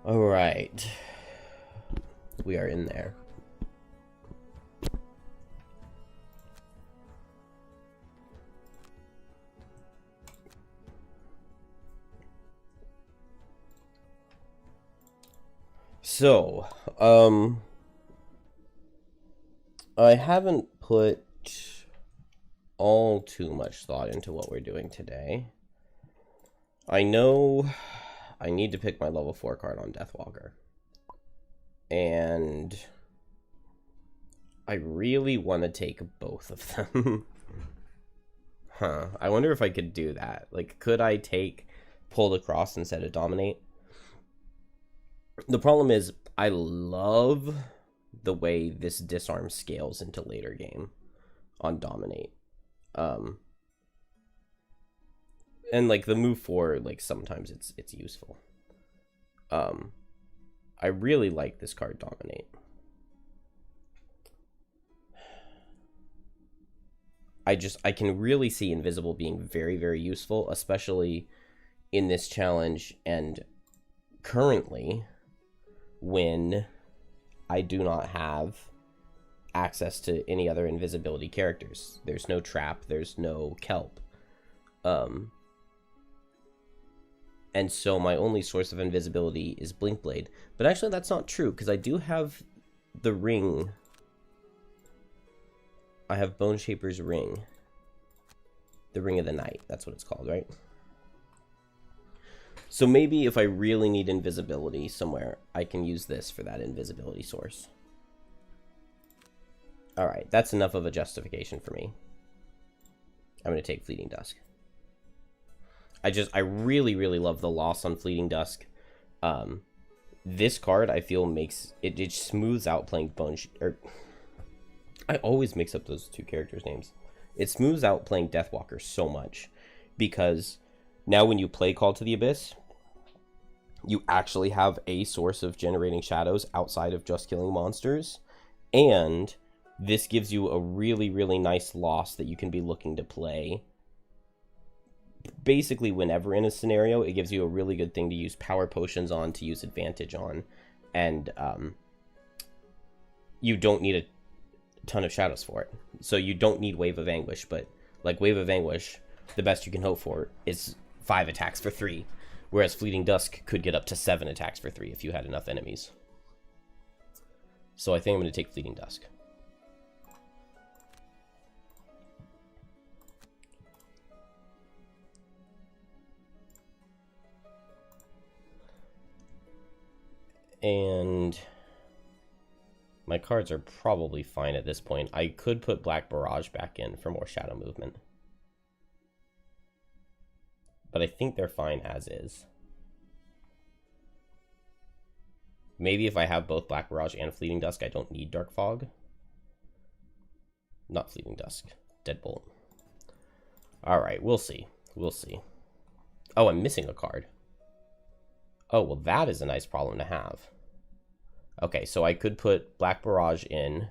All right. We are in there. So, I haven't put all too much thought into what we're doing today. I know I need to pick my level 4 card on Deathwalker. And I really want to take both of them. I wonder if I could do that. Like, could I take Pull the Cross instead of Dominate? The problem is, I love the way this disarm scales into later game on Dominate. And like the move 4, like sometimes it's useful. I really like this card, Dominate. I can really see Invisible being very, very useful, especially in this challenge and currently when I do not have access to any other invisibility characters. There's no Trap, there's no Kelp. And so my only source of invisibility is Blinkblade. But actually that's not true, because I do have the ring. I have Bone Shaper's ring. The Ring of the Night, that's what it's called, right? So maybe if I really need invisibility somewhere, I can use this for that invisibility source. Alright, that's enough of a justification for me. I'm going to take Fleeting Dusk. I really, really love the loss on Fleeting Dusk. This card, I feel, makes... It smooths out playing I always mix up those two characters' names. It smooths out playing Deathwalker so much. Because now when you play Call to the Abyss, you actually have a source of generating shadows outside of just killing monsters. And this gives you a really, really nice loss that you can be looking to play. Basically, whenever in a scenario, it gives you a really good thing to use power potions on, to use advantage on. And you don't need a ton of shadows for it. So you don't need Wave of Anguish, but like Wave of Anguish, the best you can hope for is 5 attacks for 3. Whereas Fleeting Dusk could get up to 7 attacks for 3 if you had enough enemies. So I think I'm going to take Fleeting Dusk. And my cards are probably fine at this point. I could put Black Barrage back in for more shadow movement. But I think they're fine as is. Maybe if I have both Black Barrage and Fleeting Dusk, I don't need Dark Fog. Not Fleeting Dusk. Deadbolt. Alright, we'll see. We'll see. Oh, I'm missing a card. Oh, well, that is a nice problem to have. Okay, so I could put Black Barrage in.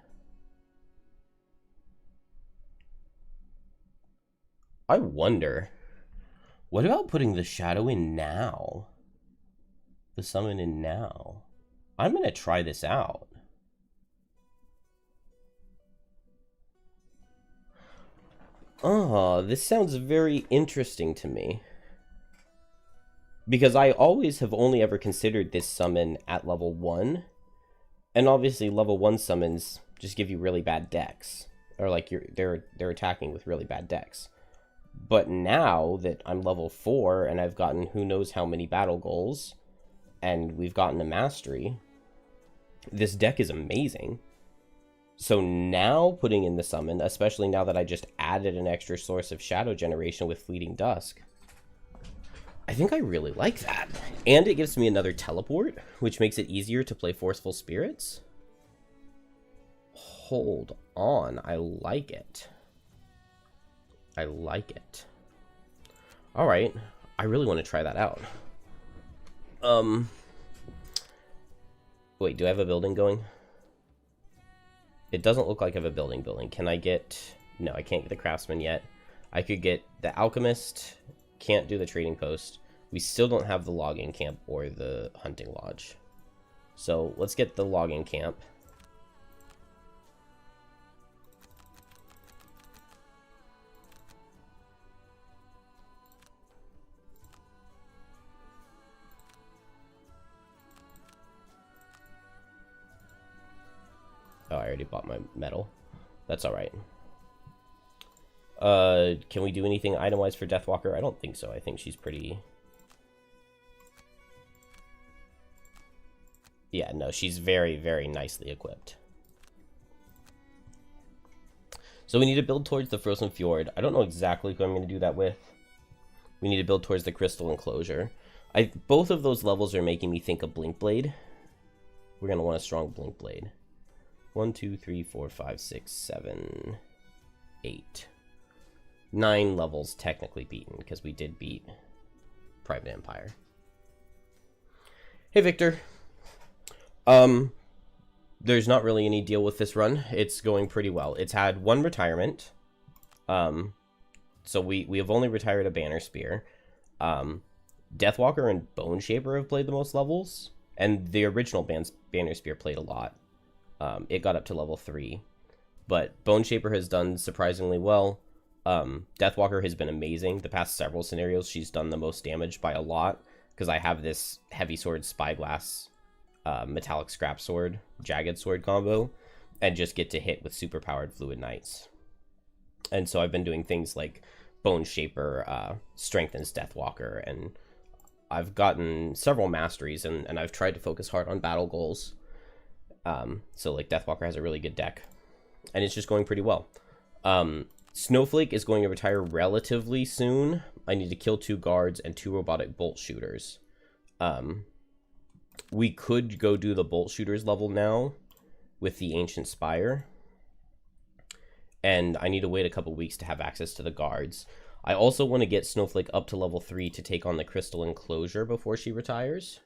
I wonder, what about putting the Shadow in now? The Summon in now? I'm going to try this out. Oh, this sounds very interesting to me. Because I always have only ever considered this summon at level 1. And obviously level 1 summons just give you really bad decks. Or like they're attacking with really bad decks. But now that I'm level 4 and I've gotten who knows how many battle goals, and we've gotten a mastery, this deck is amazing. So now putting in the summon, especially now that I just added an extra source of shadow generation with Fleeting Dusk, I think I really like that. And it gives me another teleport, which makes it easier to play Forceful Spirits. Hold on, I like it. I like it. Alright, I really want to try that out. Wait, do I have a building going? It doesn't look like I have a building. Can I get... No, I can't get the craftsman yet. I could get the alchemist. Can't do the trading post. We still don't have the logging camp or the hunting lodge. So let's get the logging camp. Oh, I already bought my metal. That's alright. Can we do anything item-wise for Deathwalker? I don't think so. I think she's pretty... Yeah, no, she's very, very nicely equipped. So we need to build towards the Frozen Fjord. I don't know exactly who I'm going to do that with. We need to build towards the Crystal Enclosure. Both of those levels are making me think of Blink Blade. We're going to want a strong Blink Blade. 1, 2, 3, 4, 5, 6, 7, 8. 9 levels technically beaten, because we did beat Private Empire. Hey, Victor. There's not really any deal with this run. It's going pretty well. It's had 1 retirement. So we have only retired a Banner Spear. Deathwalker and Bone Shaper have played the most levels, and the original Banner Spear played a lot. It got up to level 3, but Bone Shaper has done surprisingly well. Deathwalker has been amazing. The past several scenarios, she's done the most damage by a lot, because I have this Heavy Sword Spyglass, Metallic Scrap Sword, Jagged Sword combo, and just get to hit with superpowered Fluid Knights. And so I've been doing things like Bone Shaper strengthens Deathwalker, and I've gotten several masteries, and I've tried to focus hard on battle goals. So like Deathwalker has a really good deck, and it's just going pretty well. Snowflake is going to retire relatively soon. I need to kill 2 guards and 2 robotic bolt shooters. We could go do the bolt shooters level now with the Ancient Spire, and I need to wait a couple weeks to have access to the guards. I also want to get Snowflake up to level 3 to take on the Crystal Enclosure before she retires.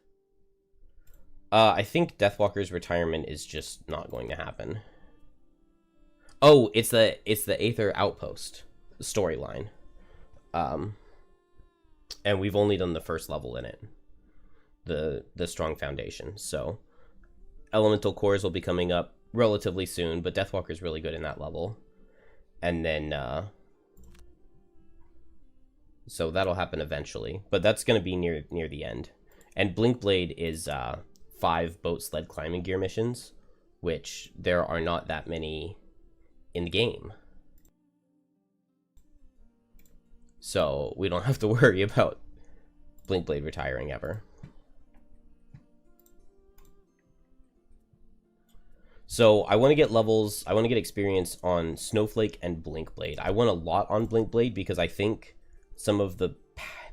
I think Deathwalker's retirement is just not going to happen. Oh, it's the Aether Outpost storyline. And we've only done the first level in it. The Strong Foundation. So Elemental Cores will be coming up relatively soon, but Deathwalker's really good in that level. And then so that'll happen eventually, but that's going to be near the end. And Blink Blade is 5 boat sled climbing gear missions, which there are not that many in the game. So we don't have to worry about Blink Blade retiring ever. So I want to get levels, I want to get experience on Snowflake and Blink Blade. I want a lot on Blink Blade because I think some of the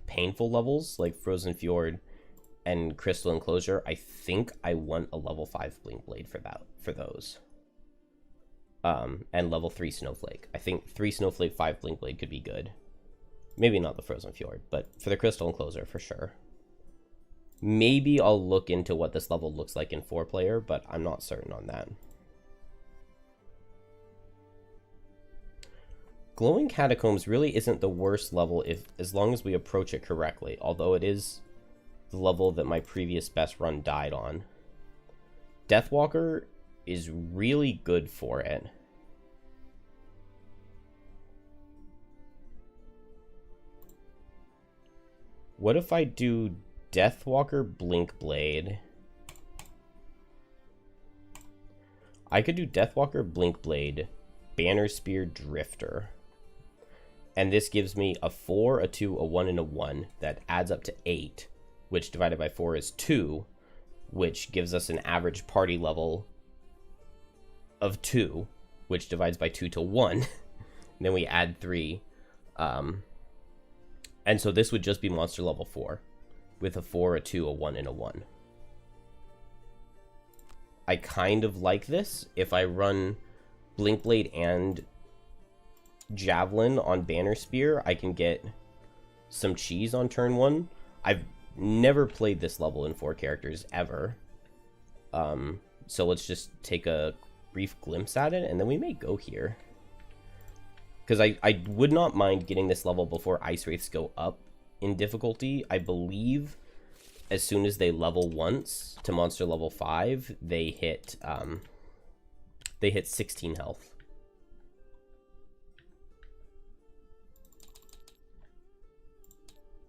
painful levels, like Frozen Fjord and Crystal Enclosure, I think I want a level 5 Blink Blade for those. And level 3 Snowflake. I think 3 Snowflake, 5 Blink Blade could be good. Maybe not the Frozen Fjord, but for the Crystal Enclosure for sure. Maybe I'll look into what this level looks like in 4-player, but I'm not certain on that. Glowing Catacombs really isn't the worst level as long as we approach it correctly, although it is the level that my previous best run died on. Deathwalker is really good for it. What if I do Deathwalker, Blink Blade? I could do Deathwalker, Blink Blade, Banner Spear, Drifter. And this gives me a 4, a 2, a 1, and a 1 that adds up to 8, which divided by 4 is 2, which gives us an average party level of 2, which divides by 2 to 1. And then we add 3. And so this would just be monster level 4, with a 4, a 2, a 1, and a 1. I kind of like this. If I run Blink Blade and Javelin on Banner Spear, I can get some cheese on turn 1. I've never played this level in 4 characters ever. So let's just take a brief glimpse at it, and then we may go here. Because I would not mind getting this level before Ice Wraiths go up in difficulty. I believe as soon as they level once to monster level 5, they hit 16 health.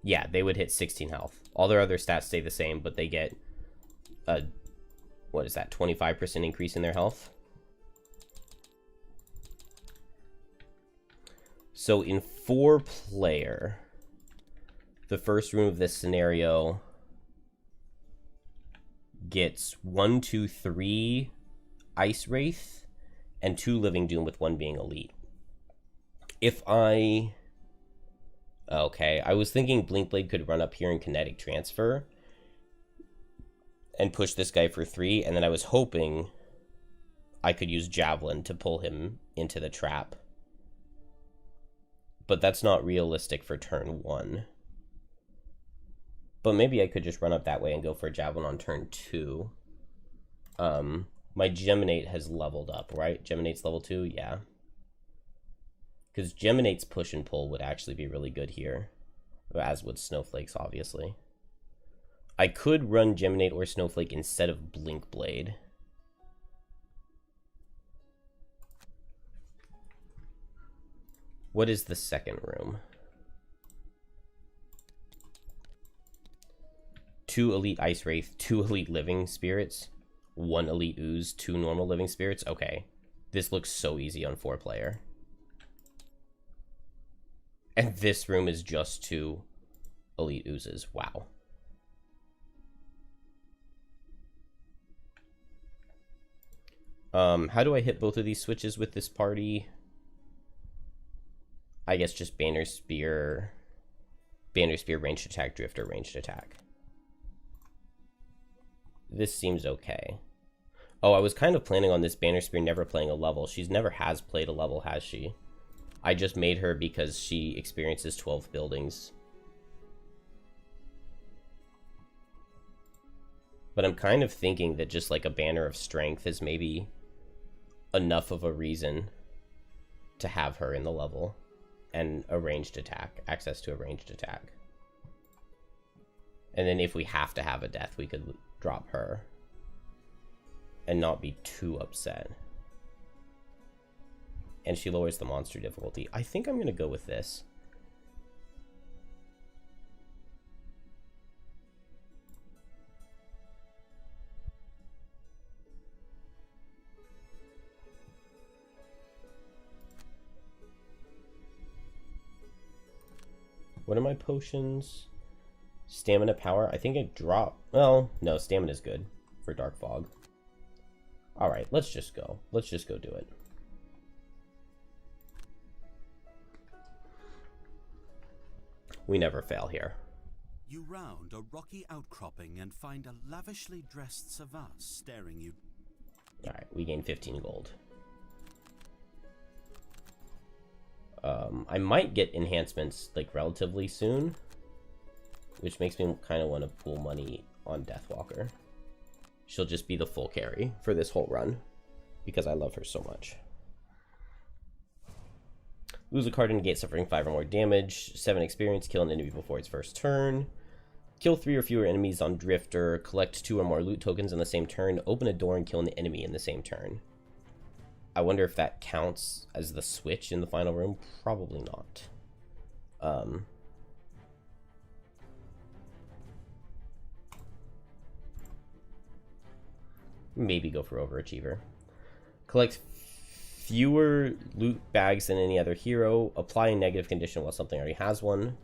Yeah, they would hit 16 health. All their other stats stay the same, but they get a, what is that, 25% increase in their health? So in 4-player, the first room of this scenario gets 1, 2, 3 Ice Wraith and 2 Living Doom, with 1 being elite. If I... Okay, I was thinking Blinkblade could run up here and kinetic transfer and push this guy for 3, and then I was hoping I could use Javelin to pull him into the trap. But that's not realistic for turn 1. But maybe I could just run up that way and go for a Javelin on turn 2. My Geminate has leveled up, right? Geminate's level 2? Yeah. Because Geminate's push and pull would actually be really good here. As would Snowflake's, obviously. I could run Geminate or Snowflake instead of Blinkblade. What is the second room? 2 elite Ice Wraith, 2 elite Living Spirits, 1 elite Ooze, 2 normal Living Spirits. Okay, this looks so easy on 4-player. And this room is just 2 elite Oozes. Wow. How do I hit both of these switches with this party? I guess just Banner Spear, ranged attack, Drifter, ranged attack. This seems okay. Oh, I was kind of planning on this Banner Spear never playing a level. She's never has played a level, has she? I just made her because she experiences 12 buildings. But I'm kind of thinking that just like a Banner of Strength is maybe enough of a reason to have her in the level. And a ranged attack, access to a ranged attack. And then if we have to have a death, we could drop her and not be too upset. And she lowers the monster difficulty. I think I'm going to go with this. What are my potions? Stamina, power. I think I drop. Well, no, stamina is good for Dark Fog. Alright, let's just go. Let's just go do it. We never fail here. You round a rocky outcropping and find a lavishly dressed savant staring you. Alright, we gain 15 gold. I might get enhancements like relatively soon, which makes me kind of want to pool money on Deathwalker. She'll just be the full carry for this whole run because I love her so much. Lose a card and negate suffering 5 or more damage. 7 experience. Kill an enemy before its first turn. Kill 3 or fewer enemies on Drifter. Collect 2 or more loot tokens in the same turn. Open a door and kill an enemy in the same turn. I wonder if that counts as the switch in the final room. Probably not. Maybe go for Overachiever. Collect fewer loot bags than any other hero. Apply a negative condition while something already has one.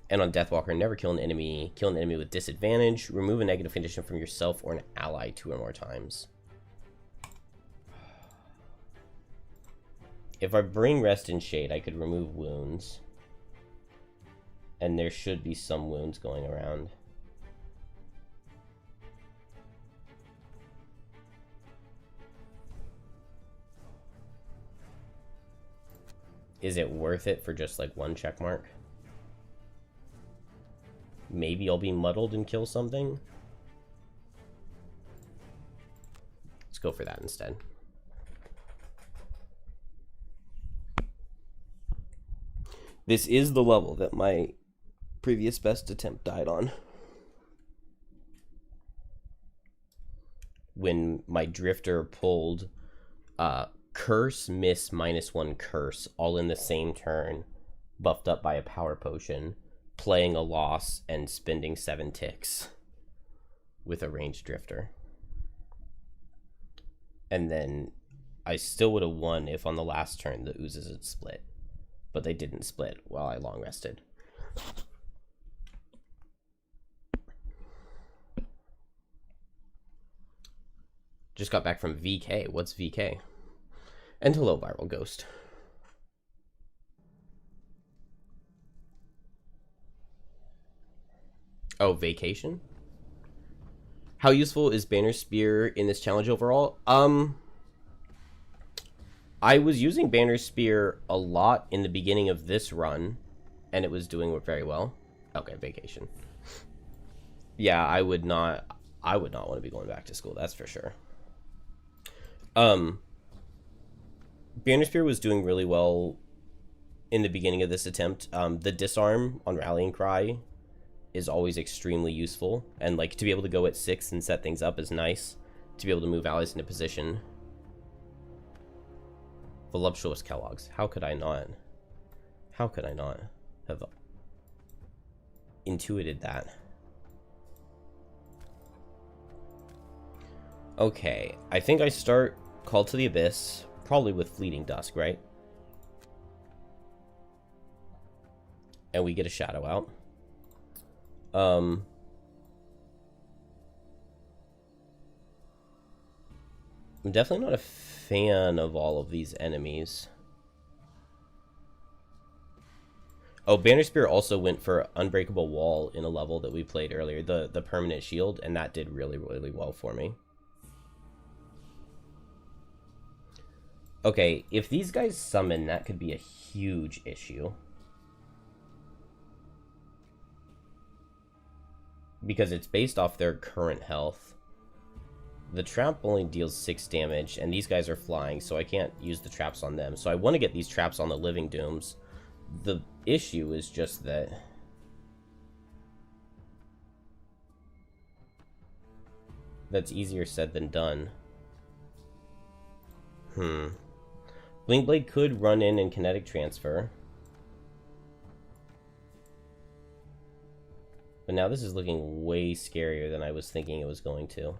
And on Deathwalker, never kill an enemy. Kill an enemy with disadvantage. Remove a negative condition from yourself or an ally 2 or more times. If I bring Rest and Shade, I could remove wounds. And there should be some wounds going around. Is it worth it for just like 1 check mark? Maybe I'll be muddled and kill something. go for that instead. This is the level that my previous best attempt died on. When my drifter pulled curse, miss, -1 curse, all in the same turn, buffed up by a power potion, playing a loss, and spending 7 ticks with a ranged drifter. And then I still would have won if on the last turn the oozes had split. But they didn't split while I long rested. Just got back from VK. What's VK? And hello, Viral Ghost. Oh, vacation? How useful is Banner Spear in this challenge overall? I was using Banner Spear a lot in the beginning of this run, and it was doing very well. Okay, vacation. Yeah, I would not want to be going back to school, that's for sure. Banner Spear was doing really well in the beginning of this attempt. The disarm on Rallying Cry is always extremely useful, and like to be able to go at 6 and set things up is nice. To be able to move allies into position. Voluptuous Kellogg's. How could I not have intuited that? Okay, I think I start Call to the Abyss, probably with Fleeting Dusk, right? And we get a Shadow out. I'm definitely not a fan of all of these enemies. Oh, Banner Spear also went for Unbreakable Wall in a level that we played earlier, the permanent shield, and that did really, really well for me. Okay, if these guys summon, that could be a huge issue. Because it's based off their current health. The trap only deals 6 damage, and these guys are flying, so I can't use the traps on them. So I want to get these traps on the Living Dooms. The issue is just that that's easier said than done. Blinkblade could run in and kinetic transfer. But now this is looking way scarier than I was thinking it was going to.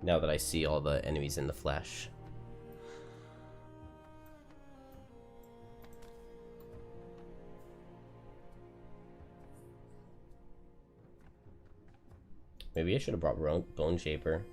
Now that I see all the enemies in the flesh. Maybe I should have brought Bone Shaper.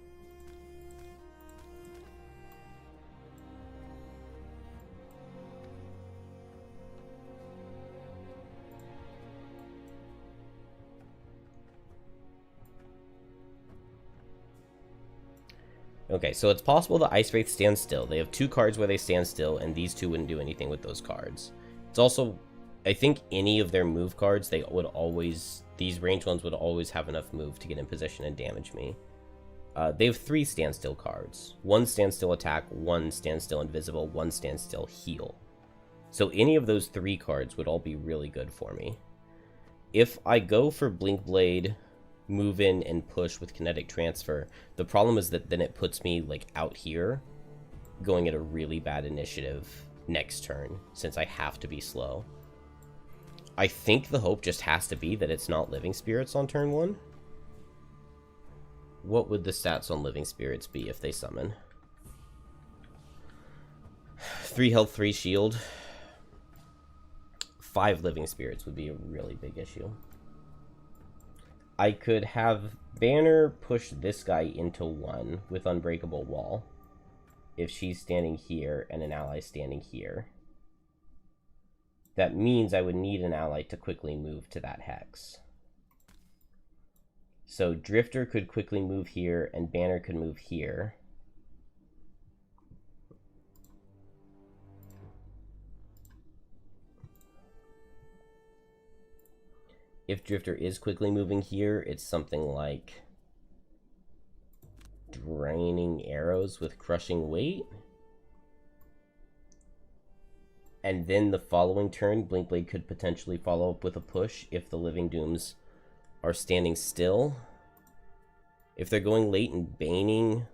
Okay, so it's possible the Ice Wraith stands still. They have 2 cards where they stand still, and these 2 wouldn't do anything with those cards. It's also, I think any of their move cards, they would always, these range ones would always have enough move to get in position and damage me. They have 3 standstill cards. 1 standstill attack, 1 standstill invisible, 1 standstill heal. So any of those 3 cards would all be really good for me. If I go for Blinkblade, move in and push with kinetic transfer, the problem is that then it puts me like out here going at a really bad initiative next turn, since I have to be slow. I think the hope just has to be that it's not Living Spirits on turn 1. What would the stats on Living Spirits be if they summon? 3 health, 3 shield. 5 Living Spirits would be a really big issue. I could have Banner push this guy into 1 with Unbreakable Wall if she's standing here and an ally standing here. That means I would need an ally to quickly move to that hex. So Drifter could quickly move here and Banner could move here. If Drifter is quickly moving here, it's something like raining arrows with crushing weight. And then the following turn, Blinkblade could potentially follow up with a push if the Living Dooms are standing still. If they're going late and baning...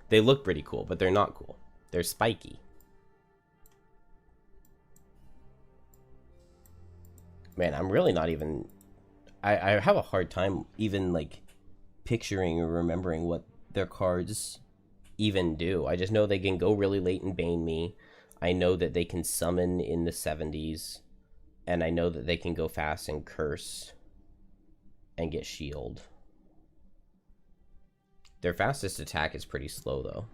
They look pretty cool, but they're not cool. They're spiky. Man, I'm really not even... I have a hard time even, like, picturing or remembering what their cards even do. I just know they can go really late and bane me. I know that they can summon in the 70s. And I know that they can go fast and curse and get shield. Their fastest attack is pretty slow, though.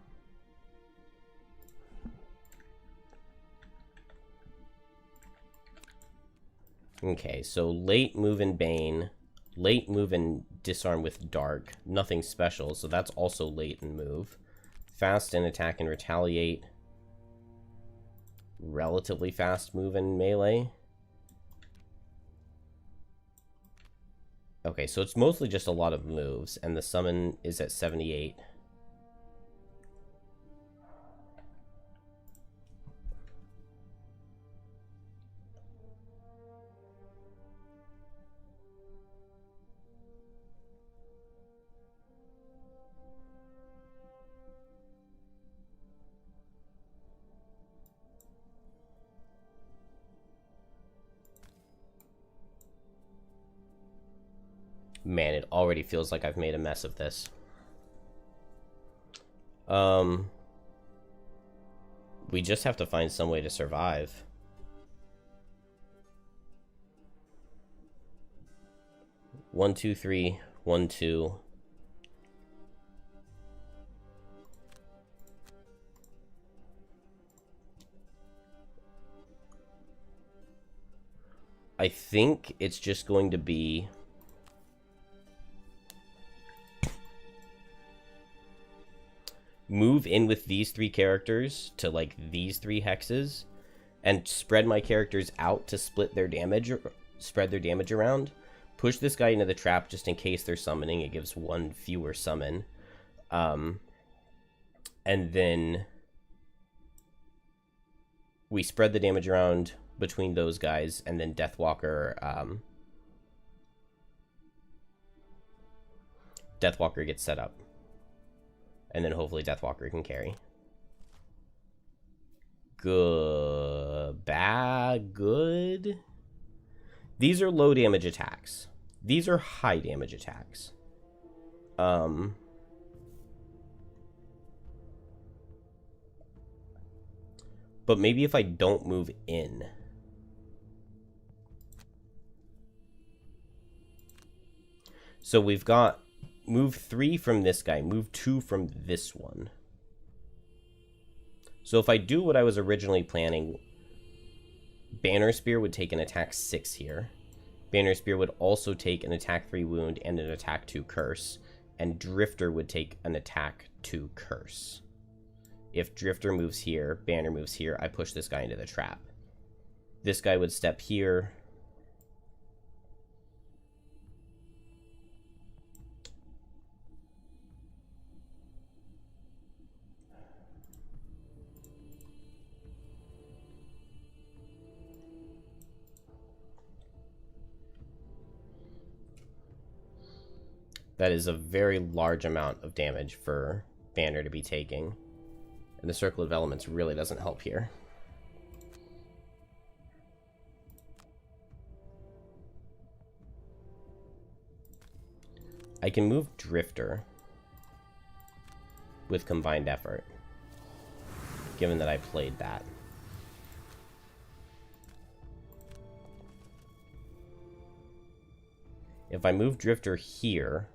Okay, so late move and bane. Late move and disarm with dark. Nothing special, so that's also late and move. Fast and attack and retaliate. Relatively fast move and melee. Okay, so it's mostly just a lot of moves, and the summon is at 78. Man, it already feels like I've made a mess of this. We just have to find some way to survive. One, two, three, 1, 2. I think it's just going to be... move in with these 3 characters to, like, these 3 hexes, and spread my characters out to split their damage, or spread their damage around. Push this guy into the trap just in case they're summoning. It gives 1 fewer summon. And then we spread the damage around between those guys, and then Deathwalker, Deathwalker gets set up. And then hopefully Deathwalker can carry. Good. Bad. Good. These are low damage attacks. These are high damage attacks. But maybe if I don't move in. So we've got... move 3 from this guy, move 2 from this one. So if I do what I was originally planning, Banner Spear would take an attack 6 here. Banner Spear would also take an attack 3 wound and an attack 2 curse. And Drifter would take an attack 2 curse. If Drifter moves here, Banner moves here, I push this guy into the trap. This guy would step here. That is a very large amount of damage for Banner to be taking. And the Circle of Elements really doesn't help here. I can move Drifter with Combined Effort, given that I played that. If I move Drifter here,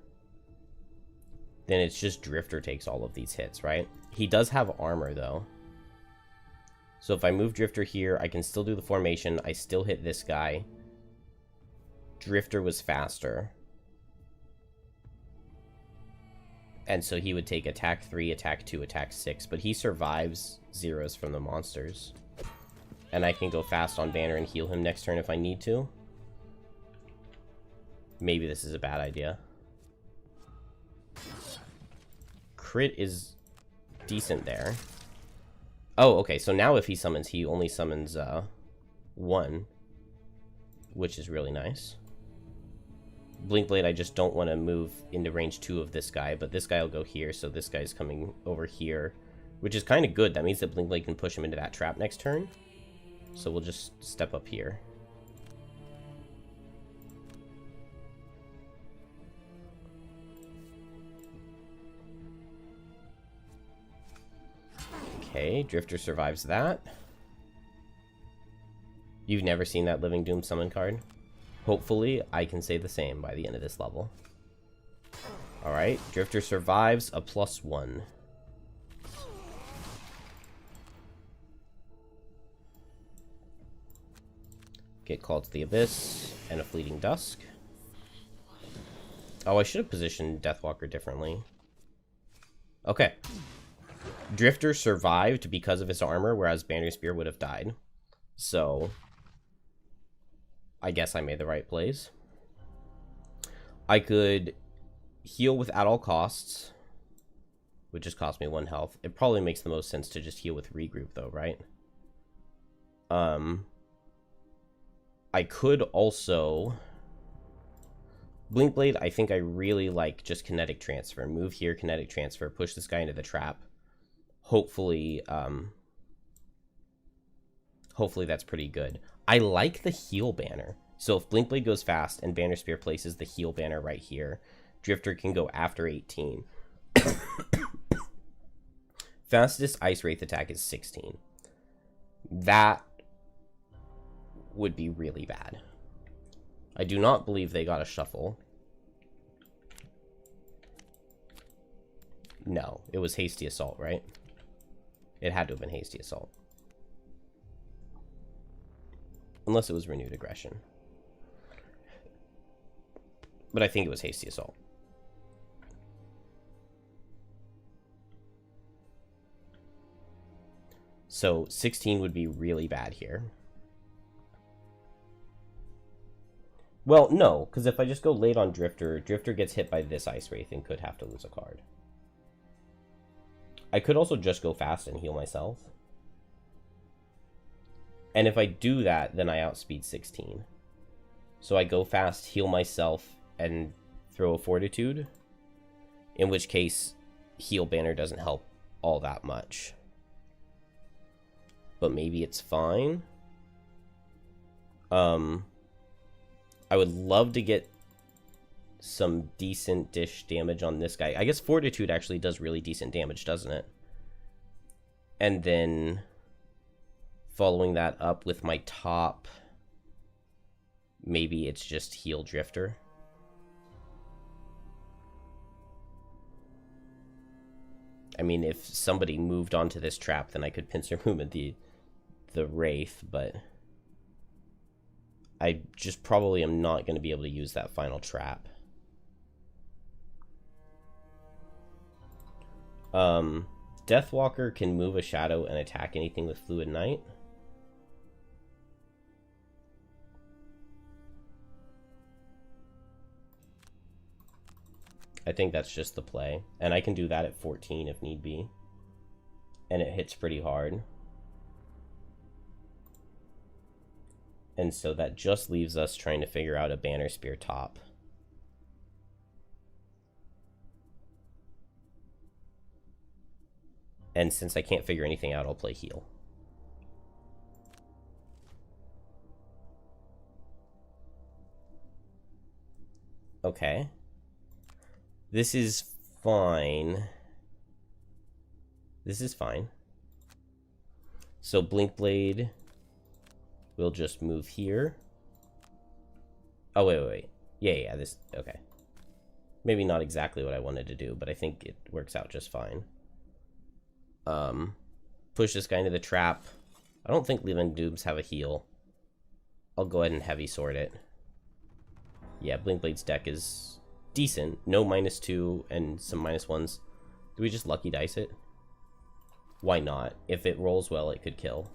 then it's just Drifter takes all of these hits, right? He does have armor, though. So if I move Drifter here, I can still do the formation. I still hit this guy. Drifter was faster. And so he would take attack 3, attack 2, attack 6. But he survives zeros from the monsters. And I can go fast on Banner and heal him next turn if I need to. Maybe this is a bad idea. Crit is decent there. Oh, okay, so now if he summons, he only summons 1, which is really nice. Blinkblade, I just don't want to move into range 2 of this guy, but this guy will go here, so this guy's coming over here, which is kind of good. That means that Blinkblade can push him into that trap next turn. So we'll just step up here. Okay, Drifter survives that. You've never seen that Living Doom summon card? Hopefully, I can say the same by the end of this level. Alright, Drifter survives a +1. Get called to the Abyss, and a Fleeting Dusk. Oh, I should have positioned Deathwalker differently. Okay. Drifter survived because of his armor, whereas Banner Spear would have died. So, I guess I made the right plays. I could heal with at all costs, which just cost me 1 health. It probably makes the most sense to just heal with regroup, though, right? I could also... Blinkblade, I think I really like just kinetic transfer. Move here, kinetic transfer, push this guy into the trap. Hopefully, hopefully that's pretty good. I like the heal banner. So if Blinkblade goes fast and Banner Spear places the heal banner right here, Drifter can go after 18. Fastest Ice Wraith attack is 16. That would be really bad. I do not believe they got a shuffle. No, it was Hasty Assault, right? It had to have been Hasty Assault. Unless it was Renewed Aggression. But I think it was Hasty Assault. So 16 would be really bad here. Well, no, because if I just go late on Drifter, Drifter gets hit by this Ice Wraith and could have to lose a card. I could also just go fast and heal myself. And if I do that, then I outspeed 16. So I go fast, heal myself, and throw a Fortitude. In which case, heal banner doesn't help all that much. But maybe it's fine. I would love to get some decent dish damage on this guy. I guess Fortitude actually does really decent damage, doesn't it? And then following that up with my top, maybe it's just heal Drifter. I mean, if somebody moved onto this trap, then I could pincer movement the Wraith, but I just probably am not going to be able to use that final trap. Deathwalker can move a shadow and attack anything with Fluid Knight. I think that's just the play. And I can do that at 14 if need be. And it hits pretty hard. And so that just leaves us trying to figure out a Banner Spear top. And since I can't figure anything out, I'll play heal. Okay. This is fine. This is fine. So Blinkblade will just move here. Oh, wait. Yeah, this... Okay. Maybe not exactly what I wanted to do, but I think it works out just fine. Push this guy into the trap. I don't think Living Dooms have a heal. I'll go ahead and Heavy Sword it. Yeah, Blinkblade's deck is decent. No -2 and some -1s. Do we just Lucky Dice it? Why not? If it rolls well, it could kill.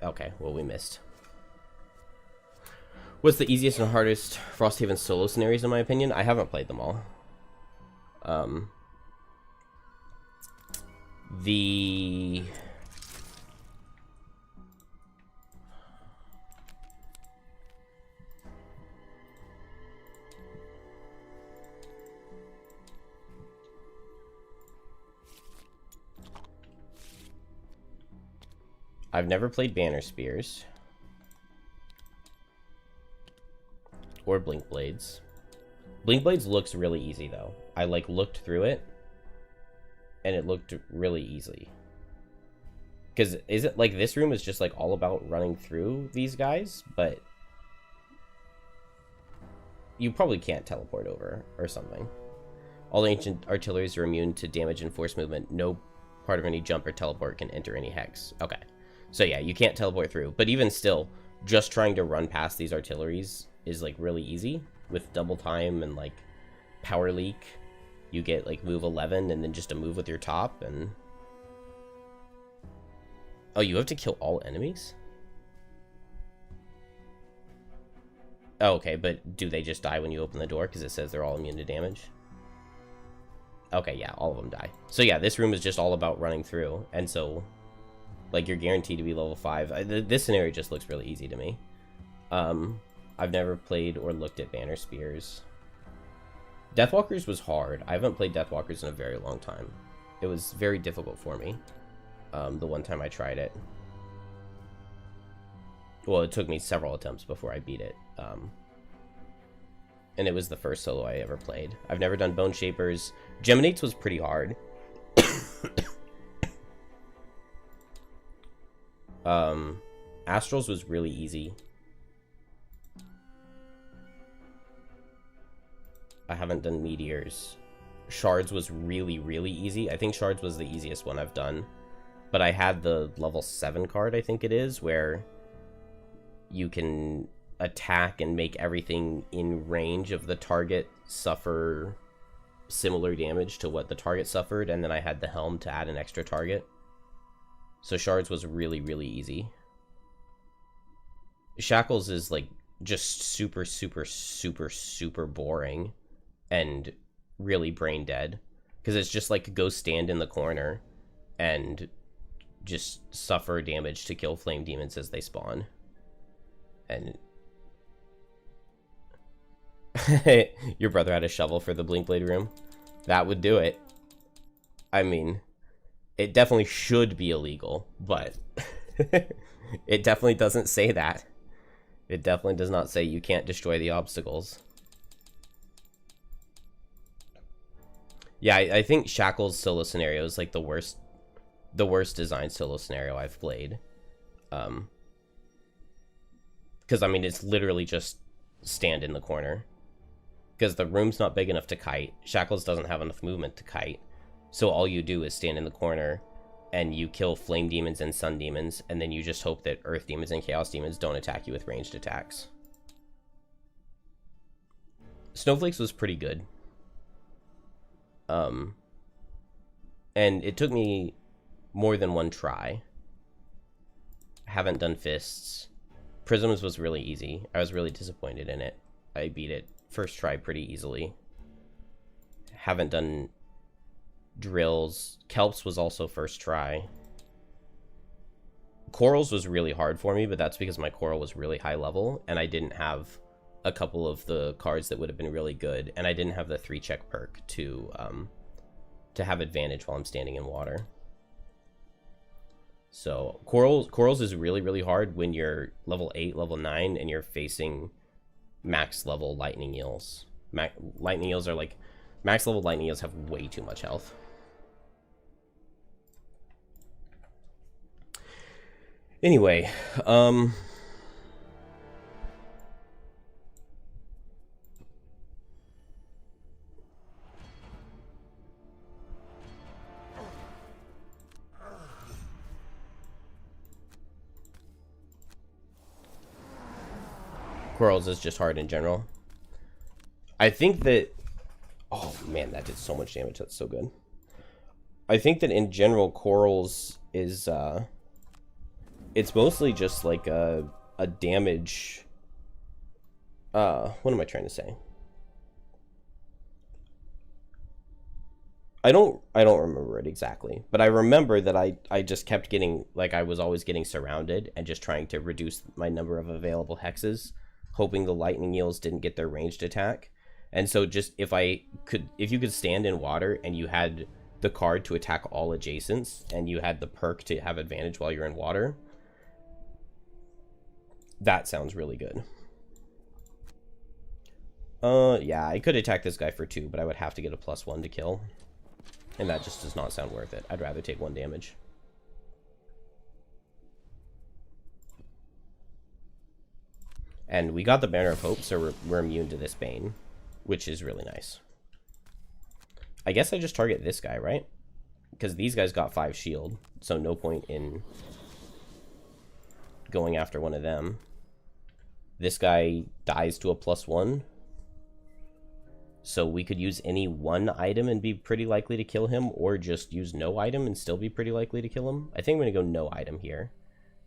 Okay, well, we missed. What's the easiest and hardest Frosthaven solo scenarios in my opinion? I haven't played them all. The... I've never played Banner Spears. Or Blink Blades. Blink Blades looks really easy, though. I, like, looked through it, and it looked really easy. Because is it, like, this room is just, like, all about running through these guys, but you probably can't teleport over or something. All ancient artilleries are immune to damage and force movement. No part of any jump or teleport can enter any hex. Okay. So yeah, you can't teleport through. But even still, just trying to run past these artilleries is, like, really easy. With double time and, like, power leak, you get, like, move 11 and then just a move with your top and... Oh, you have to kill all enemies? Oh, okay, but do they just die when you open the door because it says they're all immune to damage? Okay, yeah, all of them die. So yeah, this room is just all about running through, and so, like, you're guaranteed to be level 5. This scenario just looks really easy to me. I've never played or looked at Banner Spears. Deathwalkers was hard. I haven't played Deathwalkers in a very long time. It was very difficult for me, the one time I tried it. Well, it took me several attempts before I beat it. And it was the first solo I ever played. I've never done Bone Shapers. Geminates was pretty hard. Astrals was really easy. I haven't done Meteors. Shards was really, really easy. I think Shards was the easiest one I've done. But I had the level 7 card, I think it is, where you can attack and make everything in range of the target suffer similar damage to what the target suffered, and then I had the Helm to add an extra target. So Shards was really, really easy. Shackles is, like, just super, super, super, super boring and really brain dead, because it's just like go stand in the corner and just suffer damage to kill flame demons as they spawn. And your brother had a shovel for the Blink Blade room. That would do it. I mean, it definitely should be illegal, but it definitely doesn't say that. It definitely does not say you can't destroy the obstacles. Yeah, I think Shackle's solo scenario is, like, the worst designed solo scenario I've played. Because, I mean, it's literally just stand in the corner. Because the room's not big enough to kite. Shackles doesn't have enough movement to kite. So all you do is stand in the corner, and you kill flame demons and sun demons, and then you just hope that earth demons and chaos demons don't attack you with ranged attacks. Snowflakes was pretty good. And it took me more than one try. Haven't done Fists. Prisms was really easy. I was really disappointed in it. I beat it first try pretty easily. Haven't done Drills. Kelps was also first try. Corals was really hard for me, but that's because my Coral was really high level, and I didn't have a couple of the cards that would have been really good, and I didn't have the 3-check perk to have advantage while I'm standing in water. So Corals is really, really hard when you're level 8, level 9, and you're facing max level lightning eels. Lightning eels are like, max level lightning eels have way too much health. Anyway, Corals is just hard in general. I think that... Oh, man, that did so much damage. That's so good. I think that in general, Corals is... it's mostly just like a damage What am I trying to say? I don't remember it exactly, but I remember that I just kept getting, like, I was always getting surrounded and just trying to reduce my number of available hexes, hoping the lightning eels didn't get their ranged attack. And so just if you could stand in water and you had the card to attack all adjacents and you had the perk to have advantage while you're in water, that sounds really good. Yeah, I could attack this guy for 2, but I would have to get a +1 to kill. And that just does not sound worth it. I'd rather take 1 damage. And we got the Banner of Hope, so we're immune to this Bane, which is really nice. I guess I just target this guy, right? Because these guys got 5 shield, so no point in going after one of them. This guy dies to a +1. So we could use any one item and be pretty likely to kill him, or just use no item and still be pretty likely to kill him. I think I'm going to go no item here,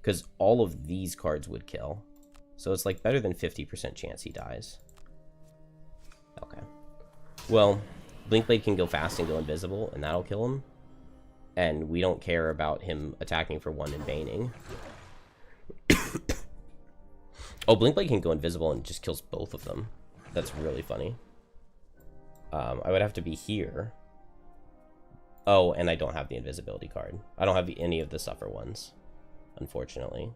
because all of these cards would kill. So it's like better than 50% chance he dies. Okay. Well, Blinkblade can go fast and go invisible, and that'll kill him. And we don't care about him attacking for 1 and baning. Oh, Blinkblade can go invisible and just kills both of them. That's really funny. I would have to be here. Oh, and I don't have the invisibility card. I don't have any of the suffer ones, unfortunately.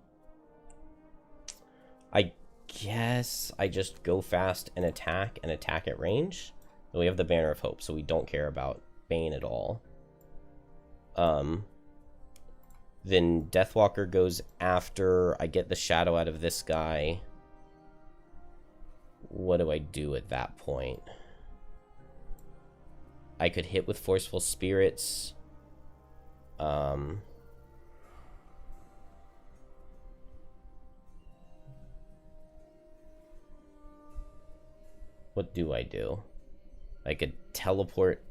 I guess I just go fast and attack at range. And we have the Banner of Hope, so we don't care about Bane at all. Then Deathwalker goes after I get the shadow out of this guy. What do I do at that point? I could hit with Forceful Spirits. What do I do? I could teleport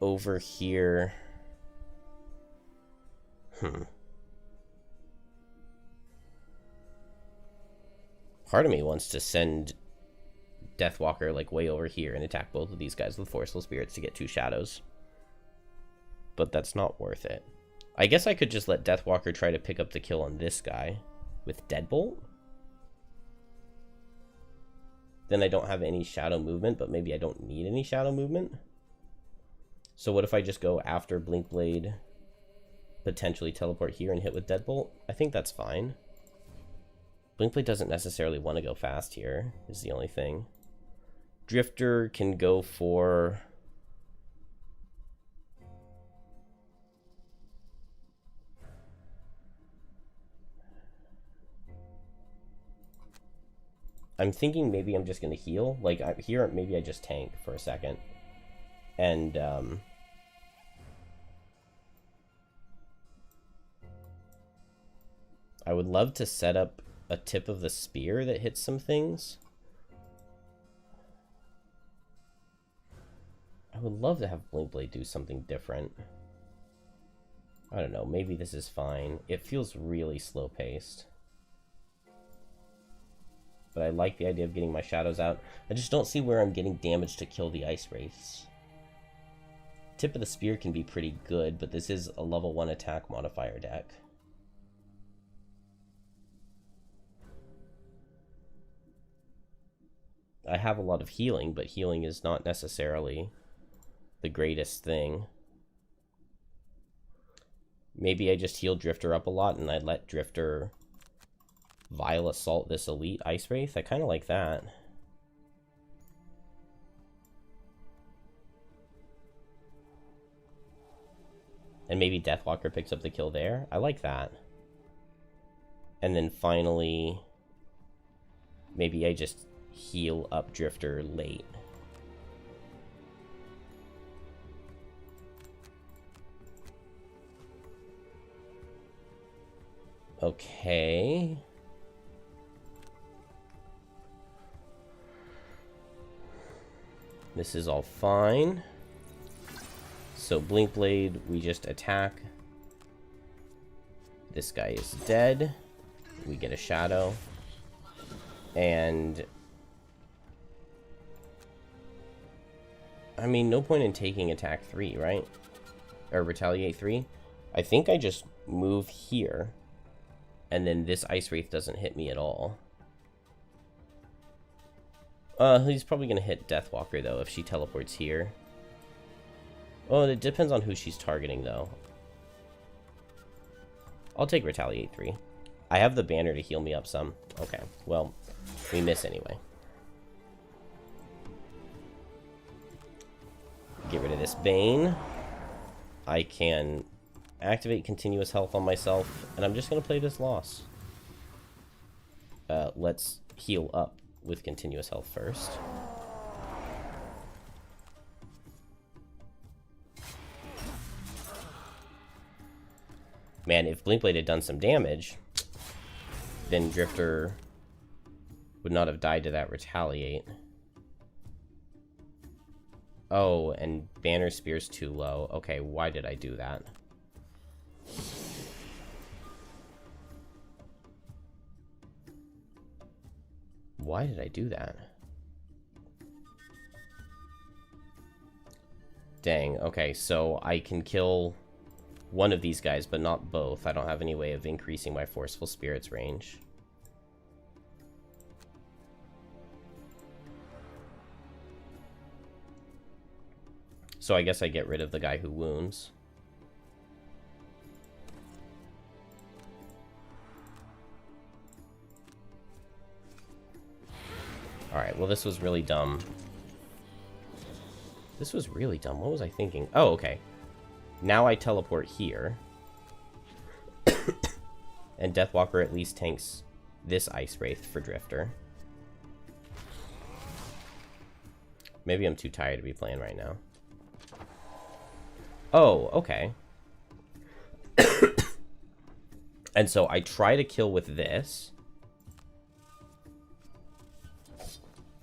over here. Part of me wants to send Deathwalker like way over here and attack both of these guys with Forceful Spirits to get 2 shadows. But that's not worth it. I guess I could just let Deathwalker try to pick up the kill on this guy with Deadbolt. Then I don't have any shadow movement, but maybe I don't need any shadow movement. So what if I just go after Blinkblade, potentially teleport here and hit with Deadbolt? I think that's fine. Blinkblade doesn't necessarily want to go fast here, is the only thing. Drifter can go for... I'm thinking maybe I'm just going to heal. Like, here, maybe I just tank for a second. And, I would love to set up a tip of the spear that hits some things. I would love to have Blinkblade do something different. I don't know, maybe this is fine. It feels really slow-paced. But I like the idea of getting my shadows out. I just don't see where I'm getting damage to kill the Ice Wraiths. Tip of the Spear can be pretty good, but this is a level 1 attack modifier deck. I have a lot of healing, but healing is not necessarily the greatest thing. Maybe I just heal Drifter up a lot and I let Drifter Vile Assault this Elite Ice Wraith. I kind of like that. And maybe Deathwalker picks up the kill there. I like that. And then finally, maybe I just heal up Drifter late. Okay. This is all fine. So Blinkblade, we just attack. This guy is dead. We get a shadow. And I mean, no point in taking attack 3, right? Or retaliate 3. I think I just move here, and then this Ice Wraith doesn't hit me at all. He's probably gonna hit Deathwalker, though, if she teleports here. Oh, it depends on who she's targeting, though. I'll take retaliate 3. I have the banner to heal me up some. Okay, well, we miss anyway. Get rid of this Bane. I can activate continuous health on myself, and I'm just going to play this loss. Let's heal up with continuous health first. Man, if Blinkblade had done some damage, then Drifter would not have died to that retaliate. Oh, and Banner Spear's too low. Okay, why did I do that? Why did I do that? Dang, okay, so I can kill one of these guys, but not both. I don't have any way of increasing my Forceful Spirits range. So I guess I get rid of the guy who wounds. Alright, well this was really dumb. This was really dumb. What was I thinking? Oh, okay. Now I teleport here. And Deathwalker at least tanks this Ice Wraith for Drifter. Maybe I'm too tired to be playing right now. Oh, okay. And so I try to kill with this.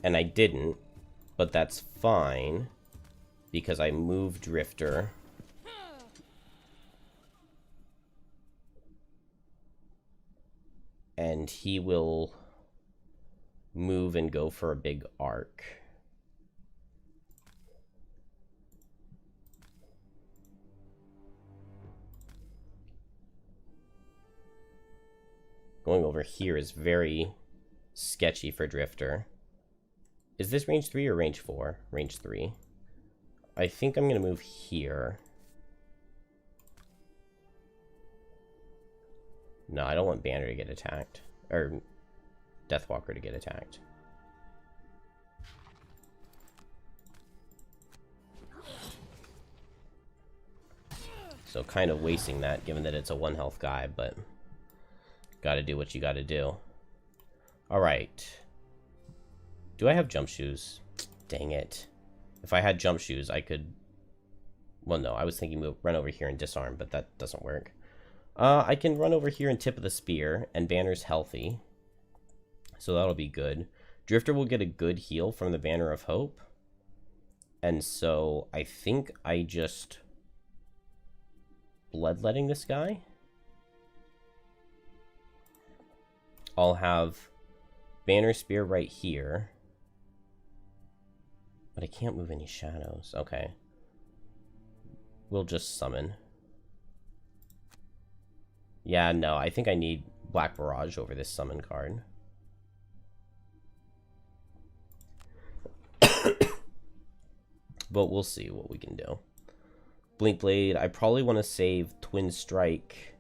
And I didn't. But that's fine. Because I moved Drifter. And he will move and go for a big arc. Going over here is very sketchy for Drifter. Is this range 3 or range 4? Range 3. I think I'm going to move here. No, I don't want Banner to get attacked. Or Deathwalker to get attacked. So kind of wasting that, given that it's a 1 health guy, but gotta do what you gotta do. Alright. Do I have jump shoes? Dang it. If I had jump shoes, I could... Well, no, I was thinking move, run over here and disarm, but that doesn't work. I can run over here and tip of the spear, and Banner's healthy. So that'll be good. Drifter will get a good heal from the Banner of Hope. And so I think I just bloodletting this guy. I'll have Banner Spear right here. But I can't move any shadows. Okay. We'll just summon. Yeah, no, I think I need Black Barrage over this summon card. But we'll see what we can do. Blinkblade, I probably want to save Twin Strike.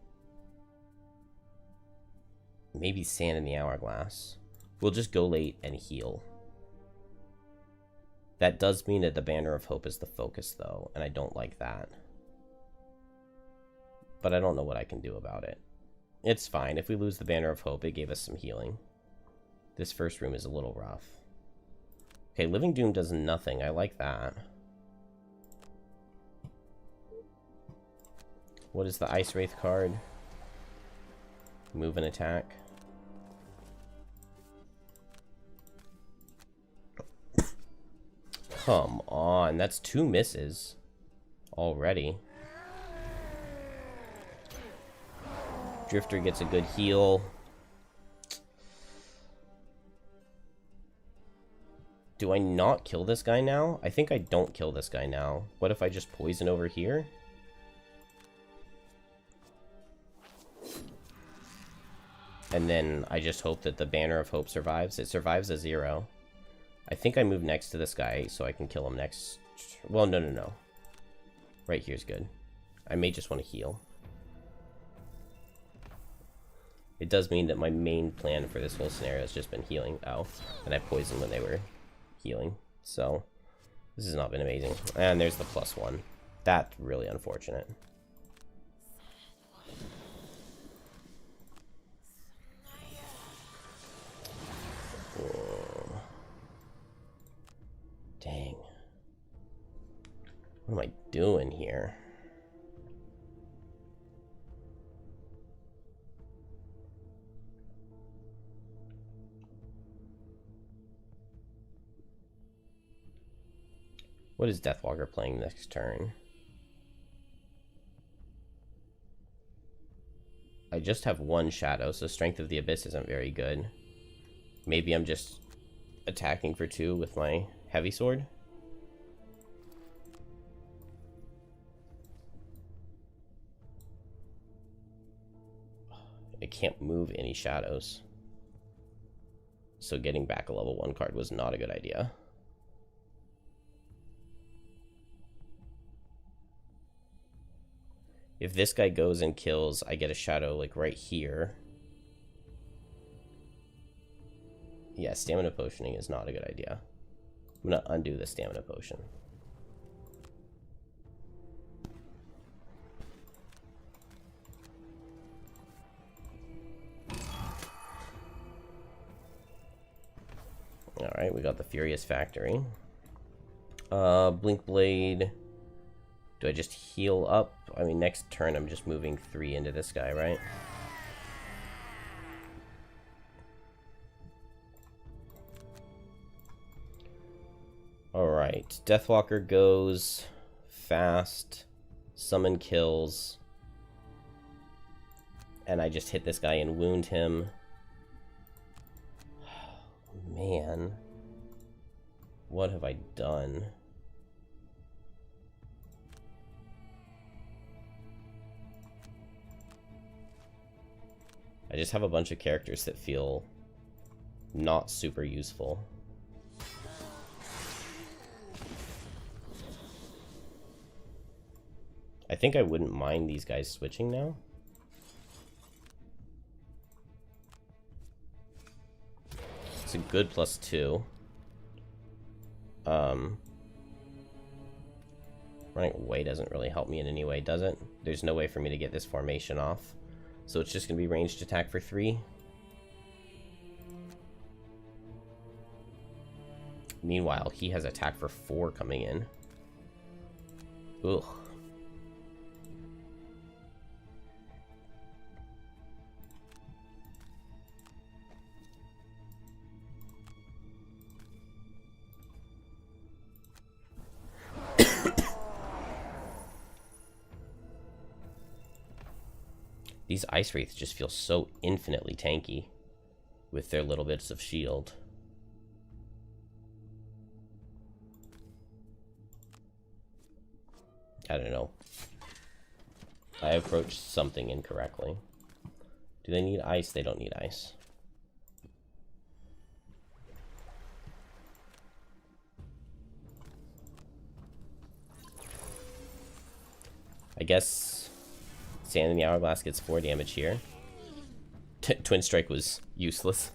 Maybe Sand in the Hourglass. We'll just go late and heal. That does mean that the Banner of Hope is the focus, though, and I don't like that. But I don't know what I can do about it. It's fine. If we lose the Banner of Hope, it gave us some healing. This first room is a little rough. Okay, Living Doom does nothing. I like that. What is the Ice Wraith card? Move and attack. Come on, that's 2 misses already. Drifter gets a good heal. Do I not kill this guy now? I think I don't kill this guy now. What if I just poison over here? And then I just hope that the Banner of Hope survives. It survives a 0. I think I move next to this guy so I can kill him next. Well, no. Right here's good. I may just want to heal. It does mean that my main plan for this whole scenario has just been healing. Oh, and I poisoned when they were healing. So, this has not been amazing. And there's the +1. That's really unfortunate. Oh. Dang. What am I doing here? What is Deathwalker playing next turn? I just have 1 shadow, so Strength of the Abyss isn't very good. Maybe I'm just attacking for 2 with my heavy sword. I can't move any shadows. So getting back a level 1 card was not a good idea. If this guy goes and kills, I get a shadow like right here. Yeah, stamina potioning is not a good idea. I'm gonna undo the stamina potion. Alright, we got the Furious Factory. Blink Blade. Do I just heal up? I mean, next turn I'm just moving 3 into this guy, right? Alright, Deathwalker goes fast, summon kills, and I just hit this guy and wound him. Man, what have I done? I just have a bunch of characters that feel not super useful. I think I wouldn't mind these guys switching now. It's a good +2. Running away doesn't really help me in any way, does it? There's no way for me to get this formation off. So it's just going to be ranged attack for 3. Meanwhile, he has attack for 4 coming in. Ugh. These Ice Wraiths just feel so infinitely tanky with their little bits of shield. I don't know. I approached something incorrectly. Do they need ice? They don't need ice. I guess Sand in the Hourglass gets 4 damage here. Twin Strike was useless.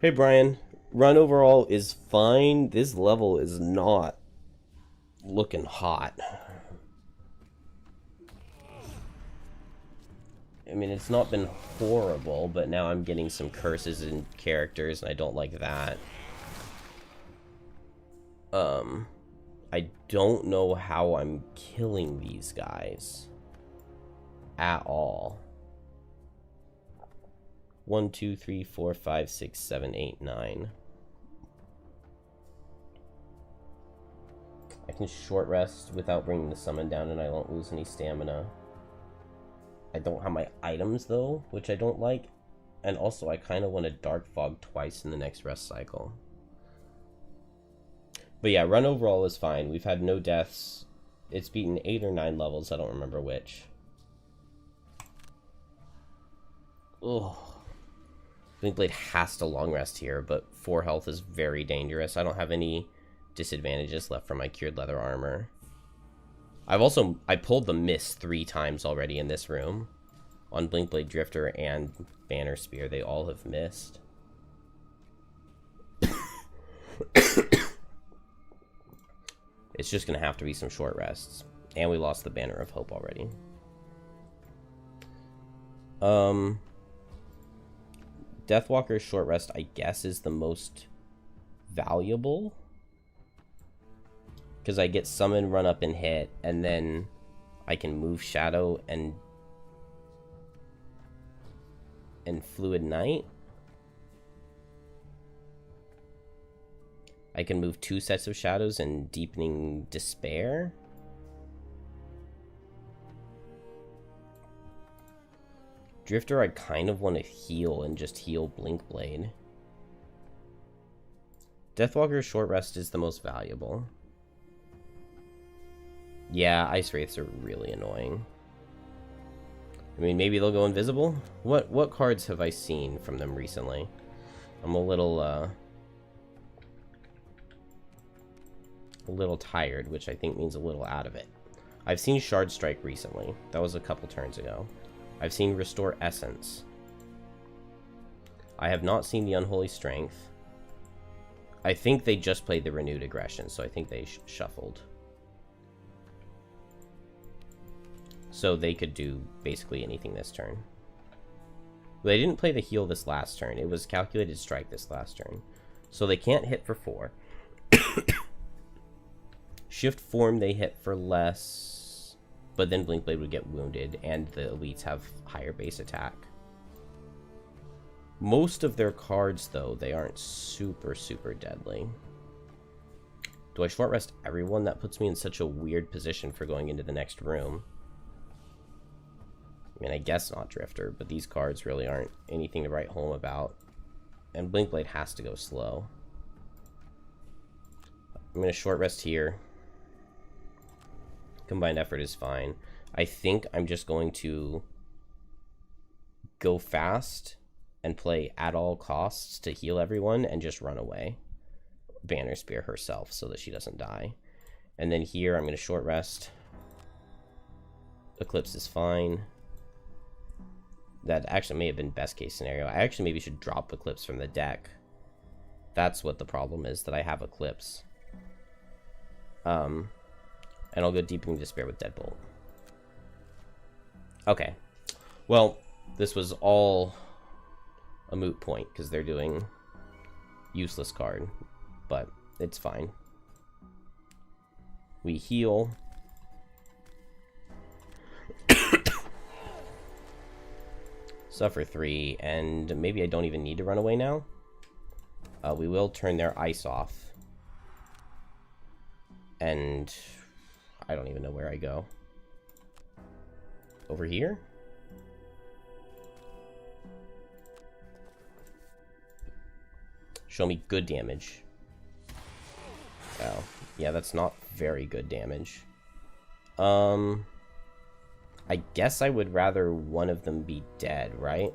Hey Brian, run overall is fine. This level is not looking hot. I mean, it's not been horrible, but now I'm getting some curses in characters, and I don't like that. I don't know how I'm killing these guys at all. 1, 2, 3, 4, 5, 6, 7, 8, 9. I can short rest without bringing the summon down, and I won't lose any stamina. I don't have my items though, which I don't like. And also I kind of want to Dark Fog twice in the next rest cycle. But yeah, run overall is fine. We've had no deaths. It's beaten 8 or 9 levels. I don't remember which. Ugh. Blinkblade has to long rest here, but 4 health is very dangerous. I don't have any disadvantages left from my cured leather armor. I pulled the miss 3 times already in this room. On Blinkblade Drifter and Banner Spear, they all have missed. It's just going to have to be some short rests. And we lost the Banner of Hope already. Deathwalker's short rest, I guess, is the most valuable. Because I get Summon, Run Up, and Hit, and then I can move Shadow and Fluid Night. I can move 2 sets of Shadows and Deepening Despair. Drifter, I kind of want to heal and just heal Blinkblade. Deathwalker's short rest is the most valuable. Yeah, Ice Wraiths are really annoying. I mean, maybe they'll go invisible? What cards have I seen from them recently? I'm a little tired, which I think means a little out of it. I've seen Shard Strike recently. That was a couple turns ago. I've seen Restore Essence. I have not seen the Unholy Strength. I think they just played the Renewed Aggression, so I think they shuffled. So they could do basically anything this turn. They didn't play the Heal this last turn. It was Calculated Strike this last turn. So they can't hit for 4. Shift Form, they hit for less, but then Blinkblade would get wounded, and the elites have higher base attack. Most of their cards, though, they aren't super, super deadly. Do I short rest everyone? That puts me in such a weird position for going into the next room. I mean, I guess not Drifter, but these cards really aren't anything to write home about. And Blinkblade has to go slow. I'm going to short rest here. Combined effort is fine. I think I'm just going to go fast and play at all costs to heal everyone and just run away. Banner Spear herself so that she doesn't die. And then here I'm going to short rest. Eclipse is fine. That actually may have been best case scenario. I actually maybe should drop Eclipse from the deck. That's what the problem is, that I have Eclipse. And I'll go Deepening Despair with Deadbolt. Okay. Well, this was all a moot point, because they're doing useless card. But it's fine. We heal. Suffer 3, and maybe I don't even need to run away now. We will turn their ice off. And I don't even know where I go. Over here? Show me good damage. Oh, yeah, that's not very good damage. I guess I would rather one of them be dead, right?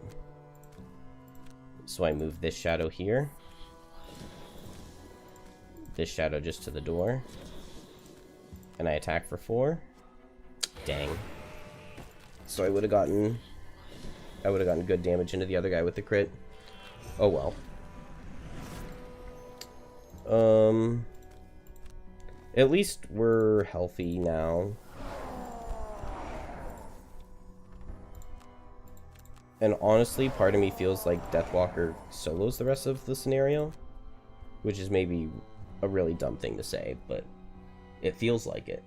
So I move this shadow here. This shadow just to the door. And I attack for 4. Dang. So I would have gotten good damage into the other guy with the crit. Oh well. At least we're healthy now. And honestly, part of me feels like Deathwalker solos the rest of the scenario, which is maybe a really dumb thing to say, but it feels like it.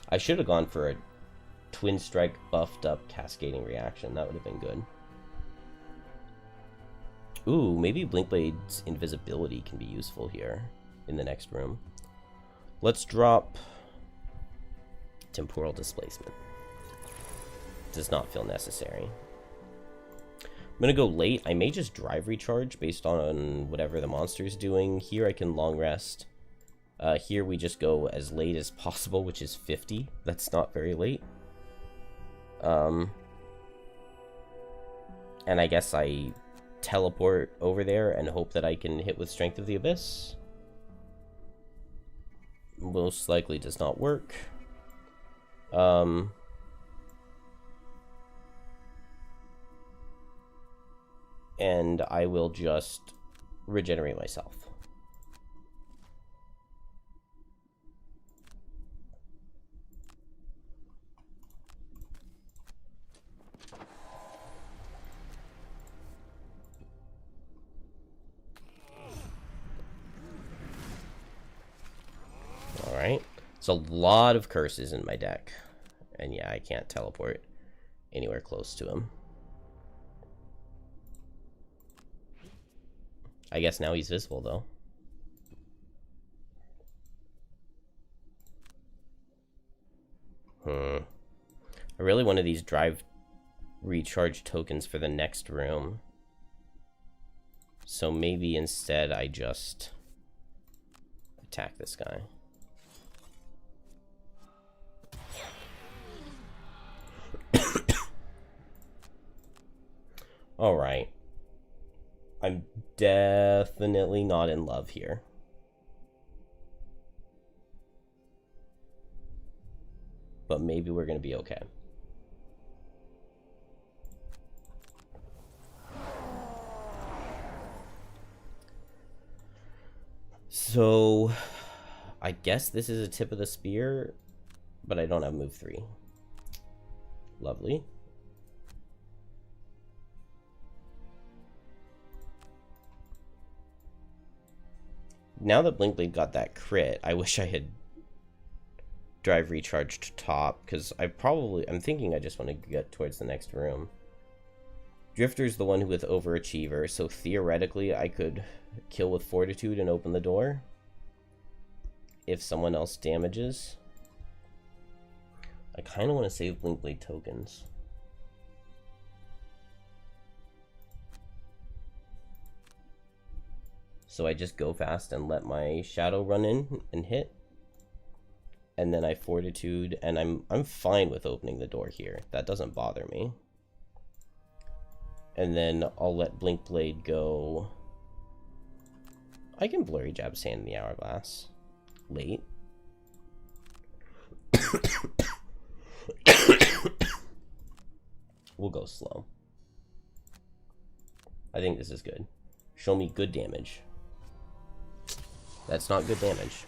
I should have gone for a Twin Strike buffed up Cascading Reaction. That would have been good. Ooh, maybe Blinkblade's invisibility can be useful here in the next room. Let's drop Temporal Displacement. Does not feel necessary. I'm gonna go late. I may just drive recharge based on whatever the monster's doing. Here I can long rest. Here we just go as late as possible, which is 50. That's not very late. And I guess I teleport over there and hope that I can hit with Strength of the Abyss. Most likely does not work. And I will just regenerate myself. Alright. It's a lot of curses in my deck. And yeah, I can't teleport anywhere close to him. I guess now he's visible, though. I really wanted these drive recharge tokens for the next room. So maybe instead I just attack this guy. Alright. I'm definitely not in love here. But maybe we're going to be okay. So, I guess this is a tip of the spear, but I don't have move 3. Lovely. Now that Blinkblade got that crit, I wish I had drive recharged top, because I'm thinking I just want to get towards the next room. Drifter's the one with overachiever, so theoretically I could kill with fortitude and open the door if someone else damages. I kind of want to save Blinkblade tokens. So I just go fast and let my shadow run in and hit. And then I fortitude, and I'm fine with opening the door here. That doesn't bother me. And then I'll let Blinkblade go. I can blurry jab sand in the hourglass. Late. We'll go slow. I think this is good. Show me good damage. That's not good damage.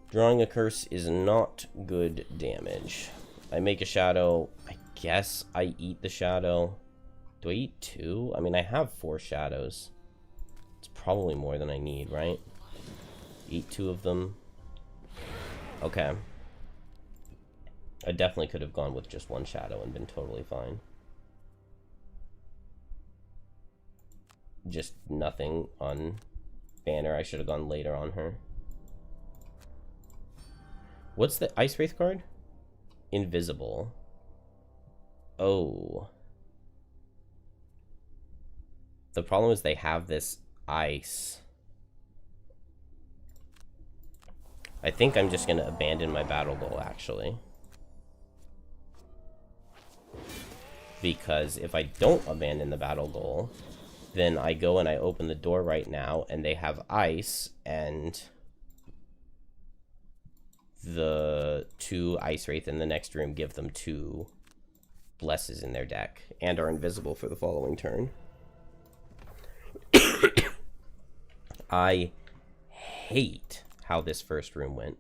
Drawing a curse is not good damage. I make a shadow. I guess I eat the shadow. Do I eat 2? I mean, I have 4 shadows. It's probably more than I need, right? Eat 2 of them. Okay. I definitely could have gone with just 1 shadow and been totally fine. Just nothing on Banner. I should have gone later on her. What's the Ice Wraith card? Invisible. Oh. The problem is they have this ice. I think I'm just going to abandon my battle goal, actually. Because if I don't abandon the battle goal, then I go and I open the door right now, and they have ice, and the 2 Ice Wraith in the next room give them 2 blesses in their deck, and are invisible for the following turn. I hate how this first room went.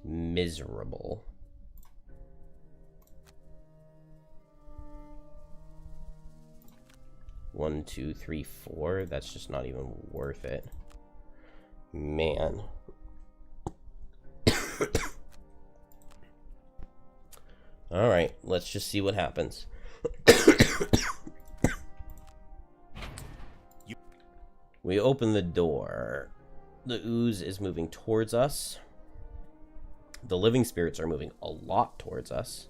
Miserable. One, 2, 3, 4. That's just not even worth it. Man. Alright, let's just see what happens. We open the door. The ooze is moving towards us. The living spirits are moving a lot towards us.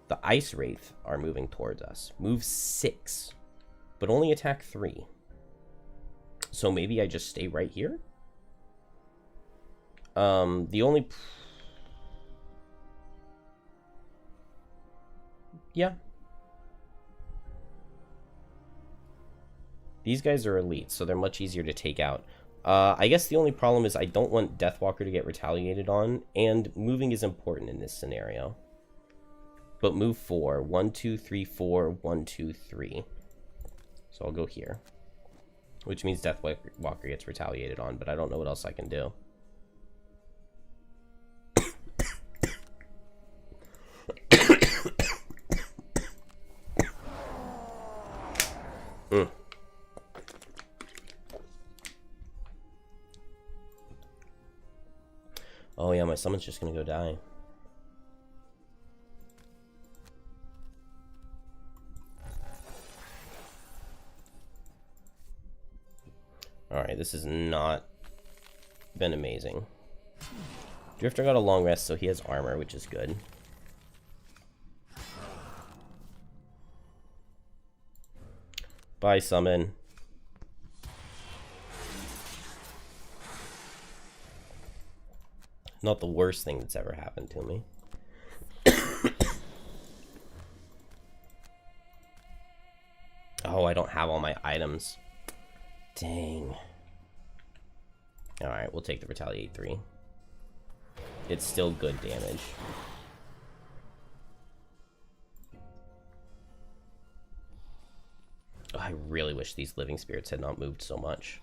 The ice wraith are moving towards us. Move 6, but only attack 3. So maybe I just stay right here? The only... Yeah. These guys are elite, so they're much easier to take out. I guess the only problem is I don't want Deathwalker to get retaliated on, and moving is important in this scenario. But move 4. 1, 2, 3, 4. 1, 2, 3. So I'll go here. Which means Deathwalker gets retaliated on, but I don't know what else I can do. Oh yeah, my summon's just gonna go die. Alright, this has not been amazing. Drifter got a long rest, so he has armor, which is good. Bye, summon. Not the worst thing that's ever happened to me. Oh, I don't have all my items. Dang. Alright, we'll take the Retaliate 3. It's still good damage. Oh, I really wish these living spirits had not moved so much.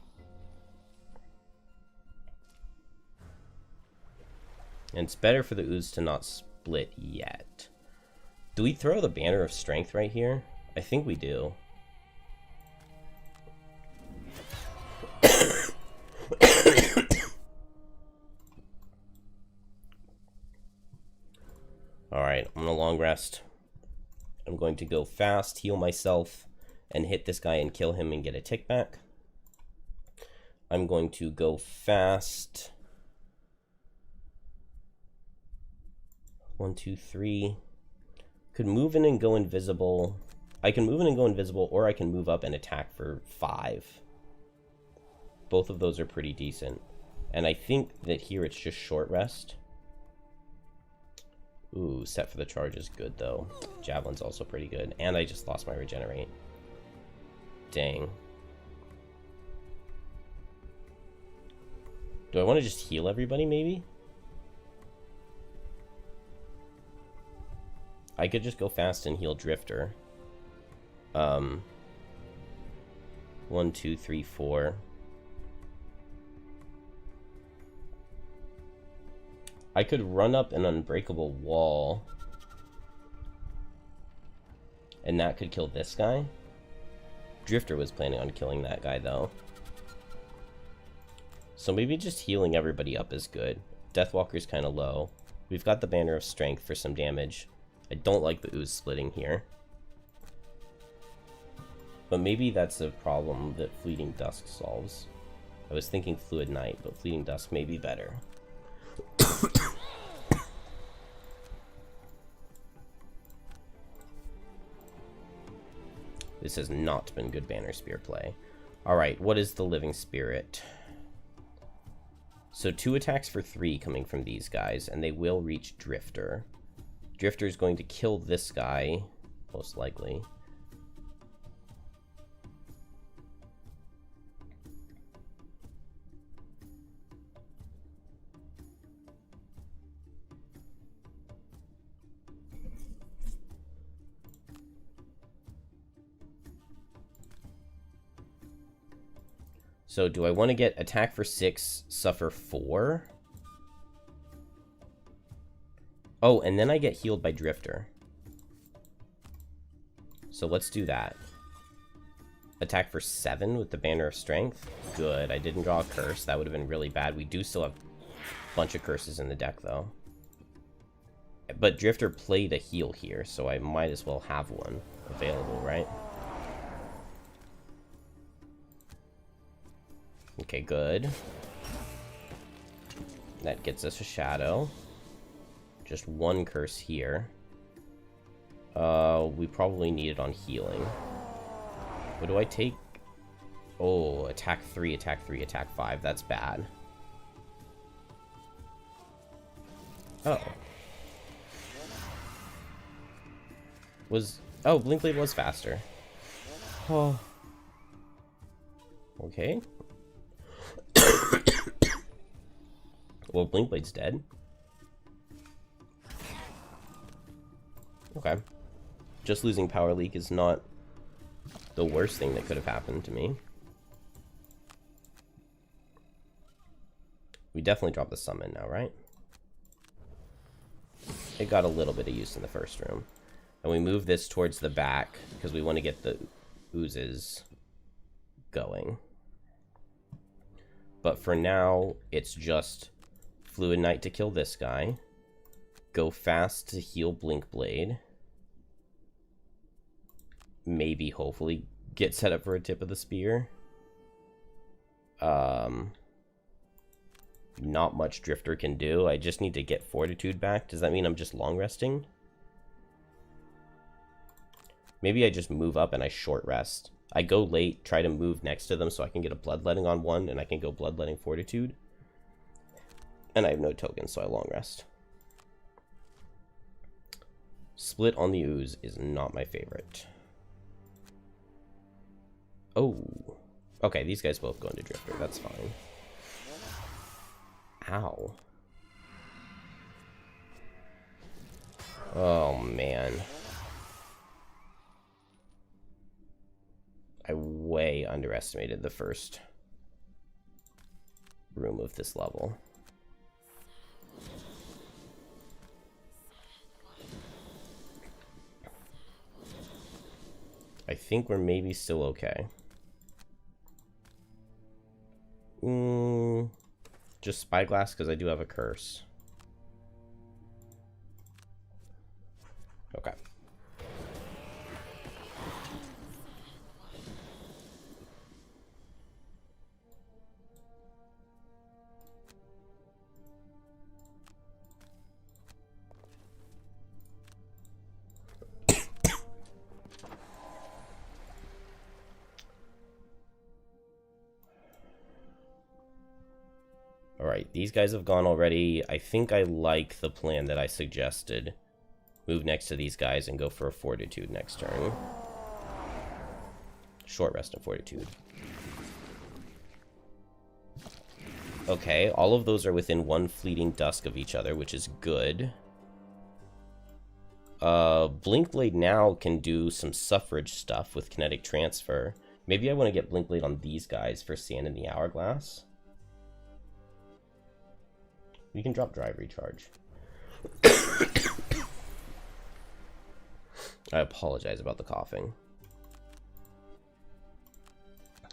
And it's better for the ooze to not split yet. Do we throw the Banner of Strength right here? I think we do. Alright, I'm gonna long rest. I'm going to go fast, heal myself, and hit this guy and kill him and get a tick back. I'm going to go fast. 1, 2, 3. Could move in and go invisible. I can move in and go invisible, or I can move up and attack for 5. Both of those are pretty decent. And I think that here it's just short rest. Ooh, set for the charge is good, though. Javelin's also pretty good. And I just lost my regenerate. Dang. Do I want to just heal everybody, maybe? I could just go fast and heal Drifter. 1, 2, 3, 4. I could run up an unbreakable wall. And that could kill this guy. Drifter was planning on killing that guy, though. So maybe just healing everybody up is good. Deathwalker's kind of low. We've got the Banner of Strength for some damage. I don't like the ooze splitting here. But maybe that's a problem that Fleeting Dusk solves. I was thinking Fluid Night, but Fleeting Dusk may be better. This has not been good Banner Spear play. Alright, what is the Living Spirit? So 2 attacks for 3 coming from these guys, and they will reach Drifter. Drifter is going to kill this guy, most likely. So do I want to get attack for 6, suffer 4? Oh, and then I get healed by Drifter. So let's do that. Attack for 7 with the Banner of Strength. Good, I didn't draw a curse. That would have been really bad. We do still have a bunch of curses in the deck, though. But Drifter played a heal here, so I might as well have one available, right? Okay, good. That gets us a shadow. Just one curse here. We probably need it on healing. What do I take? Oh, attack 3, attack 3, attack 5. That's bad. Oh. Oh, Blink Blade was faster. Oh. Okay. Well, Blink Blade's dead. Okay. Just losing Power Leak is not the worst thing that could have happened to me. We definitely dropped the summon now, right? It got a little bit of use in the first room. And we move this towards the back because we want to get the oozes going. But for now, it's just Fluid Knight to kill this guy. Go fast to heal Blink Blade. Maybe, hopefully, get set up for a tip of the spear. Not much Drifter can do. I just need to get Fortitude back. Does that mean I'm just long resting? Maybe I just move up and I short rest. I go late, try to move next to them so I can get a Bloodletting on one, and I can go Bloodletting Fortitude. And I have no tokens, so I long rest. Split on the ooze is not my favorite. Oh. Okay, these guys both go into Drifter. That's fine. Ow. Oh, man. I way underestimated the first room of this level. I think we're maybe still okay. Just Spyglass because I do have a curse. Okay. Alright, these guys have gone already. I think I like the plan that I suggested. Move next to these guys and go for a Fortitude next turn. Short rest and Fortitude. Okay, all of those are within one fleeting dusk of each other, which is good. Blink Blade now can do some suffrage stuff with kinetic transfer. Maybe I want to get Blink Blade on these guys for Sand in the Hourglass. We can drop Drive Recharge. I apologize about the coughing.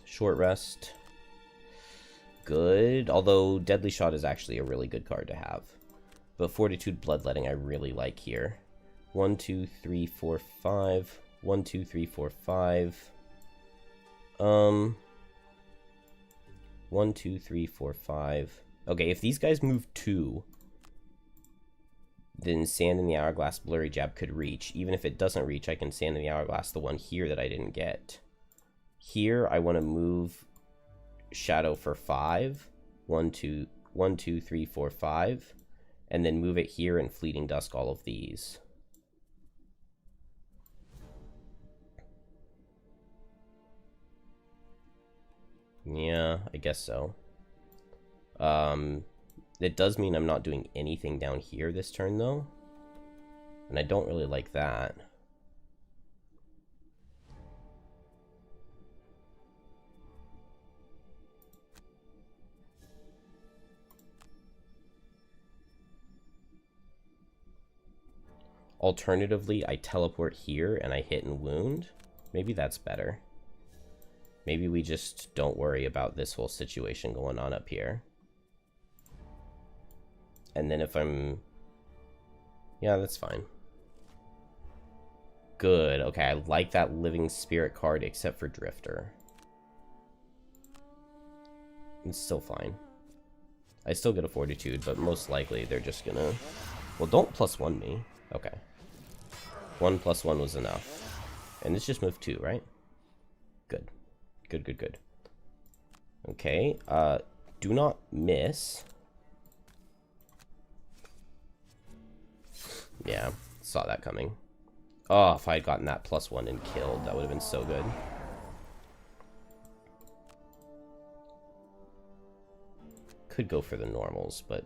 Short rest. Good. Although Deadly Shot is actually a really good card to have. But Fortitude Bloodletting I really like here. 1, 2, 3, 4, 5. 1, 2, 3, 4, 5. 1, 2, 3, 4, 5. Okay, if these guys move 2, then Sand in the Hourglass Blurry Jab could reach. Even if it doesn't reach, I can Sand in the Hourglass the one here that I didn't get. Here, I want to move Shadow for 5. 1, 2, 1, 2, 3, 4, 5. And then move it here and Fleeting Dusk all of these. Yeah, I guess so. It does mean I'm not doing anything down here this turn, though. And I don't really like that. Alternatively, I teleport here and I hit and wound. Maybe that's better. Maybe we just don't worry about this whole situation going on up here. And then if I'm... Yeah, that's fine. Good. Okay, I like that Living Spirit card except for Drifter. It's still fine. I still get a fortitude, but most likely they're just gonna... Well, don't +1 me. Okay. 1 + 1 was enough. And it's just move 2, right? Good. Good, good, good. Okay, do not miss. Yeah, saw that coming. Oh, if I had gotten that +1 and killed, that would have been so good. Could go for the normals, but...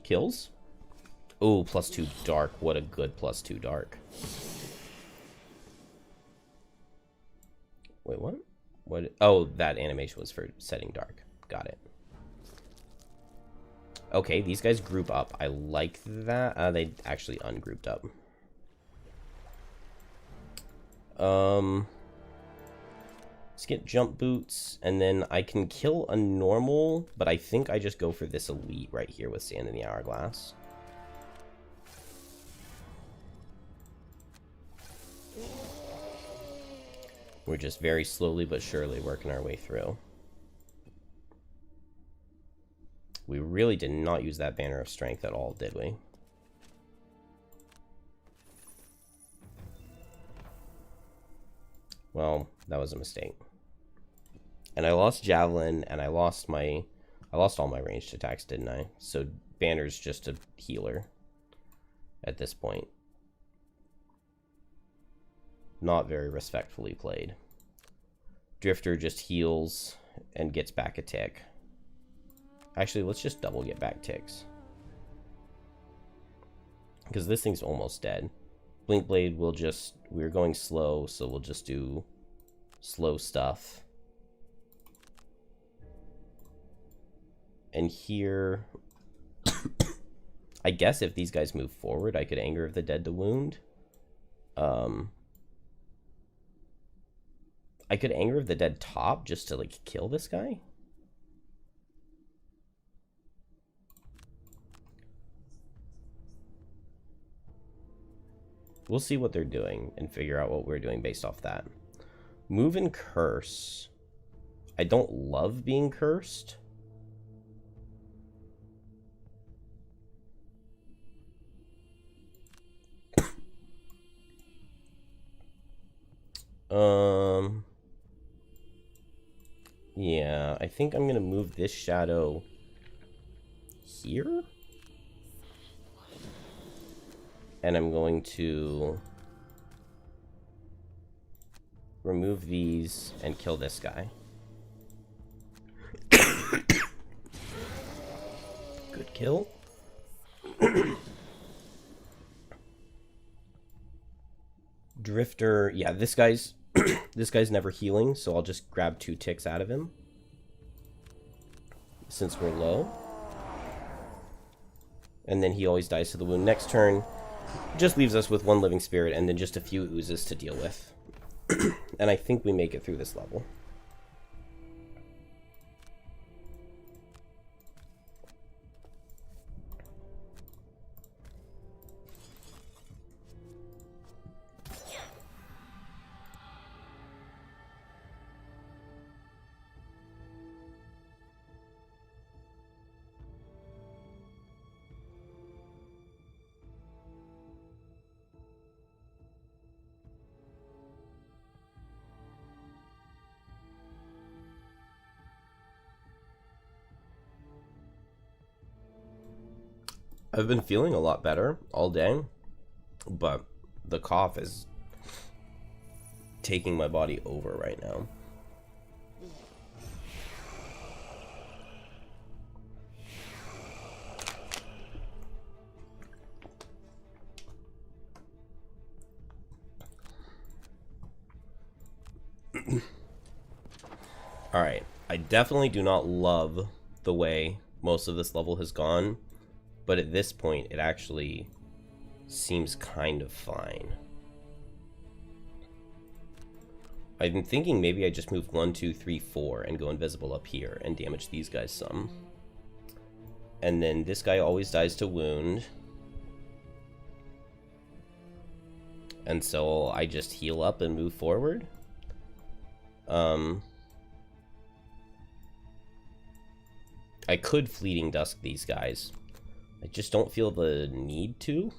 Kills? Oh, +2 dark. What a good +2 dark. Wait, what? What? Oh, that animation was for setting dark. Got it. Okay, these guys group up. I like that. They actually ungrouped up. Let's get jump boots, and then I can kill a normal, but I think I just go for this elite right here with Sand in the Hourglass. We're just very slowly but surely working our way through. We really did not use that Banner of Strength at all, did we? Well, that was a mistake. And I lost Javelin, and I lost all my ranged attacks, didn't I? So Banner's just a healer at this point. Not very respectfully played. Drifter just heals and gets back a tick. Actually, let's just double get back ticks. Because this thing's almost dead. Blinkblade will just... We're going slow, so we'll just do slow stuff. And here... I guess if these guys move forward, I could Anger of the Dead to wound. I could Anger of the Dead top just to, like, kill this guy. We'll see what they're doing and figure out what we're doing based off that. Move and curse. I don't love being cursed. Yeah, I think I'm gonna move this shadow here. And I'm going to remove these and kill this guy. Good kill. Drifter, yeah, this guy's this guy's never healing, so I'll just grab 2 ticks out of him since we're low. And then he always dies to the wound next turn. Just leaves us with 1 living spirit and then just a few oozes to deal with. And I think we make it through this level. I've been feeling a lot better all day, but the cough is taking my body over right now. Alright, I definitely do not love the way most of this level has gone. But at this point, it actually seems kind of fine. I've been thinking maybe I just move 1, 2, 3, 4 and go invisible up here and damage these guys some. And then this guy always dies to wound. And so I just heal up and move forward. I could Fleeting Dusk these guys. I just don't feel the need to.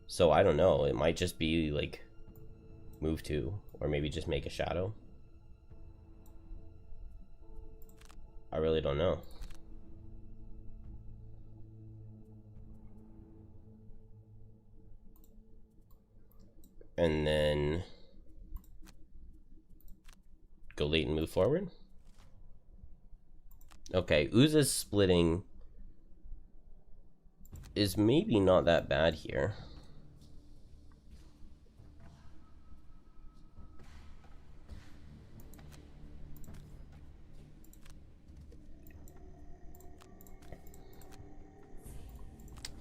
So I don't know. It might just be like move 2, or maybe just make a shadow. I really don't know. And then go late and move forward. Okay, Ooze's splitting is maybe not that bad here.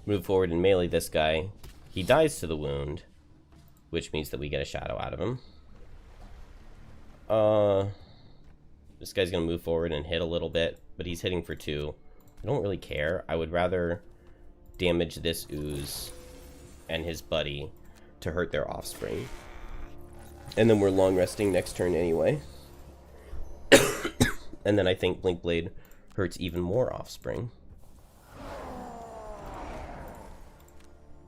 Move forward and melee this guy. He dies to the wound, which means that we get a shadow out of him. This guy's gonna move forward and hit a little bit, but he's hitting for 2. I don't really care. I would rather damage this Ooze and his buddy to hurt their offspring. And then we're long resting next turn anyway. And then I think Blink Blade hurts even more offspring.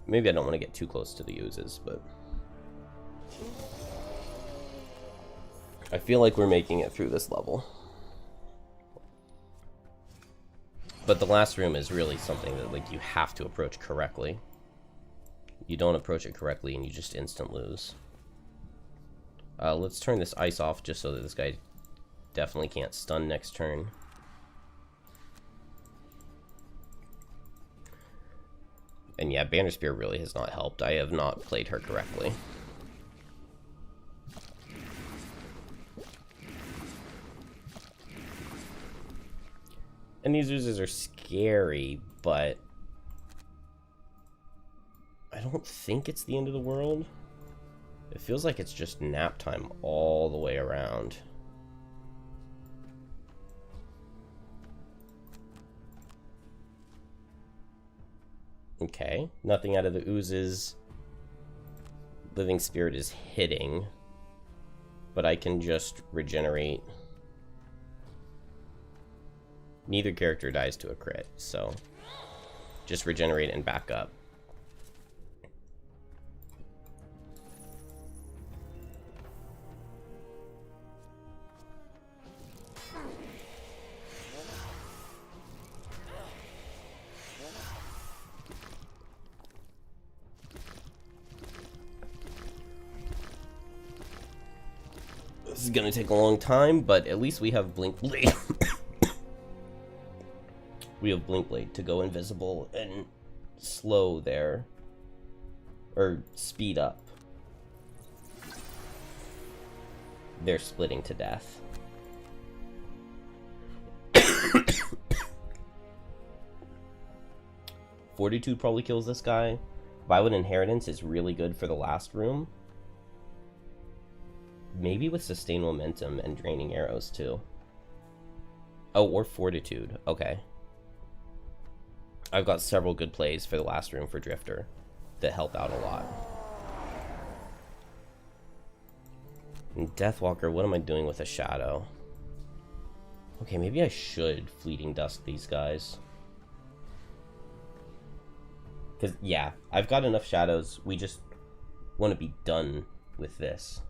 Maybe I don't want to get too close to the Oozes, but I feel like we're making it through this level. But the last room is really something that, like, you have to approach correctly. You don't approach it correctly and you just instant lose. Let's turn this ice off just so that this guy definitely can't stun next turn. And yeah, Banner Spear really has not helped. I have not played her correctly. And these Oozes are scary, but I don't think it's the end of the world. It feels like it's just nap time all the way around. Okay, nothing out of the Oozes. Living Spirit is hitting, but I can just regenerate. Neither character dies to a crit, so just regenerate and back up. This is gonna take a long time, but at least we have Blink Blade. We have Blink Blade to go invisible and slow there, or speed up. They're splitting to death. Fortitude probably kills this guy. Violent Inheritance is really good for the last room. Maybe with Sustain Momentum and Draining Arrows too. Oh, or Fortitude. Okay. I've got several good plays for the last room for Drifter that help out a lot. And Deathwalker, what am I doing with a shadow? Okay, maybe I should Fleeting Dusk these guys. Because, yeah, I've got enough shadows. We just want to be done with this.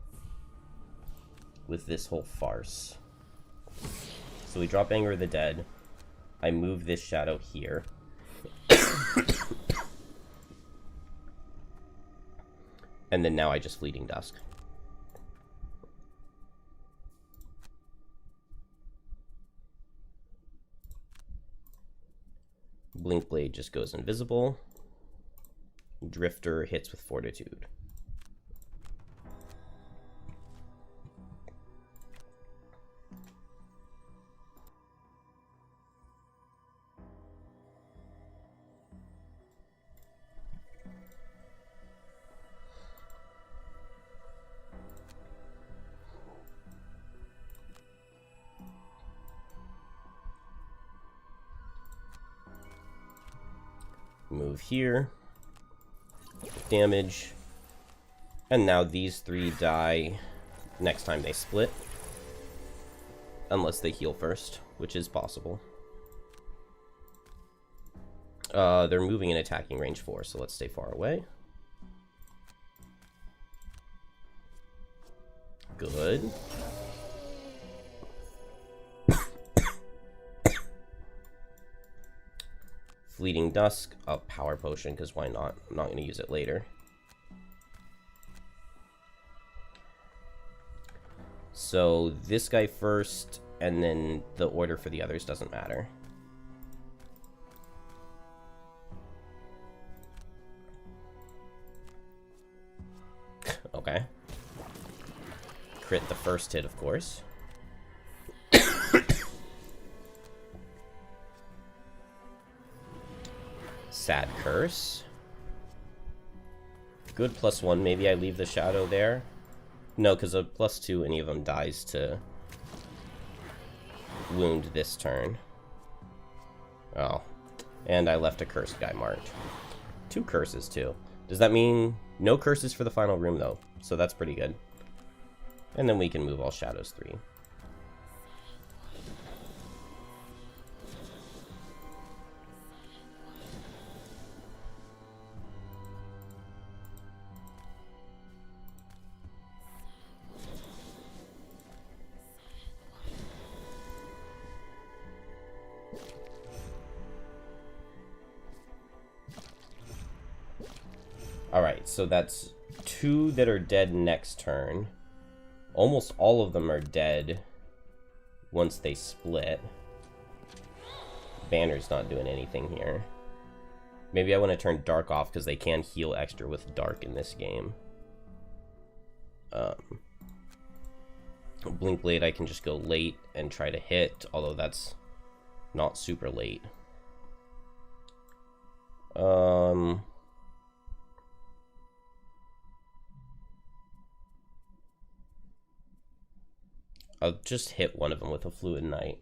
With this whole farce. So we drop Anger of the Dead. I move this shadow here. And then now I just Fleeting Dusk. Blink Blade just goes invisible. Drifter hits with Fortitude. Move here. Damage. And now these 3 die next time they split. Unless they heal first, which is possible. They're moving in attacking range 4, so let's stay far away. Good. Fleeting Dusk, a power potion, because why not? I'm not going to use it later. So this guy first, and then the order for the others doesn't matter. Okay. Crit the first hit, of course. Sad Curse. Good +1. Maybe I leave the Shadow there. No, because a +2, any of them dies to wound this turn. Oh. And I left a cursed guy marked. 2 curses, too. Does that mean no curses for the final room, though? So that's pretty good. And then we can move all shadows 3. Alright, so that's 2 that are dead next turn. Almost all of them are dead once they split. Banner's not doing anything here. Maybe I want to turn Dark off because they can heal extra with Dark in this game. Blink Blade I can just go late and try to hit, although that's not super late. I'll just hit one of them with a Fluid Knight.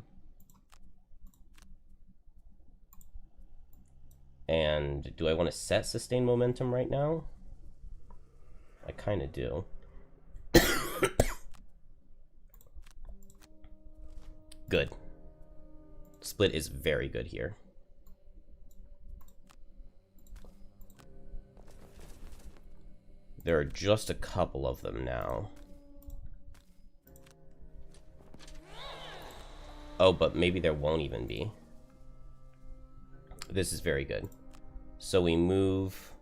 And do I want to set Sustain Momentum right now? I kind of do. Good. Split is very good here. There are just a couple of them now. Oh, but maybe there won't even be. This is very good. So we move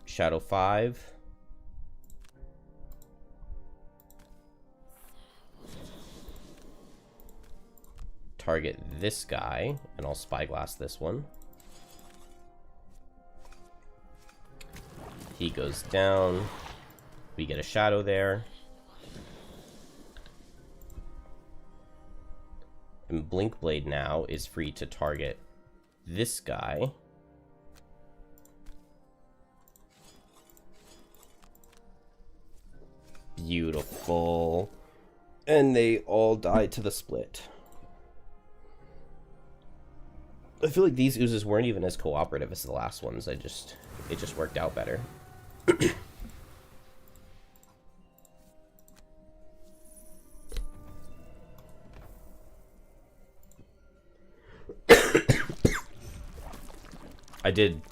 Shadow 5. Target this guy, and I'll Spyglass this one. He goes down. We get a Shadow there. And Blink Blade now is free to target this guy. Beautiful. And they all die to the split. I feel like these oozes weren't even as cooperative as the last ones. It just worked out better. I did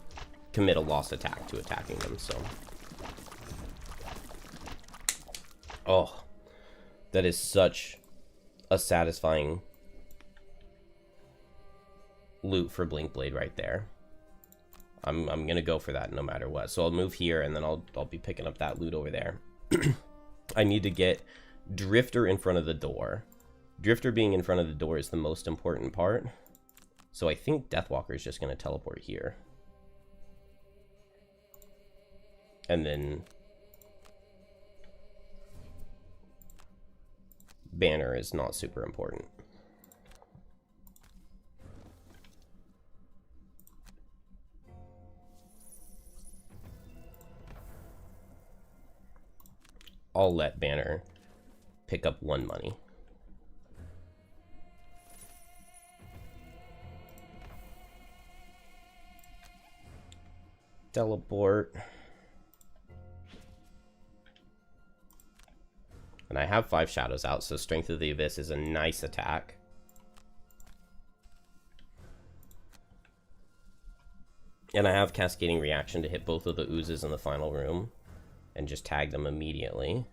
commit a lost attack to attacking them, so. Oh, that is such a satisfying loot for Blink Blade right there. I'm gonna go for that no matter what. So I'll move here, and then I'll be picking up that loot over there. I need to get Drifter in front of the door. Drifter being in front of the door is the most important part. So I think Deathwalker is just going to teleport here. And then Banner is not super important. I'll let Banner pick up 1 money. Teleport. And I have 5 shadows out, so Strength of the Abyss is a nice attack. And I have Cascading Reaction to hit both of the oozes in the final room and just tag them immediately.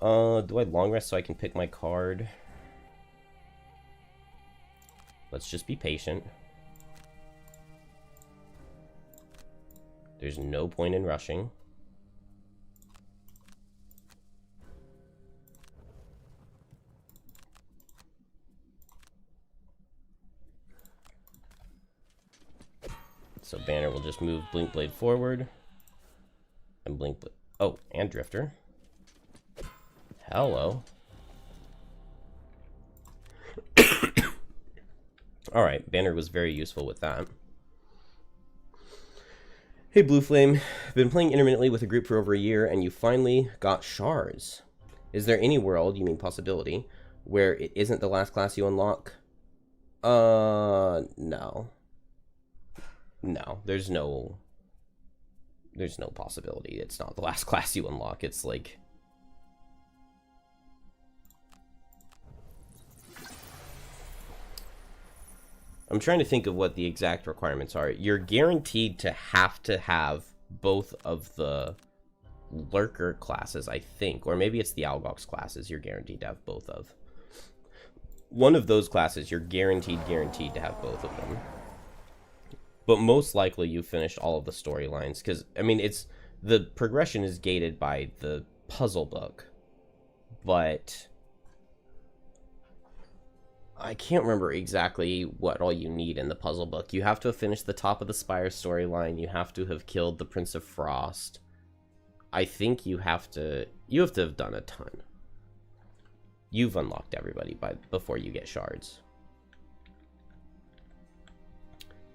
Do I long rest so I can pick my card? Let's just be patient. There's no point in rushing. So Banner will just move Blink Blade forward. And Blink Blade. Oh, and Drifter. Hello. Alright, Banner was very useful with that. Hey Blue Flame, been playing intermittently with a group for over a year and you finally got shards. Is there any world, you mean possibility, where it isn't the last class you unlock? No. No, there's no possibility. It's not the last class you unlock. It's like... I'm trying to think of what the exact requirements are. You're guaranteed to have both of the Lurker classes, I think. Or maybe it's the Algox classes you're guaranteed to have both of. One of those classes, you're guaranteed to have both of them. But most likely you finished all of the storylines, because, I mean, it's, the progression is gated by the puzzle book, but I can't remember exactly what all you need in the puzzle book. You have to have finished the top of the Spire storyline, you have to have killed the Prince of Frost. I think you have to have done a ton. You've unlocked everybody before you get shards.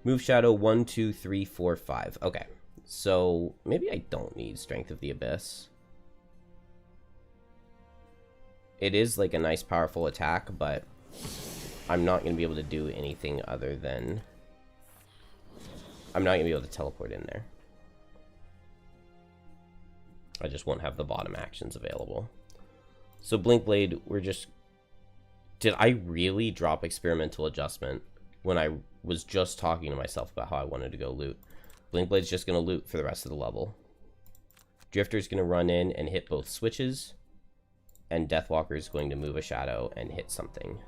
Move Shadow 1, 2, 3, 4, 5. Okay, so maybe I don't need Strength of the Abyss. It is like a nice powerful attack, but I'm not going to be able to do anything other than... I'm not going to be able to teleport in there. I just won't have the bottom actions available. So Blink Blade, we're just... Did I really drop Experimental Adjustment when I was just talking to myself about how I wanted to go loot? Blink Blade's just going to loot for the rest of the level. Drifter's going to run in and hit both switches. And Deathwalker's going to move a shadow and hit something.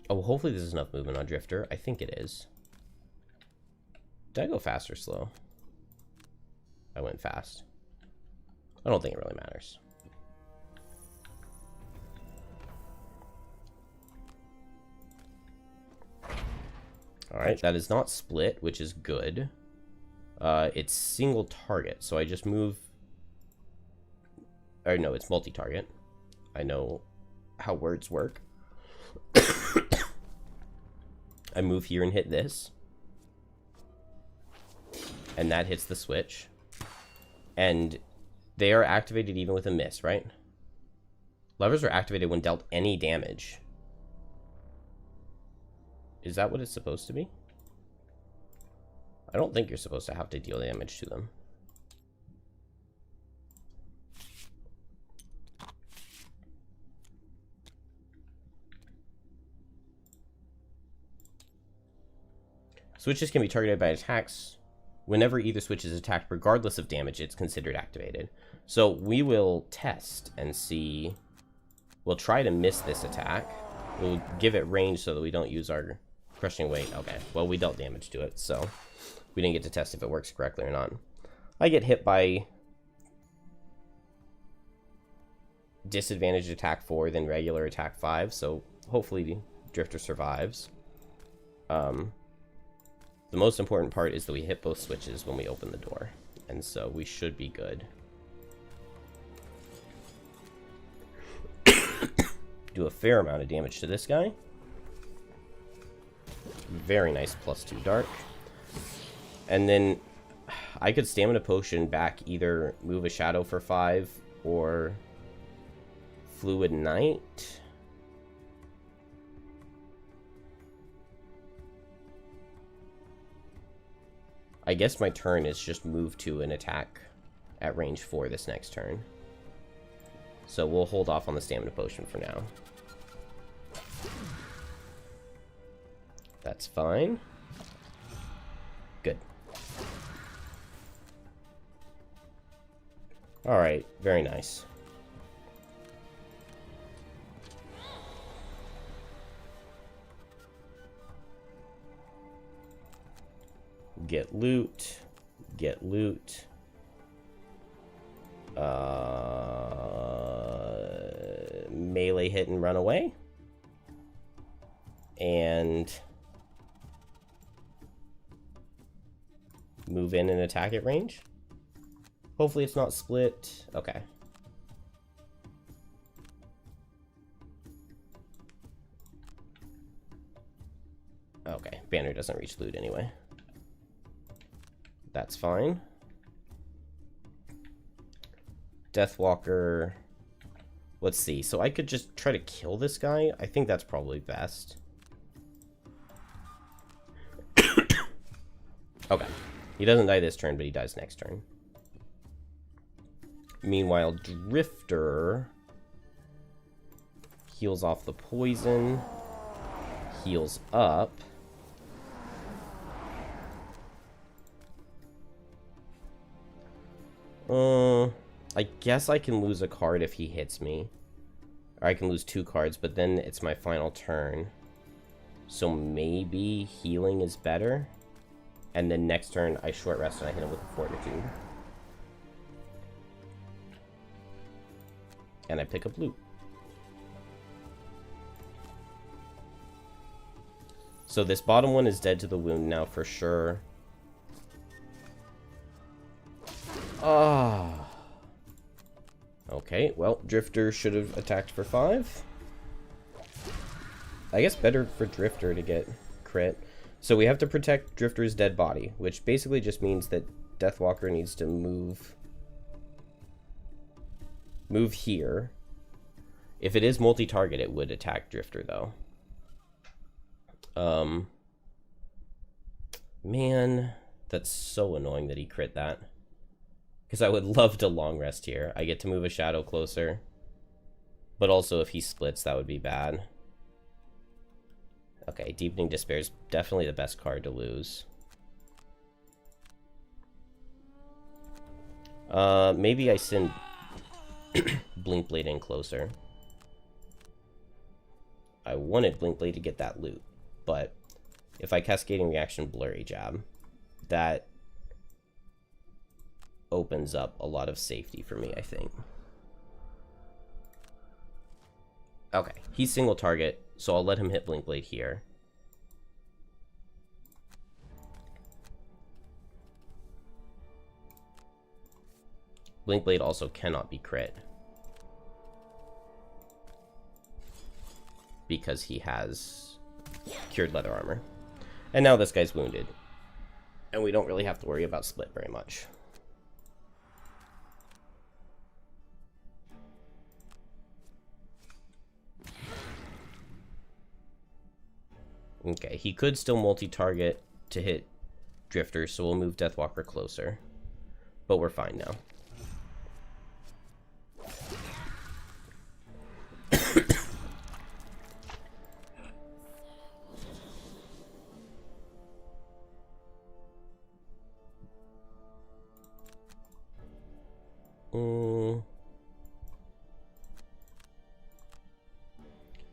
Oh, hopefully there's enough movement on Drifter. I think it is. Did I go fast or slow? I went fast. I don't think it really matters. Alright, that is not split, which is good. It's single target, so I just move... Or no, it's multi-target. I know how words work. I move here and hit this. And that hits the switch. And they are activated even with a miss, right? Levers are activated when dealt any damage. Is that what it's supposed to be? I don't think you're supposed to have to deal damage to them. Switches can be targeted by attacks. Whenever either switch is attacked, regardless of damage, it's considered activated. So we will test and see. We'll try to miss this attack. We'll give it range so that we don't use our crushing weight. Okay, well, we dealt damage to it, so we didn't get to test if it works correctly or not. I get hit by disadvantaged attack 4, then regular attack 5, so hopefully the Drifter survives. The most important part is that we hit both switches when we open the door, and so we should be good. Do a fair amount of damage to this guy. Very nice +2 dark. And then I could Stamina Potion back either move a shadow for 5 or Fluid Knight. I guess my turn is just move to an attack at range 4 this next turn. So we'll hold off on the stamina potion for now. That's fine. Good. Alright, very nice. Get loot. Get loot. Melee hit and run away. And move in and attack at range. Hopefully it's not split. Okay. Okay, banner doesn't reach loot anyway. That's fine. Deathwalker. Let's see. So I could just try to kill this guy. I think that's probably best. Okay. He doesn't die this turn, but he dies next turn. Meanwhile, Drifter heals off the poison. Heals up. I guess I can lose a card if he hits me. Or I can lose 2 cards, but then it's my final turn. So maybe healing is better. And then next turn, I short rest and I hit him with a Fortitude. And I pick up loot. So this bottom one is dead to the wound now for sure. Ah. Okay, well, Drifter should have attacked for 5. I guess better for Drifter to get crit. So we have to protect Drifter's dead body, which basically just means that Deathwalker needs to move here. If it is multi-target, it would attack Drifter, though. Man, that's so annoying that he crit that. Because I would love to long rest here. I get to move a shadow closer. But also if he splits, that would be bad. Okay, Deepening Despair is definitely the best card to lose. Maybe I send Blinkblade in closer. I wanted Blinkblade to get that loot. But if I Cascading Reaction Blurry Jab, that opens up a lot of safety for me, I think. Okay, he's single target, so I'll let him hit Blinkblade here. Blinkblade also cannot be crit, because he has cured leather armor. And now this guy's wounded. And we don't really have to worry about split very much. Okay, he could still multi-target to hit Drifter, so we'll move Deathwalker closer. But we're fine now.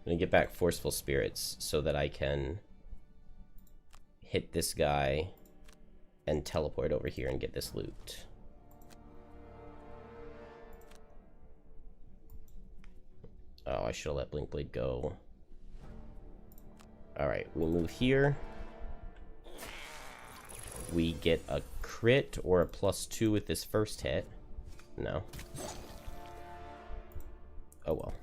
I'm gonna get back Forceful Spirits so that I can hit this guy and teleport over here and get this loot. Oh, I should have let Blinkblade go. Alright, we move here. We get a crit or a +2 with this first hit. No. Oh well.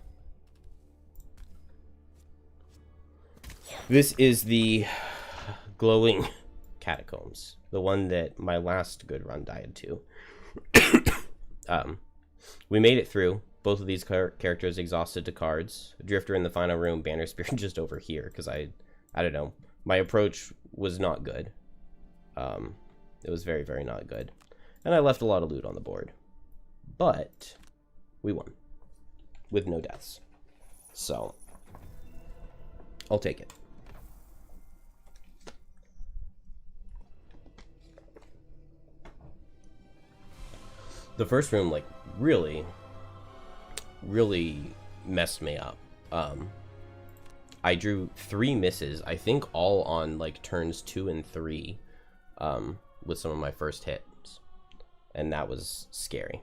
This is the glowing catacombs. The one that my last good run died to. We made it through. Both of these characters exhausted to cards. Drifter in the final room, Banner Spear just over here. Because I don't know. My approach was not good. It was very, very not good. And I left a lot of loot on the board. But we won. With no deaths. So, I'll take it. The first room, like, really messed me up. I drew 3 misses, I think all on, like, turns 2 and 3, with some of my first hits. And that was scary.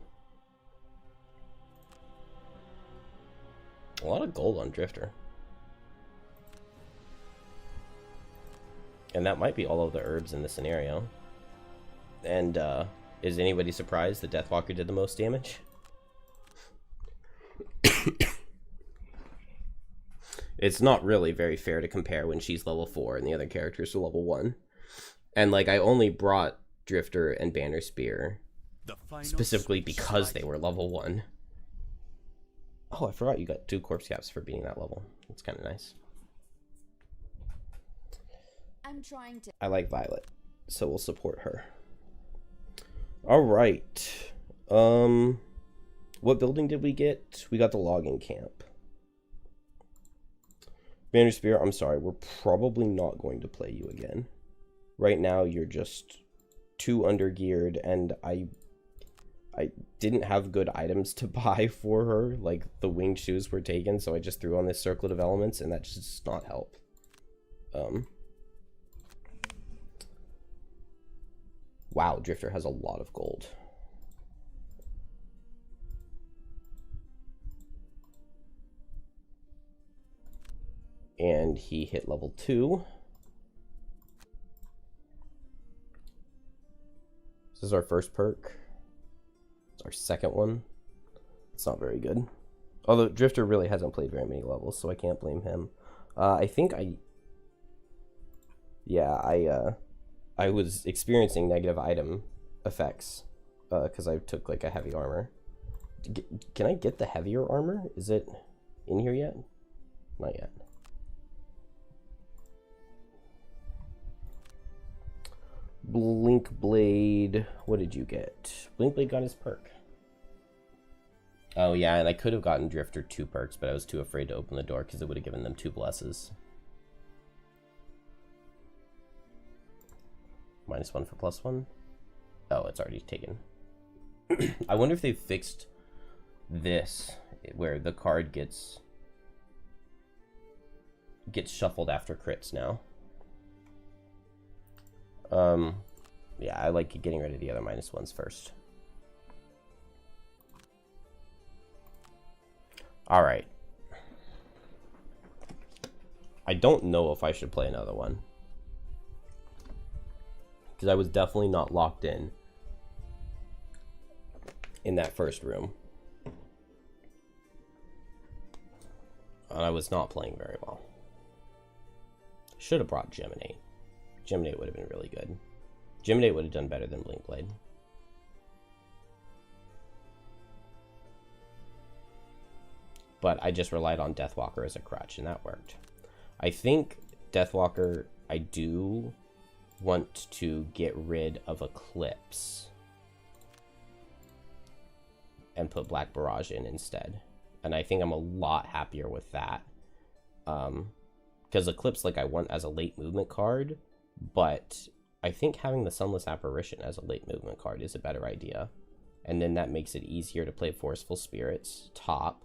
A lot of gold on Drifter. And that might be all of the herbs in the scenario. And, is anybody surprised that Deathwalker did the most damage? It's not really very fair to compare when she's level 4 and the other characters are level 1. And, like, I only brought Drifter and Banner Spear specifically because they were level 1. Oh, I forgot you got 2 corpse caps for being that level. That's kind of nice. I like Violet, so we'll support her. Alright. What building did we get? We got the logging camp. Banner Spear, I'm sorry, we're probably not going to play you again. Right now, you're just too undergeared, and I didn't have good items to buy for her. Like, the winged shoes were taken, so I just threw on this circlet of elements, and that just does not help. Wow, Drifter has a lot of gold. And he hit level 2. This is our first perk. It's our second one. It's not very good. Although Drifter really hasn't played very many levels, so I can't blame him. I was experiencing negative item effects because I took like a heavy armor. Can I get the heavier armor? Is it in here yet? Not yet. Blink Blade. What did you get? Blink Blade got his perk. Oh yeah, and I could have gotten Drifter 2 perks, but I was too afraid to open the door because it would have given them 2 blesses. -1 for +1. Oh, it's already taken. I wonder if they've fixed this, where the card gets shuffled after crits now. Yeah, I like getting rid of the other -1s first. Alright. I don't know if I should play another one, because I was definitely not locked in that first room. And I was not playing very well. Should have brought Geminate. Geminate would have been really good. Geminate would have done better than Blink Blade. But I just relied on Deathwalker as a crutch, and that worked. I think Deathwalker, I do want to get rid of Eclipse and put Black Barrage in instead. And I think I'm a lot happier with that. Because Eclipse, like, I want as a late movement card, but I think having the Sunless Apparition as a late movement card is a better idea. And then that makes it easier to play Forceful Spirits top.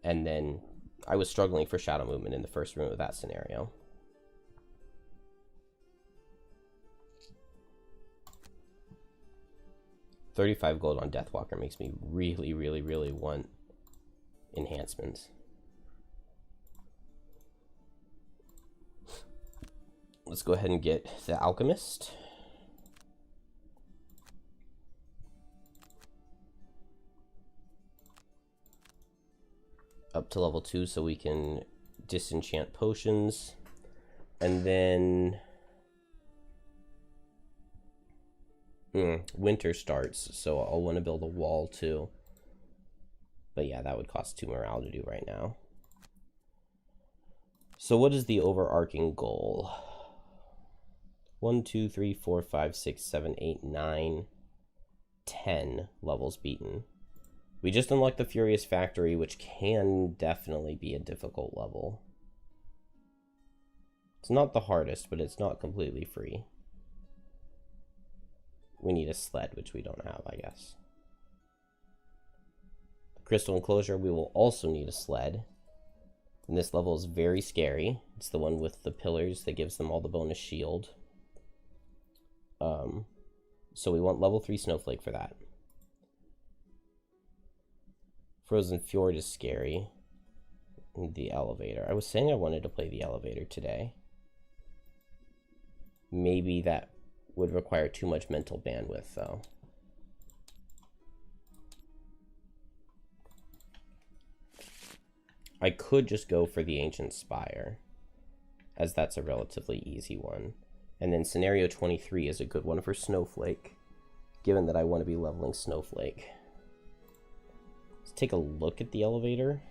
And then I was struggling for shadow movement in the first room of that scenario. $35 gold on Deathwalker makes me really, really, really want enhancements. Let's go ahead and get the Alchemist. Up to level 2 so we can disenchant potions. And then winter starts, so I'll want to build a wall too. But yeah, that would cost 2 morale to do right now. So what is the overarching goal? 1, 2, 3, 4, 5, 6, 7, 8, 9, 10 levels beaten. We just unlocked the Furious Factory, which can definitely be a difficult level. It's not the hardest, but it's not completely free. We need a sled, which we don't have, I guess. The Crystal Enclosure, we will also need a sled. And this level is very scary. It's the one with the pillars that gives them all the bonus shield. So we want level 3 Snowflake for that. Frozen Fjord is scary. The elevator. I was saying I wanted to play the elevator today. Maybe that would require too much mental bandwidth, though. I could just go for the Ancient Spire, as that's a relatively easy one. And then Scenario 23 is a good one for Snowflake, given that I want to be leveling Snowflake. Let's take a look at the elevator.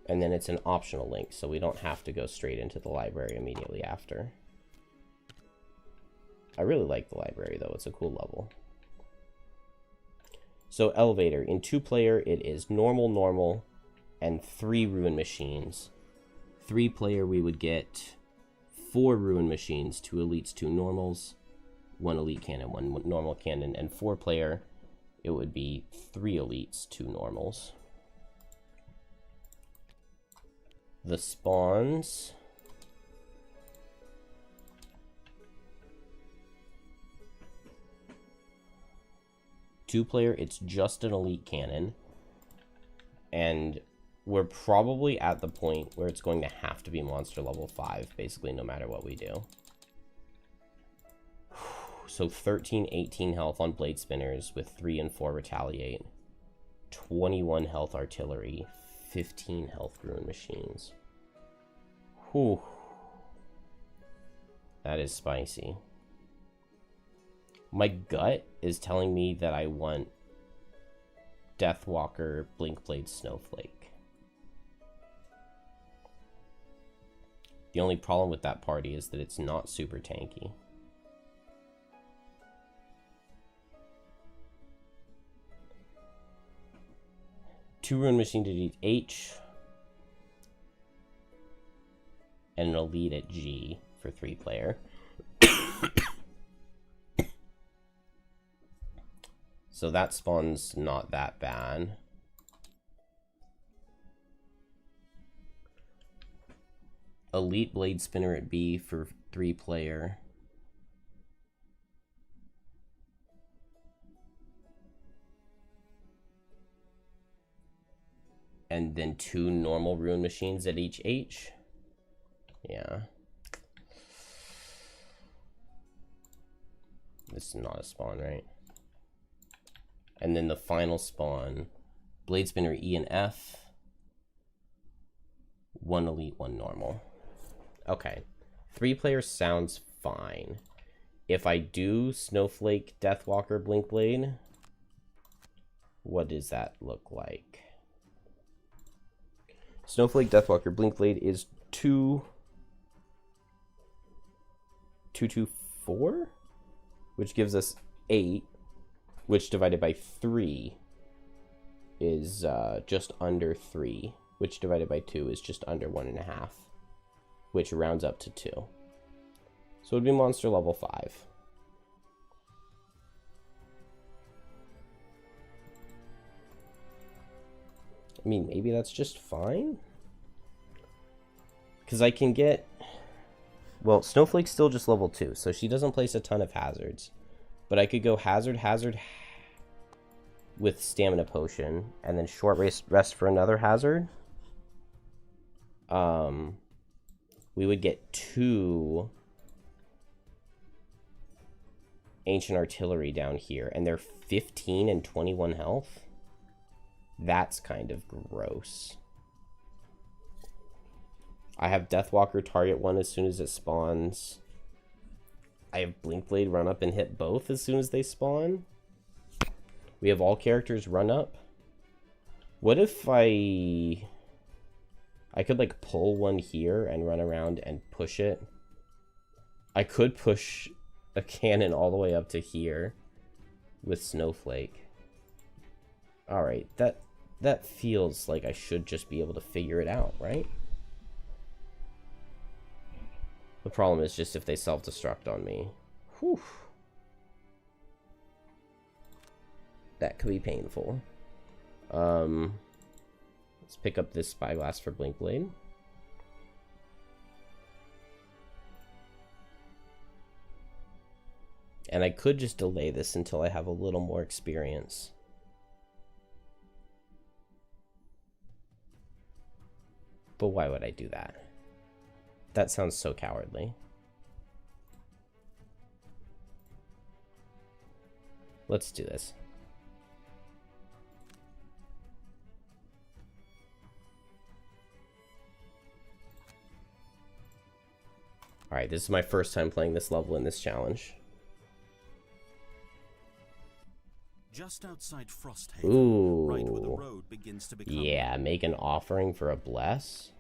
And then it's an optional link, so we don't have to go straight into the library immediately after. I really like the library, though. It's a cool level. So elevator, in 2-player, it is normal, and 3 Ruin Machines. 3-player, we would get 4 Ruin Machines, 2 elites, 2 normals, 1 elite cannon, 1 normal cannon, and 4-player, it would be 3 elites, 2 normals. The spawns. Two-player, it's just an elite cannon. And we're probably at the point where it's going to have to be monster level 5, basically, no matter what we do. So 13, 18 health on blade spinners with 3 and 4 retaliate. 21 health artillery. 15 health ruin machines. Whew. That is spicy. My gut is telling me that I want Deathwalker, Blinkblade, Snowflake. The only problem with that party is that it's not super tanky. Two Ruin Machine to each H. And an Elite at G for 3-player. So that spawn's not that bad. Elite Blade Spinner at B for 3-player. And then 2 normal Ruin Machines at each H. Yeah. This is not a spawn, right? And then the final spawn, Blade Spinner E and F. 1 elite, 1 normal. Okay. 3-player sounds fine. If I do Snowflake, Deathwalker, Blinkblade, what does that look like? Snowflake, Deathwalker, Blinkblade is 2, 2, 2, 4, which gives us 8, which divided by 3 is just under 3, which divided by 2 is just under 1.5, which rounds up to 2. So it would be monster level 5. I mean, maybe that's just fine. Because I can get... Well, Snowflake's still just level 2, so she doesn't place a ton of hazards. But I could go hazard with stamina potion, and then short rest for another hazard. We would get 2 ancient artillery down here, and they're 15 and 21 health. That's kind of gross. I have Deathwalker target 1 as soon as it spawns. I have Blinkblade run up and hit both as soon as they spawn. We have all characters run up. What if I I could, like, pull one here and run around and push it. I could push a cannon all the way up to here with Snowflake. Alright, that feels like I should just be able to figure it out, right? The problem is just if they self-destruct on me. Whew. That could be painful. Let's pick up this Spyglass for Blink Blade. And I could just delay this until I have a little more experience. But why would I do that? That sounds so cowardly. Let's do this. Alright, this is my first time playing this level in this challenge. Just outside Frosthaven, Ooh. right where the road begins to become. Yeah, make an offering for a bless.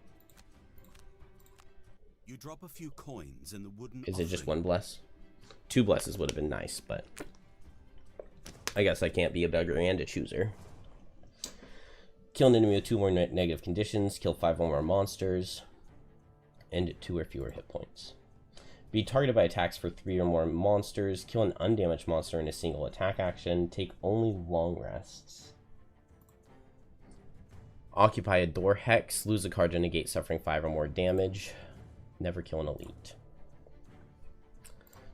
You drop a few coins in the wooden. Is it just one bless? 2 blesses would have been nice, but I guess I can't be a beggar and a chooser. Kill an enemy with 2 more negative conditions. Kill 5 or more monsters. End at 2 or fewer hit points. Be targeted by attacks for 3 or more monsters. Kill an undamaged monster in a single attack action. Take only long rests. Occupy a door hex. Lose a card to negate suffering 5 or more damage. Never kill an elite.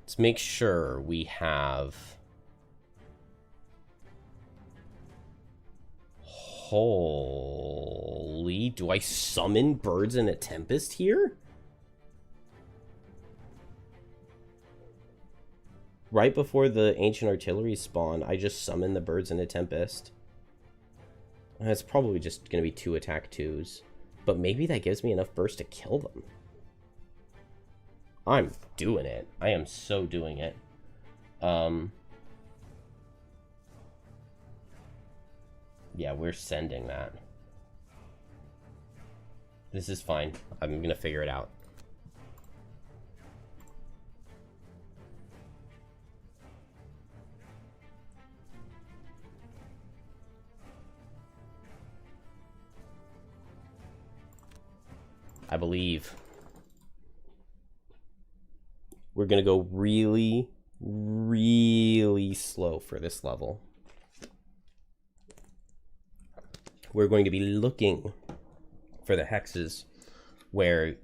Let's make sure we have... Holy... Do I summon birds in a tempest here? Right before the ancient artillery spawn, I just summoned the birds in a tempest. And it's probably just going to be 2 attack 2s. But maybe that gives me enough burst to kill them. I'm doing it. I am so doing it. Yeah, we're sending that. This is fine. I'm going to figure it out. I believe. We're going to go really, really slow for this level. We're going to be looking for the hexes where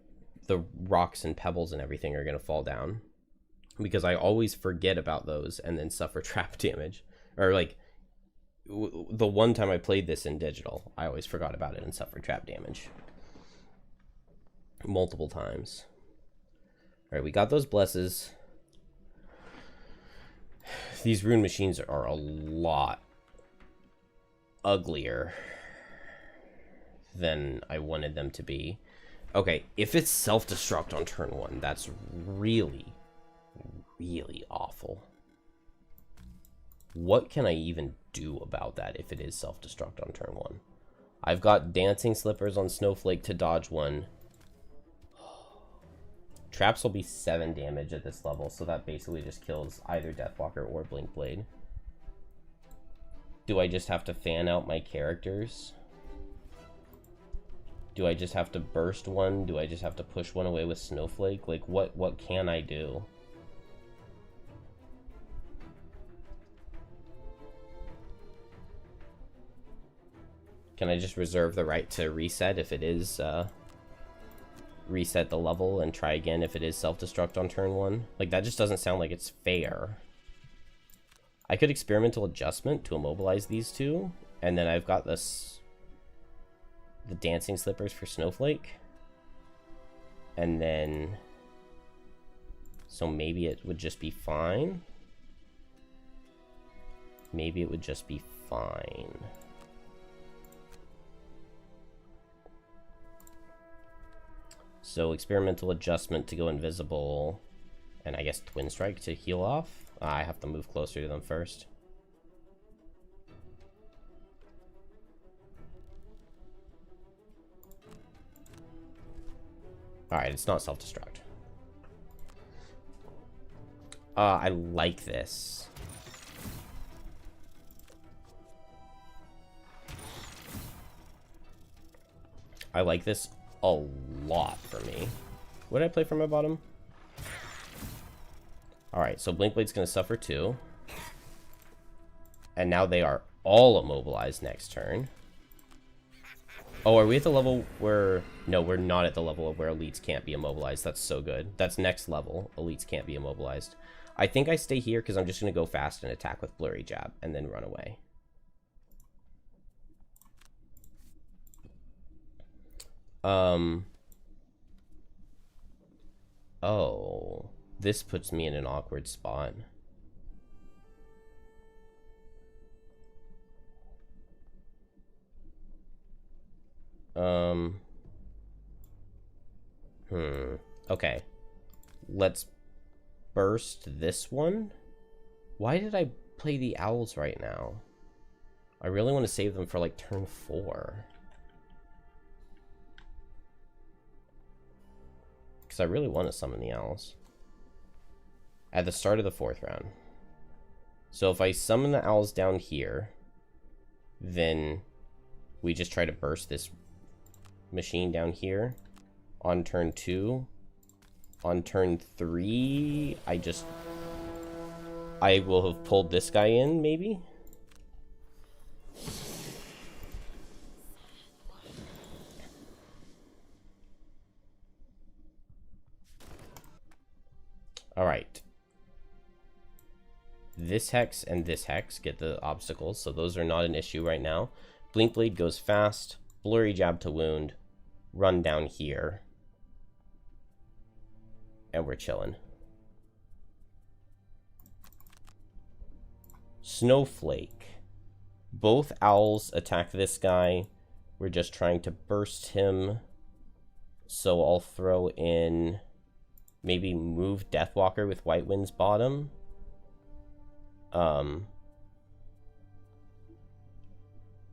the rocks and pebbles and everything are going to fall down. Because I always forget about those and then suffer trap damage. Or like, the one time I played this in digital, I always forgot about it and suffered trap damage. Multiple times. Alright, we got those blesses. These rune machines are a lot uglier than I wanted them to be. Okay, if it's self-destruct on turn 1, that's really, really awful. What can I even do about that if it is self-destruct on turn 1? I've got dancing slippers on Snowflake to dodge one. Traps will be 7 damage at this level, so that basically just kills either Deathwalker or Blink Blade. Do I just have to fan out my characters? Do I just have to burst one? Do I just have to push one away with Snowflake? Like, what can I do? Can I just reserve the right to reset if it is, reset the level and try again if it is self-destruct on turn 1? Like, that just doesn't sound like it's fair. I could experimental adjustment to immobilize these 2, and then I've got this, the dancing slippers for Snowflake, and then so maybe it would just be fine. Maybe it would just be fine. So experimental adjustment to go invisible, and I guess Twin Strike to heal off. I have to move closer to them first. Alright, it's not self-destruct. I like this. I like this a lot for me. What did I play for my bottom? Alright, so Blinkblade's going to suffer too. And now they are all immobilized next turn. Oh, are we at the level where... No, we're not at the level of where elites can't be immobilized. That's so good. That's next level. Elites can't be immobilized. I think I stay here because I'm just going to go fast and attack with Blurry Jab and then run away. Oh, this puts me in an awkward spot. Okay. Let's burst this one. Why did I play the owls right now? I really want to save them for like turn 4. Because I really want to summon the owls at the start of the 4th round. So if I summon the owls down here, then we just try to burst this machine down here on turn 2. On turn 3, I will have pulled this guy in, maybe? Alright. This hex and this hex get the obstacles, so those are not an issue right now. Blinkblade goes fast, Blurry Jab to wound, run down here. And we're chilling. Snowflake. Both owls attack this guy. We're just trying to burst him. So I'll throw in... Maybe move Deathwalker with White Wind's bottom.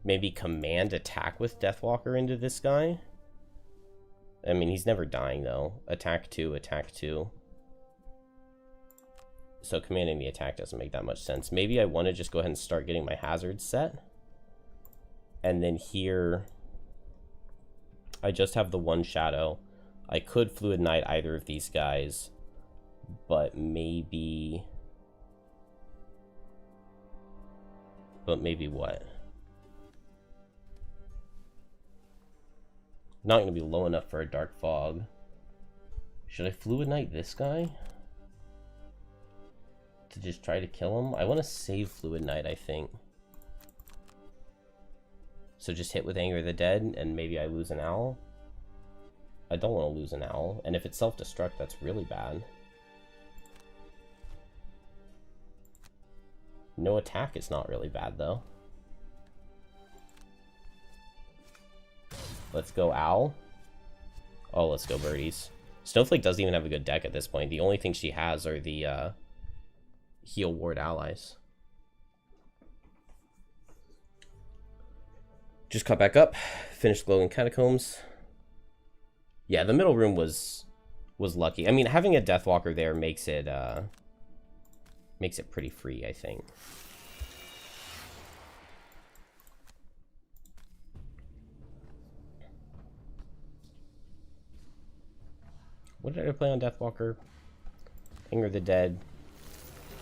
Maybe command attack with Deathwalker into this guy. I mean, he's never dying, though. Attack 2, attack 2. So commanding the attack doesn't make that much sense. Maybe I want to just go ahead and start getting my hazards set. And then here, I just have the one shadow. I could Fluid Knight either of these guys, but maybe... But maybe what? Not going to be low enough for a Dark Fog. Should I Fluid Knight this guy? To just try to kill him? I want to save Fluid Knight, I think. So just hit with Anger of the Dead, and maybe I lose an owl? I don't want to lose an owl, and if it's self-destruct, that's really bad. No attack is not really bad, though. Let's go owl. Oh, let's go birdies. Snowflake doesn't even have a good deck at this point. The only thing she has are the heal ward allies. Just cut back up. Finish Glowing Catacombs. Yeah, the middle room was lucky. I mean, having a Deathwalker there makes it pretty free, I think. What did I play on Deathwalker? Anger of the Dead.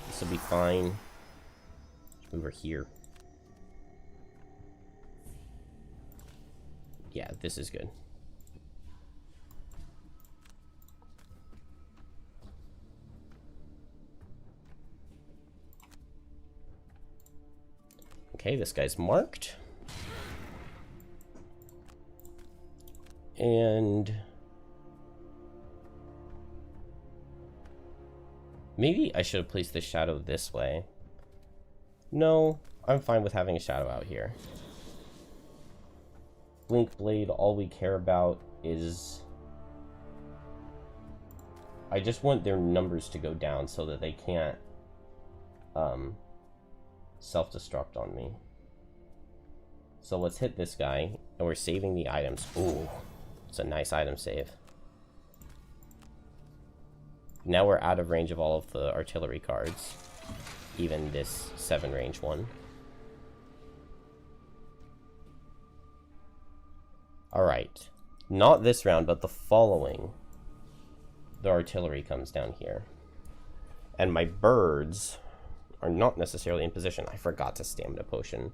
This will be fine. Let's move her here. Yeah, this is good. Okay, this guy's marked. And maybe I should have placed the shadow this way. No, I'm fine with having a shadow out here. Blinkblade, all we care about is... I just want their numbers to go down so that they can't self-destruct on me. So let's hit this guy, and we're saving the items. Ooh, it's a nice item save. Now we're out of range of all of the artillery cards. Even this 7 range one. Alright. Not this round, but the following. The artillery comes down here. And my birds are not necessarily in position. I forgot to stamina potion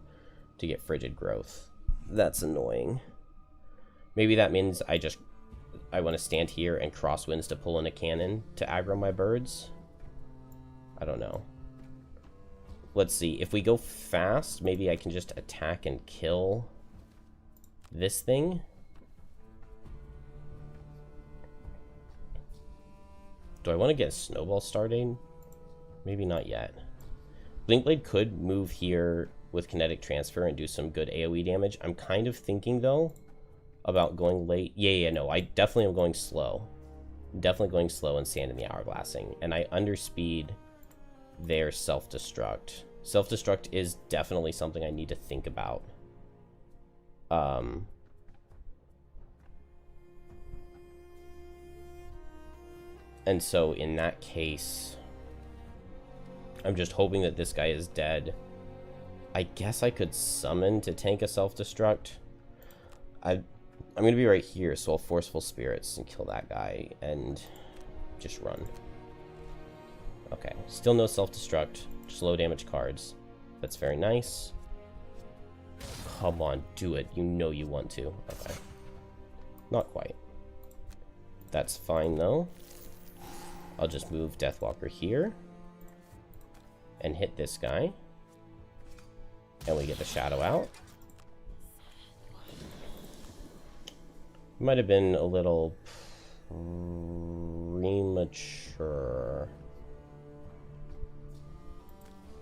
to get frigid growth. That's annoying. Maybe that means I want to stand here and crosswinds to pull in a cannon to aggro my birds. I don't know. Let's see. If we go fast, maybe I can just attack and kill this thing. Do I want to get a snowball starting? Maybe not yet. Blinkblade could move here with kinetic transfer and do some good AoE damage. I'm kind of thinking, though, about going late. Yeah, no, I definitely am going slow. Definitely going slow and sand in the hourglassing. And I underspeed their self-destruct. Self-destruct is definitely something I need to think about. And so in that case, I'm just hoping that this guy is dead. I guess I could summon to tank a self-destruct. I'm going to be right here, so I'll Forceful Spirits and kill that guy and just run. Okay, still no self-destruct, just low damage cards. That's very nice. Come on, do it. You know you want to. Okay. Not quite. That's fine, though. I'll just move Deathwalker here and hit this guy. And we get the shadow out. Might have been a little premature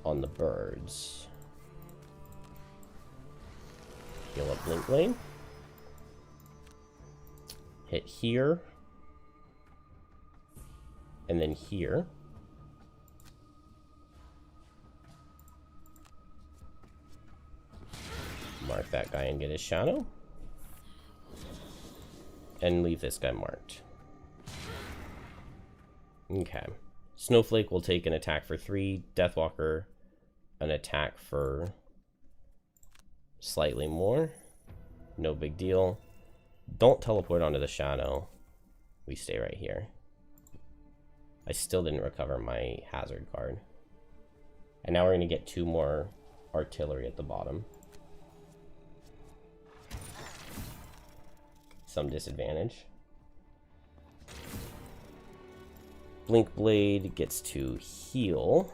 on the birds. Heal up Blinkblade. Hit here. And then here. Mark that guy and get his shadow. And leave this guy marked. Okay. Snowflake will take an attack for 3. Deathwalker, an attack for slightly more. No big deal. Don't teleport onto the shadow. We stay right here. I still didn't recover my hazard card. And now we're going to get 2 more artillery at the bottom. Some disadvantage. Blinkblade gets to heal.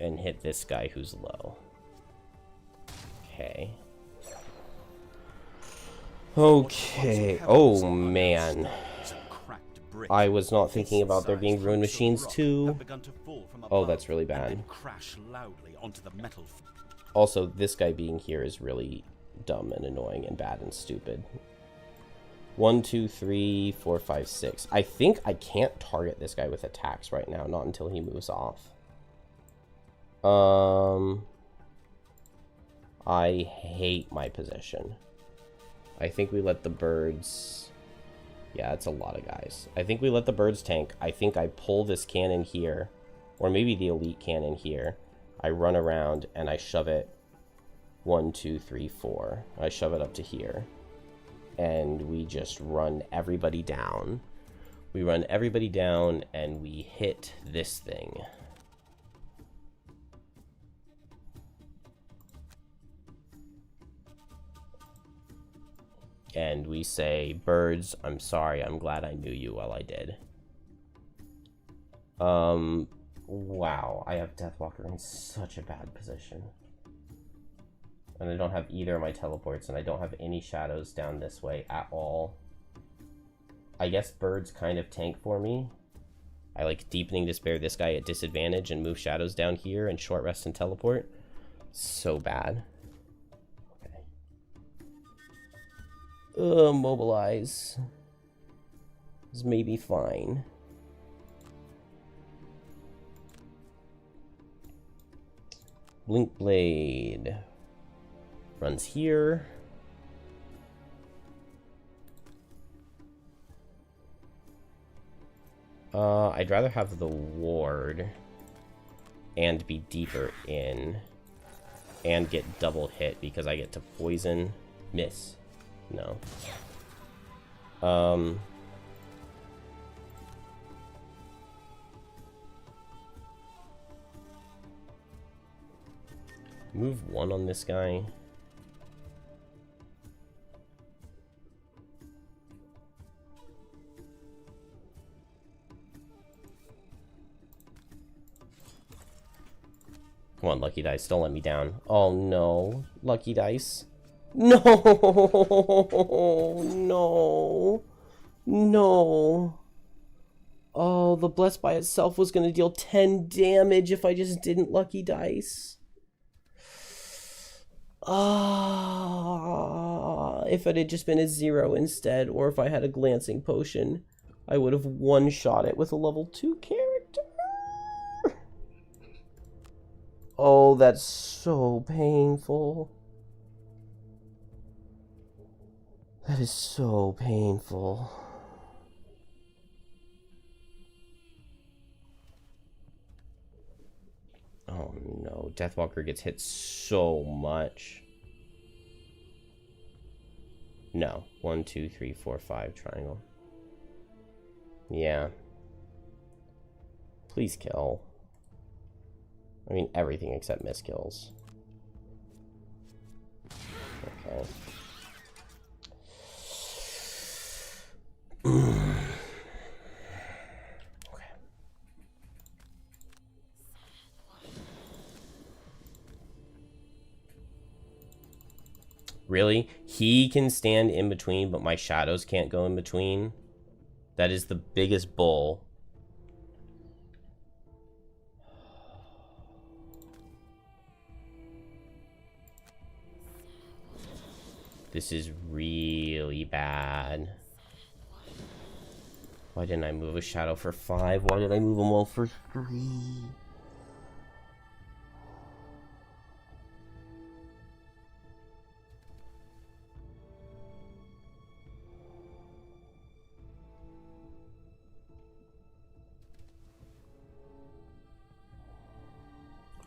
And hit this guy who's low. Okay. Okay. Oh, man. I was not thinking about there being ruined machines, too. Oh, that's really bad. Also, this guy being here is really dumb and annoying and bad and stupid. 1, 2, 3, 4, 5, 6. I think I can't target this guy with attacks right now, not until he moves off. I hate my position. I think we let the birds... Yeah, it's a lot of guys. I think we let the birds tank. I think I pull this cannon here, or maybe the elite cannon here. I run around and I shove it 1, 2, 3, 4. I shove it up to here. And we just run everybody down. We run everybody down and we hit this thing. And we say, birds, I'm sorry, I'm glad I knew you while I did. Wow, I have Deathwalker in such a bad position. And I don't have either of my teleports, and I don't have any shadows down this way at all. I guess birds kind of tank for me. I like Deepening Despair this guy at disadvantage and move shadows down here and short rest and teleport. So bad. Okay. Mobilize. This may be fine. Blinkblade runs here. I'd rather have the ward and be deeper in and get double hit because I get to poison, miss. No. Move 1 on this guy. Come on, Lucky Dice, don't let me down. Oh no, Lucky Dice. No, no, no. Oh, the Blessed by itself was going to deal 10 damage if I just didn't Lucky Dice. Ah, if it had just been a 0 instead, or if I had a glancing potion, I would have one-shot it with a level 2 character. Oh, that's so painful. That is so painful. Oh no, Deathwalker gets hit so much. No. 1, 2, 3, 4, 5 triangle. Yeah. Please kill. I mean, everything except miss kills. Okay. Okay. Really? He can stand in between, but my shadows can't go in between? That is the biggest bull. This is really bad. Why didn't I move a shadow for 5? Why did I move them all for 3?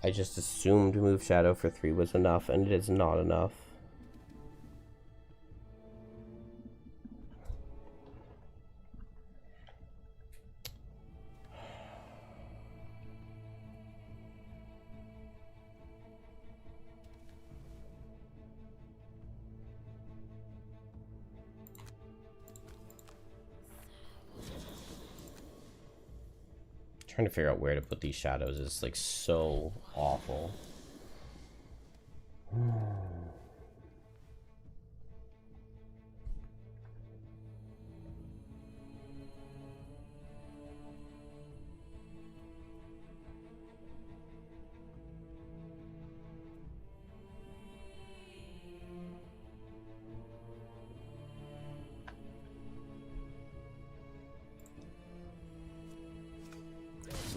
I just assumed move shadow for 3 was enough, and it is not enough. Trying to figure out where to put these shadows is like so awful.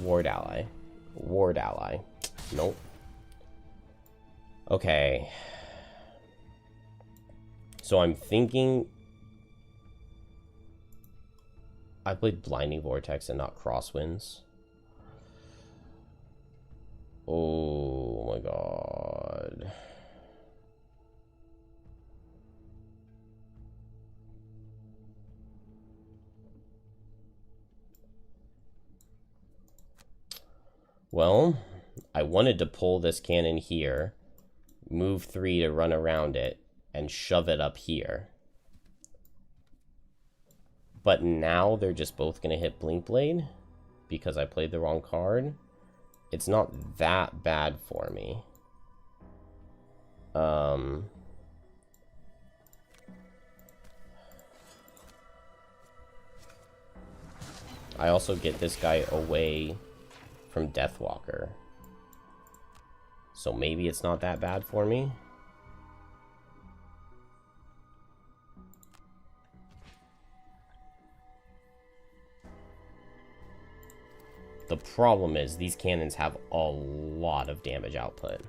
Ward ally. Ward ally. Nope. Okay. So I'm thinking... I played Blinding Vortex and not Crosswinds. Oh my god. Well, I wanted to pull this cannon here, move 3 to run around it, and shove it up here. But now they're just both going to hit Blink Blade because I played the wrong card. It's not that bad for me. I also get this guy away from Deathwalker. So maybe it's not that bad for me. The problem is these cannons have a lot of damage output.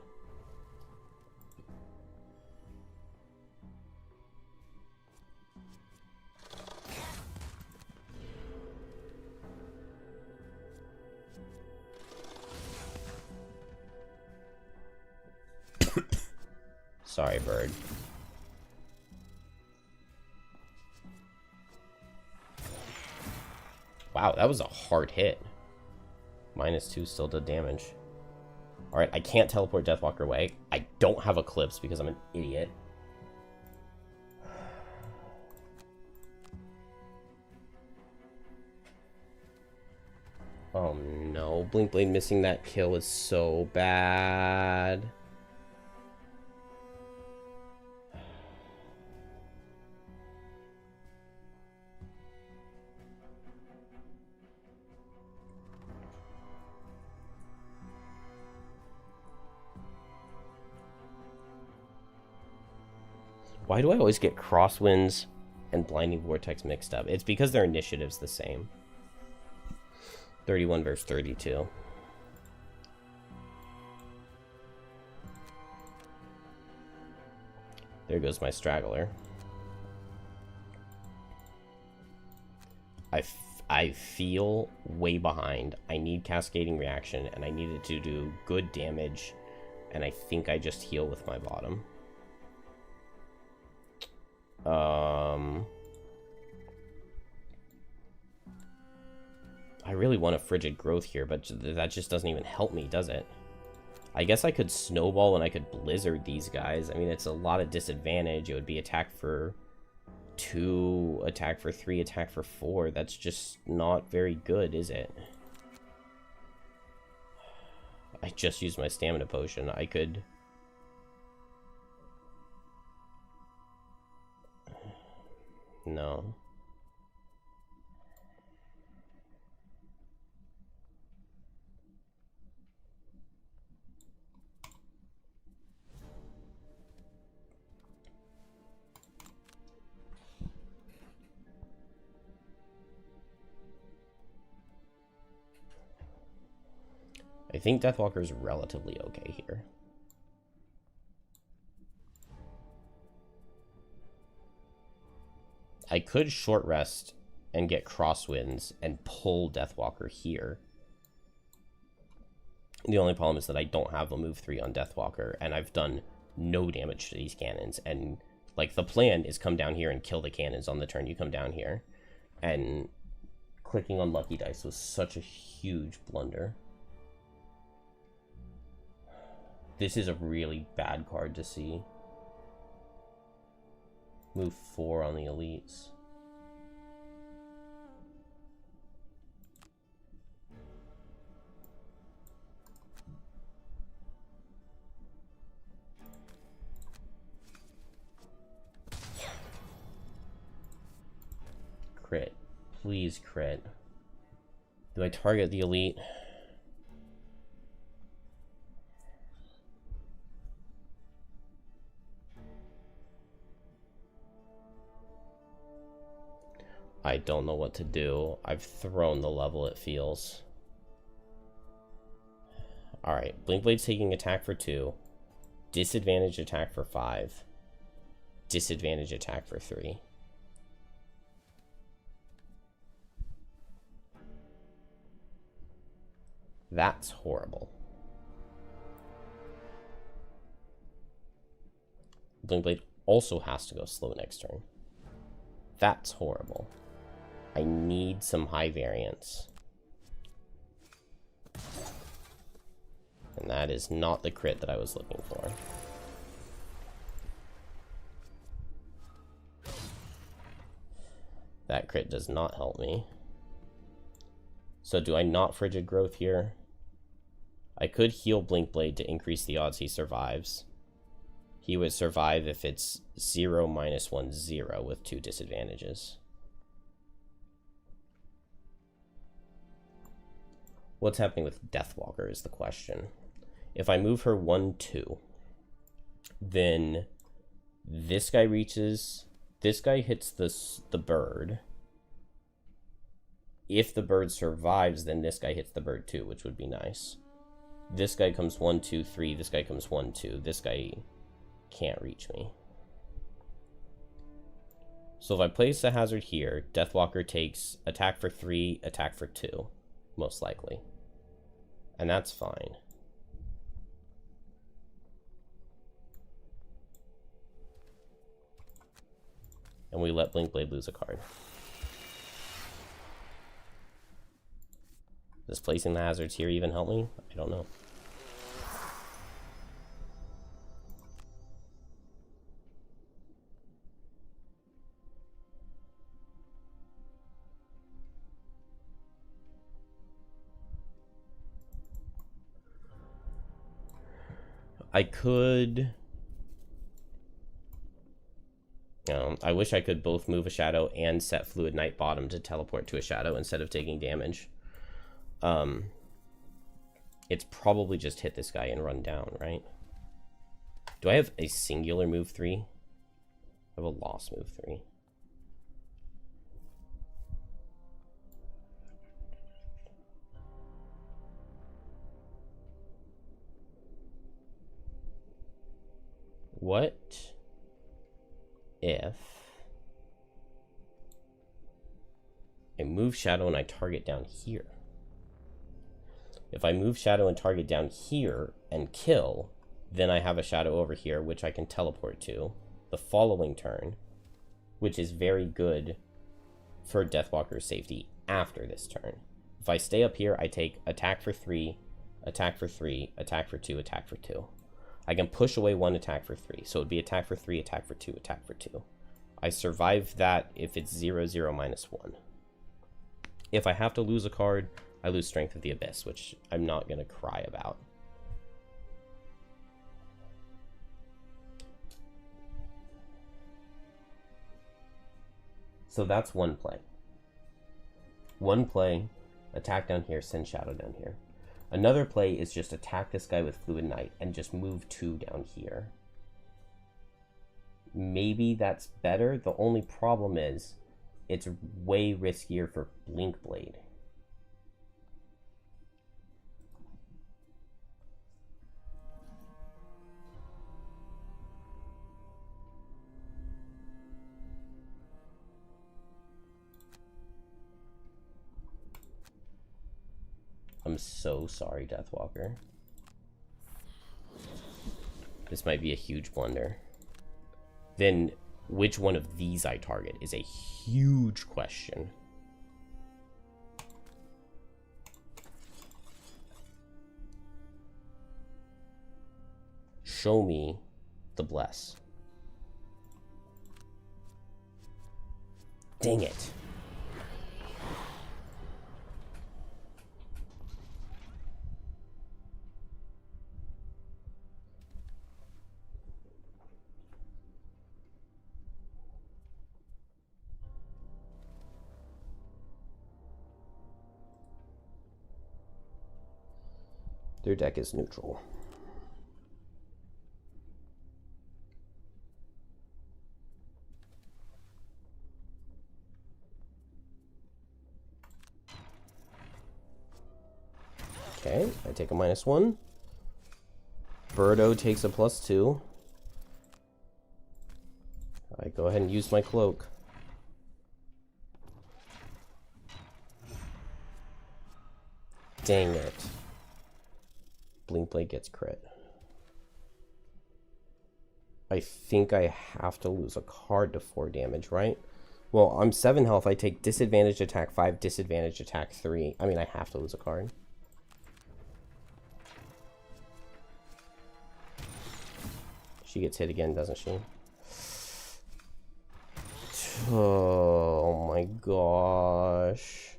Sorry, bird. Wow, that was a hard hit. -2 still did damage. Alright, I can't teleport Deathwalker away. I don't have Eclipse because I'm an idiot. Oh no, Blinkblade missing that kill is so bad. Why do I always get Crosswinds and Blinding Vortex mixed up? It's because their initiative's the same. 31 versus 32. There goes my straggler. I feel way behind. I need Cascading Reaction, and I need it to do good damage, and I think I just heal with my bottom. I really want a Frigid Growth here, but that just doesn't even help me, does it? I guess I could Snowball and I could Blizzard these guys. I mean, it's a lot of disadvantage. It would be attack for 2, attack for 3, attack for 4. That's just not very good, is it? I just used my Stamina Potion. I could... No. I think Deathwalker is relatively okay here. I could short rest and get Crosswinds and pull Deathwalker here. The only problem is that I don't have a move 3 on Deathwalker, and I've done no damage to these cannons. And, like, the plan is come down here and kill the cannons on the turn you come down here. And clicking on Lucky Dice was such a huge blunder. This is a really bad card to see. Move 4 on the elites. Crit. Please crit. Do I target the elite? I don't know what to do. I've thrown the level, it feels. Alright, Blinkblade's taking attack for 2. Disadvantage attack for 5. Disadvantage attack for 3. That's horrible. Blinkblade also has to go slow next turn. That's horrible. I need some high variance. And that is not the crit that I was looking for. That crit does not help me. So do I not Frigid Growth here? I could heal Blinkblade to increase the odds he survives. He would survive if it's 0, -1, 0 with 2 disadvantages. What's happening with Deathwalker is the question. If I move her 1, 2, then this guy reaches, this guy hits the bird. If the bird survives, then this guy hits the bird too, which would be nice. This guy comes 1, 2, 3, this guy comes 1, 2, this guy can't reach me. So if I place a hazard here, Deathwalker takes attack for 3, attack for 2, most likely. And that's fine. and we let Blinkblade lose a card. Does placing the hazards here even help me? I don't know. I could... I wish I could both move a shadow and set Fluid Night bottom to teleport to a shadow instead of taking damage. It's probably just hit this guy and run down, right? Do I have a singular move 3? I have a lost move 3. What if I move shadow and I target down here? If I move shadow and target down here and kill, then I have a shadow over here, which I can teleport to the following turn, which is very good for Deathwalker's safety after this turn. If I stay up here, I take attack for 3, attack for 3, attack for 2, attack for 2. I can push away 1 attack for 3, so it would be attack for 3, attack for 2, attack for 2. I survive that if it's 0, 0, -1. If I have to lose a card, I lose Strength of the Abyss, which I'm not going to cry about. So that's one play. One play, attack down here, send shadow down here. Another play is just attack this guy with Fluid Night and just move 2 down here. Maybe that's better. The only problem is it's way riskier for Blinkblade. I'm so sorry, Deathwalker. This might be a huge blunder. Then which one of these I target is a huge question. Show me the bless. Dang it. Their deck is neutral. Okay, I take a -1. Birdo takes a +2. I go ahead and use my cloak. Dang it. Blinkblade gets crit. I think I have to lose a card to 4 damage, right? Well, I'm 7 health. I take disadvantage attack 5, disadvantage attack 3. I mean, I have to lose a card. She gets hit again, doesn't she? Oh my gosh.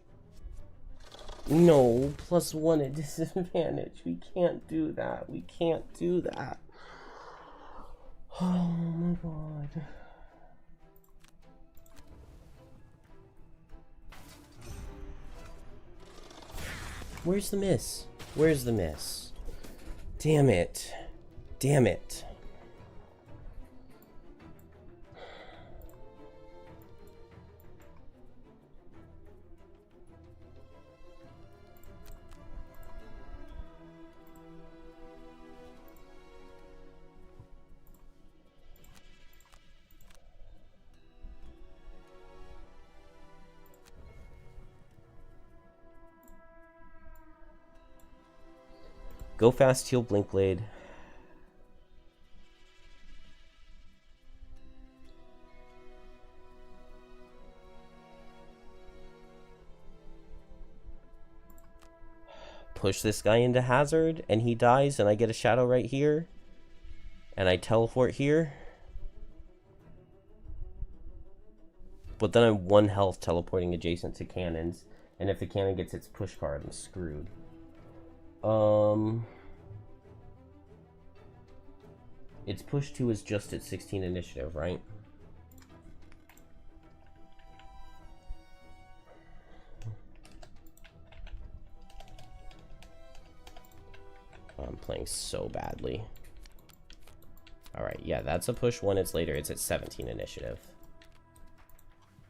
No, +1 at disadvantage. We can't do that. We can't do that. Oh my god. Where's the miss? Where's the miss? Damn it. Damn it. Go fast, heal Blinkblade. push this guy into hazard and he dies and I get a shadow right here and I teleport here. But then I'm 1 health teleporting adjacent to cannons, and if the cannon gets its push card, I'm screwed. Its push 2 is just at 16 initiative, right? I'm playing so badly. Alright, yeah, that's a push 1. It's later. It's at 17 initiative.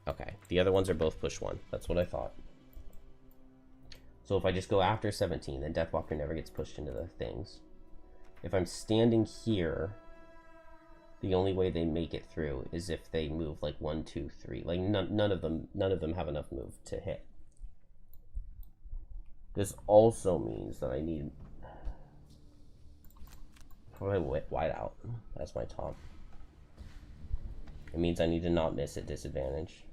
Okay, the other ones are both push 1. That's what I thought. So if I just go after 17, then Deathwalker never gets pushed into the things. If I'm standing here, the only way they make it through is if they move like 1, 2, 3. Like none of them have enough move to hit. This also means that I need my wide out. That's my top. It means I need to not miss at disadvantage.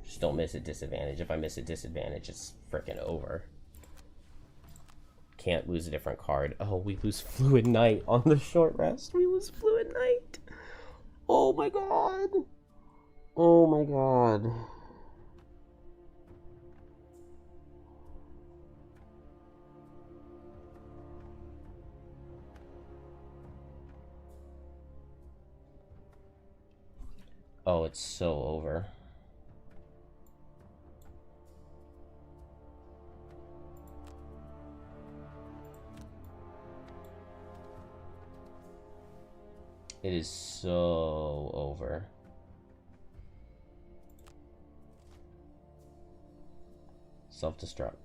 Just don't miss at disadvantage. If I miss at disadvantage, it's freaking over. Can't lose a different card. Oh, we lose Fluid Knight on the short rest. We lose Fluid Knight. Oh my god. Oh my god. Oh, it's so over. It is so over. Self-destruct.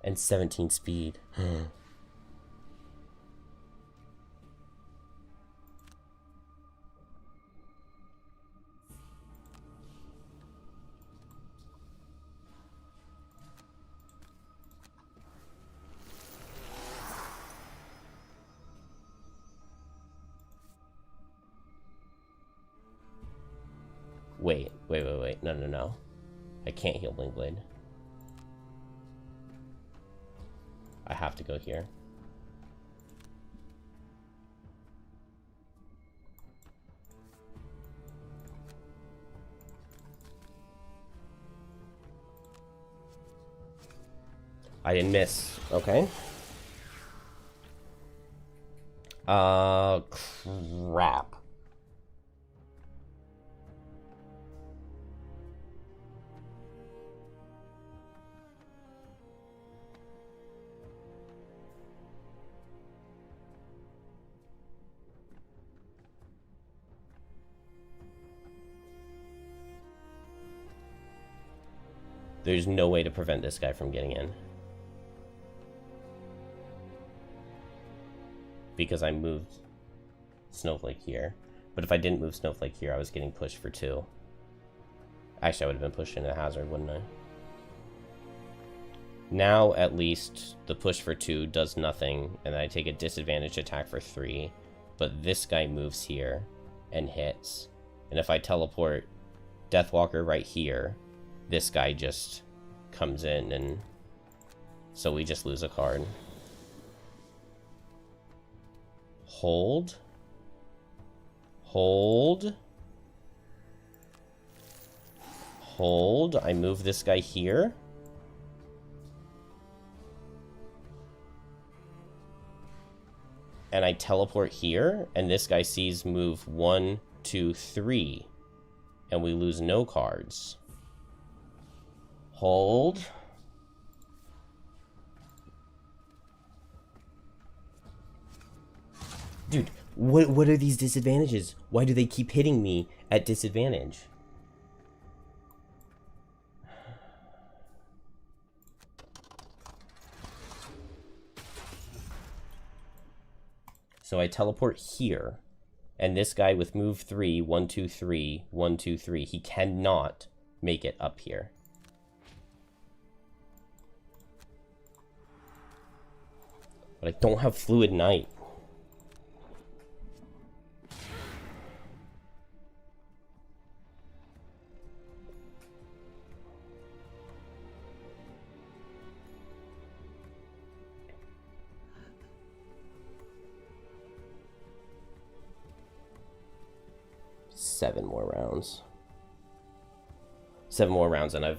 And 17 speed. Wait. No. I can't heal Blink Blade. I have to go here. I didn't miss. Okay. Crap. There's no way to prevent this guy from getting in. Because I moved Snowflake here. But if I didn't move Snowflake here, I was getting pushed for 2. Actually, I would have been pushed into hazard, wouldn't I? Now, at least, the push for 2 does nothing, and I take a disadvantage attack for 3. But this guy moves here and hits. And if I teleport Deathwalker right here, this guy just comes in, and so we just lose a card. Hold. I move this guy here. And I teleport here, and this guy sees move 1, 2, 3. And we lose no cards. Hold. Dude, what are these disadvantages? Why do they keep hitting me at disadvantage? So I teleport here, and this guy with move 3, 1, 2, 3, 1, 2, 3, he cannot make it up here. But I don't have Fluid Knight. 7 more rounds. 7 more rounds and I've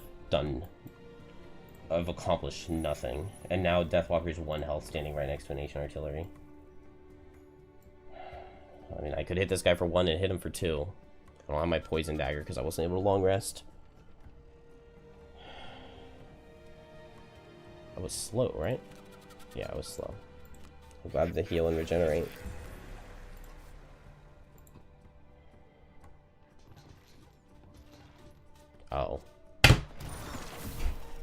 accomplished nothing. And now Deathwalker's 1 health standing right next to an ancient artillery. I mean, I could hit this guy for 1 and hit him for 2. I don't have my poison dagger because I wasn't able to long rest. I was slow, right? Yeah, I was slow. I'm glad to heal and regenerate. Oh.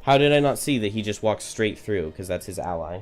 How did I not see that he just walked straight through? Because that's his ally.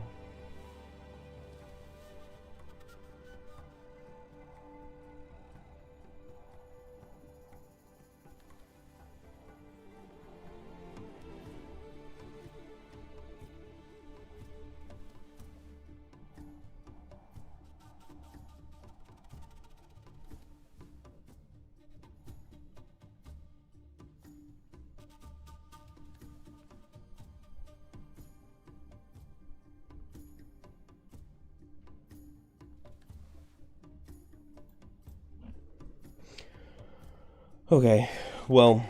Okay, well,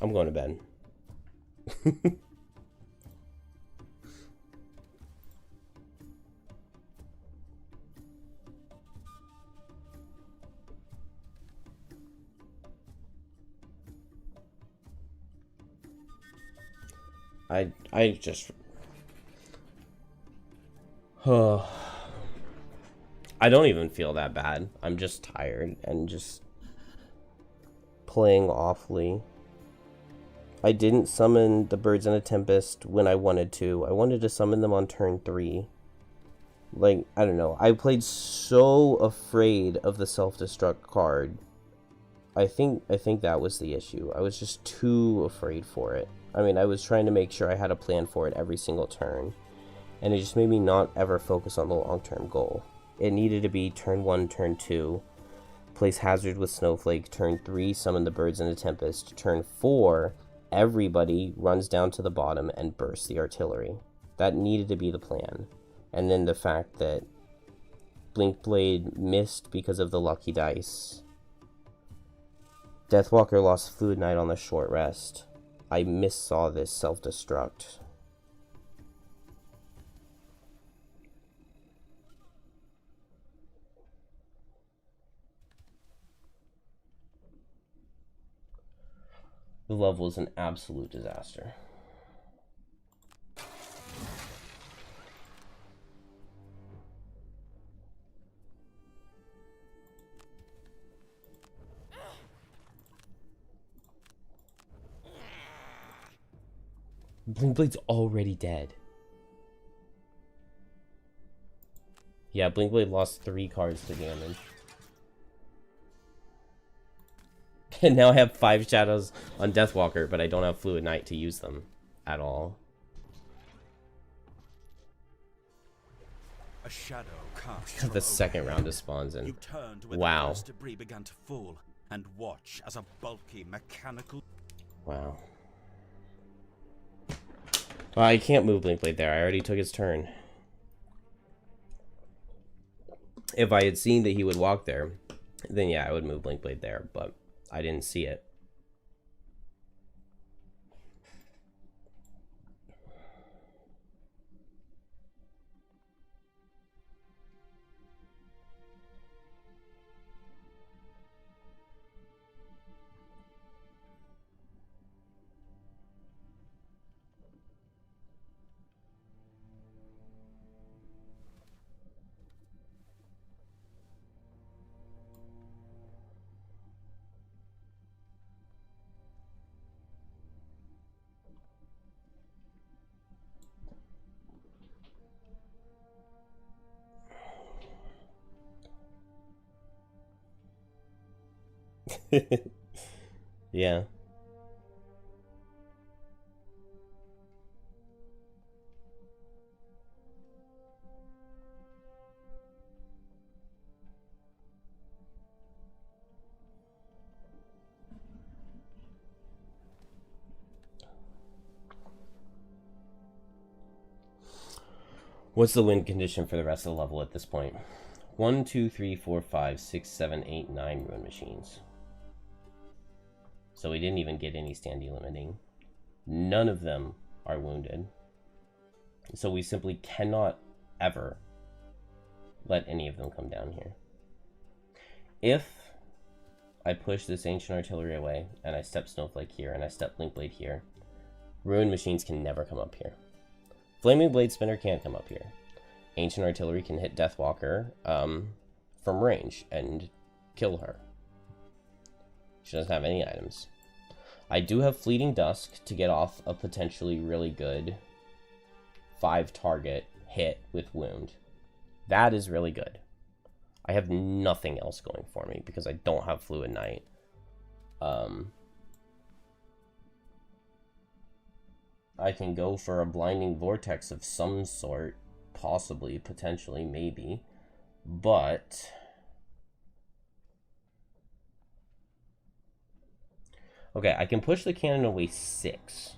I'm going to bed. I just I don't even feel that bad. I'm just tired and just playing awfully. I didn't summon the birds in a tempest when I wanted to. I wanted to summon them on turn 3. Like, I don't know. I played so afraid of the self-destruct card. I think that was the issue. I was just too afraid for it. I mean, I was trying to make sure I had a plan for it every single turn. And it just made me not ever focus on the long-term goal. It needed to be turn 1, turn 2. Place Hazard with Snowflake. Turn 3, summon the birds in a tempest. Turn 4, everybody runs down to the bottom and bursts the artillery. That needed to be the plan. And then the fact that Blinkblade missed because of the lucky dice. Deathwalker lost Fluid Knight on the short rest. I missaw this self-destruct. The level is an absolute disaster. Blinkblade's already dead. Yeah, Blinkblade lost 3 cards to damage. And now I have 5 shadows on Deathwalker, but I don't have Fluid Knight to use them at all. A shadow cast The second round of spawns in. You turned when Wow. the first debris began to fall, and watch as a bulky mechanical. Wow. Well, I can't move Blinkblade there. I already took his turn. If I had seen that he would walk there, then yeah, I would move Blinkblade there, but I didn't see it. Yeah. What's the win condition for the rest of the level at this point? 1, 2, 3, 4, 5, 6, 7, 8, 9 ruin machines. So we didn't even get any stand delimiting. None of them are wounded. So we simply cannot ever let any of them come down here. If I push this Ancient Artillery away, and I step Snowflake here, and I step Blinkblade here, Ruined Machines can never come up here. Flaming Blade Spinner can't come up here. Ancient Artillery can hit Deathwalker from range and kill her. She doesn't have any items. I do have Fleeting Dusk to get off a potentially really good 5-target hit with Wound. That is really good. I have nothing else going for me because I don't have Fluid Knight. I can go for a Blinding Vortex of some sort. Possibly, potentially, maybe. But okay, I can push the cannon away 6.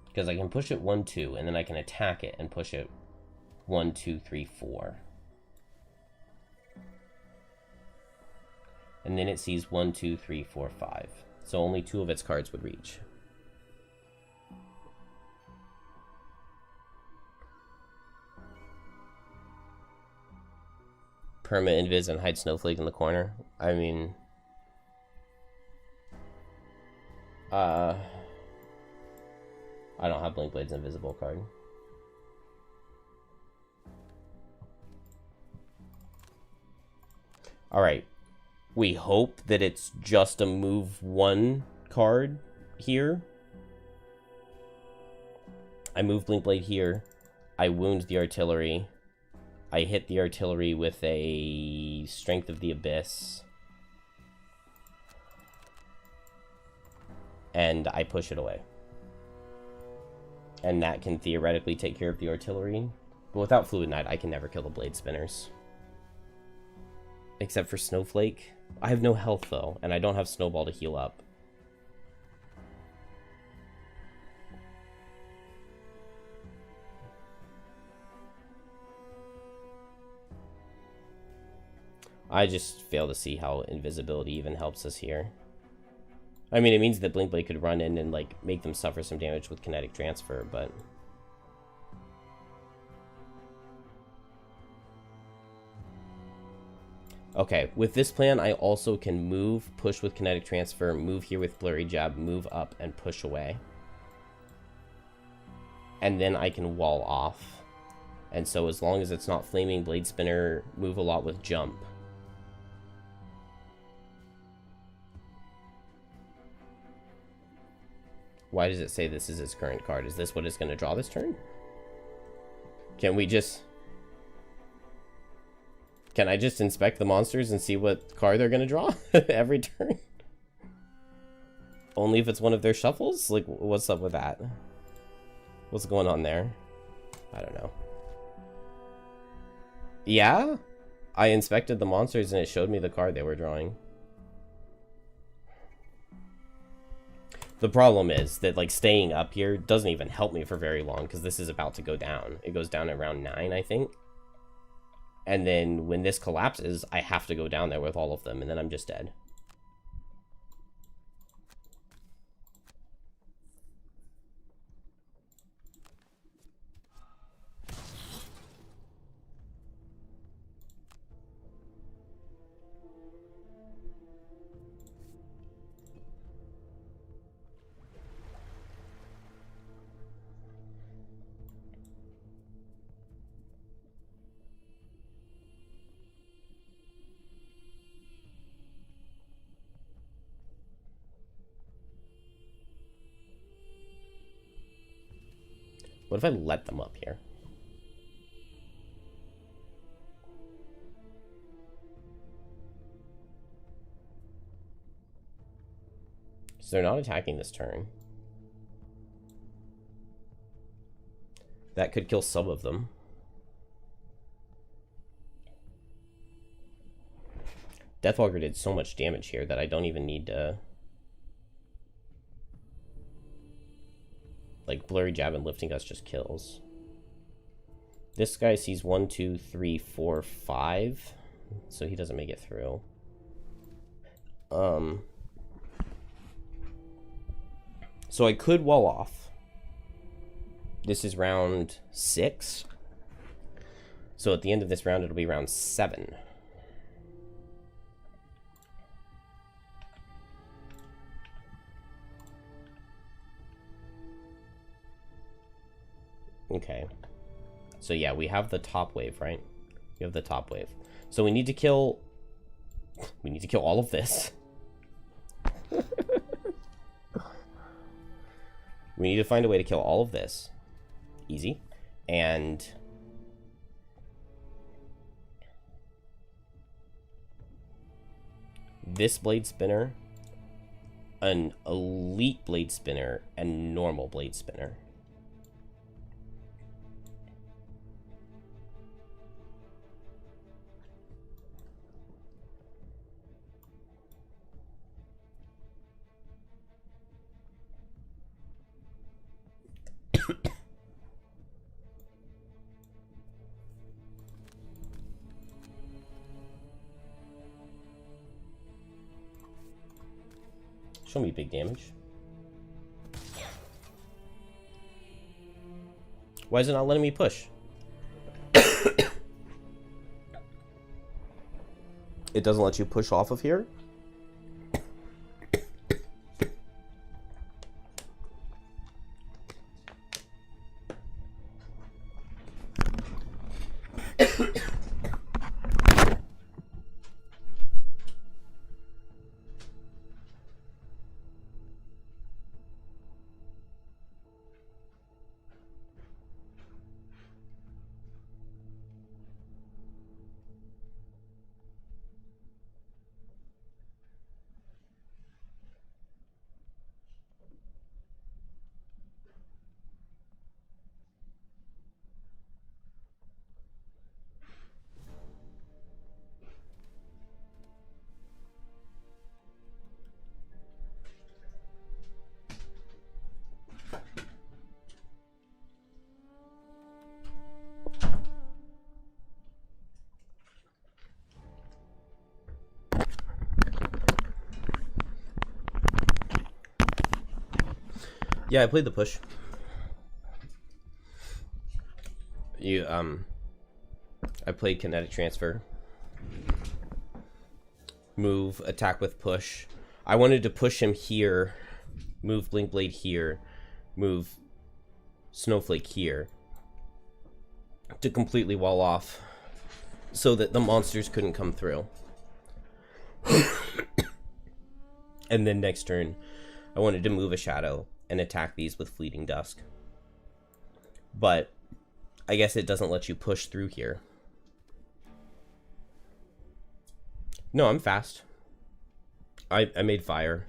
Because I can push it 1, 2, and then I can attack it and push it 1, 2, 3, 4. And then it sees 1, 2, 3, 4, 5. So only 2 of its cards would reach. Perma Invis and hide Snowflake in the corner. I mean, I don't have Blinkblade's invisible card. Alright. We hope that it's just a move 1 card here. I move Blinkblade here. I wound the artillery. I hit the artillery with a Strength of the Abyss. And I push it away. And that can theoretically take care of the artillery. But without Fluid Knight, I can never kill the Blade Spinners. Except for Snowflake. I have no health, though, and I don't have Snowball to heal up. I just fail to see how invisibility even helps us here. I mean, it means that Blinkblade could run in and, like, make them suffer some damage with kinetic transfer, but... Okay, with this plan, I also can move, push with kinetic transfer, move here with Blurry Jab, move up, and push away. And then I can wall off. And so as long as it's not Flaming Blade Spinner, move a lot with jump. Why does it say this is its current card? Is this what it's going to draw this turn? Can we just... Can I just inspect the monsters and see what card they're going to draw every turn? Only if it's one of their shuffles? Like, what's up with that? What's going on there? I don't know. Yeah? I inspected the monsters and it showed me the card they were drawing. The problem is that, like, staying up here doesn't even help me for very long because this is about to go down. It goes down at round 9, I think. And then when this collapses, I have to go down there with all of them, and then I'm just dead. What if I let them up here? So they're not attacking this turn. That could kill some of them. Deathwalker did so much damage here that I don't even need to... Like, Blurry Jab and Lifting Us just kills. This guy sees 1, 2, 3, 4, 5. So he doesn't make it through. So I could wall off. This is round 6. So at the end of this round, it'll be round 7. Okay. So yeah, we have the top wave, right? We have the top wave. So we need to kill... We need to kill all of this. We need to find a way to kill all of this. Easy. And... this blade spinner, an elite blade spinner, and normal blade spinner. Show me big damage. Why is it not letting me push? It doesn't let you push off of here? Yeah, I played the push. I played kinetic transfer. Move, attack with push. I wanted to push him here, move Blink Blade here, move Snowflake here, to completely wall off, so that the monsters couldn't come through. And then next turn, I wanted to move a shadow and attack these with Fleeting Dusk. But I guess it doesn't let you push through here. No, I'm fast. I made fire.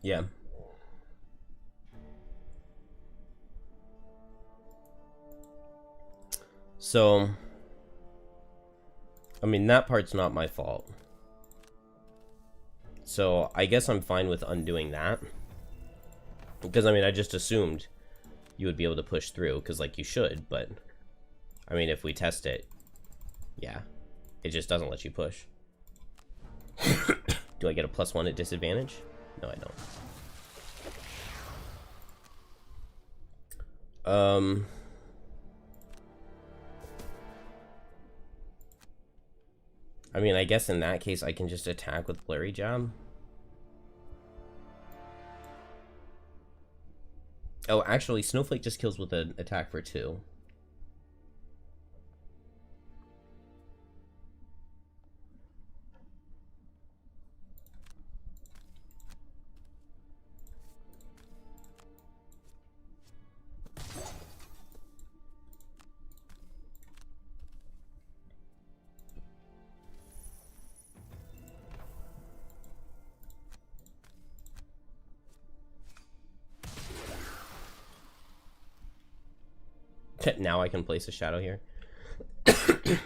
Yeah. So, I mean, that part's not my fault. So, I guess I'm fine with undoing that. Because, I mean, I just assumed you would be able to push through, because, like, you should, but... I mean, if we test it, yeah. It just doesn't let you push. Do I get a +1 at disadvantage? No, I don't. I mean, I guess in that case, I can just attack with Blurry Jab. Oh, actually, Snowflake just kills with an attack for 2. Now I can place a shadow here.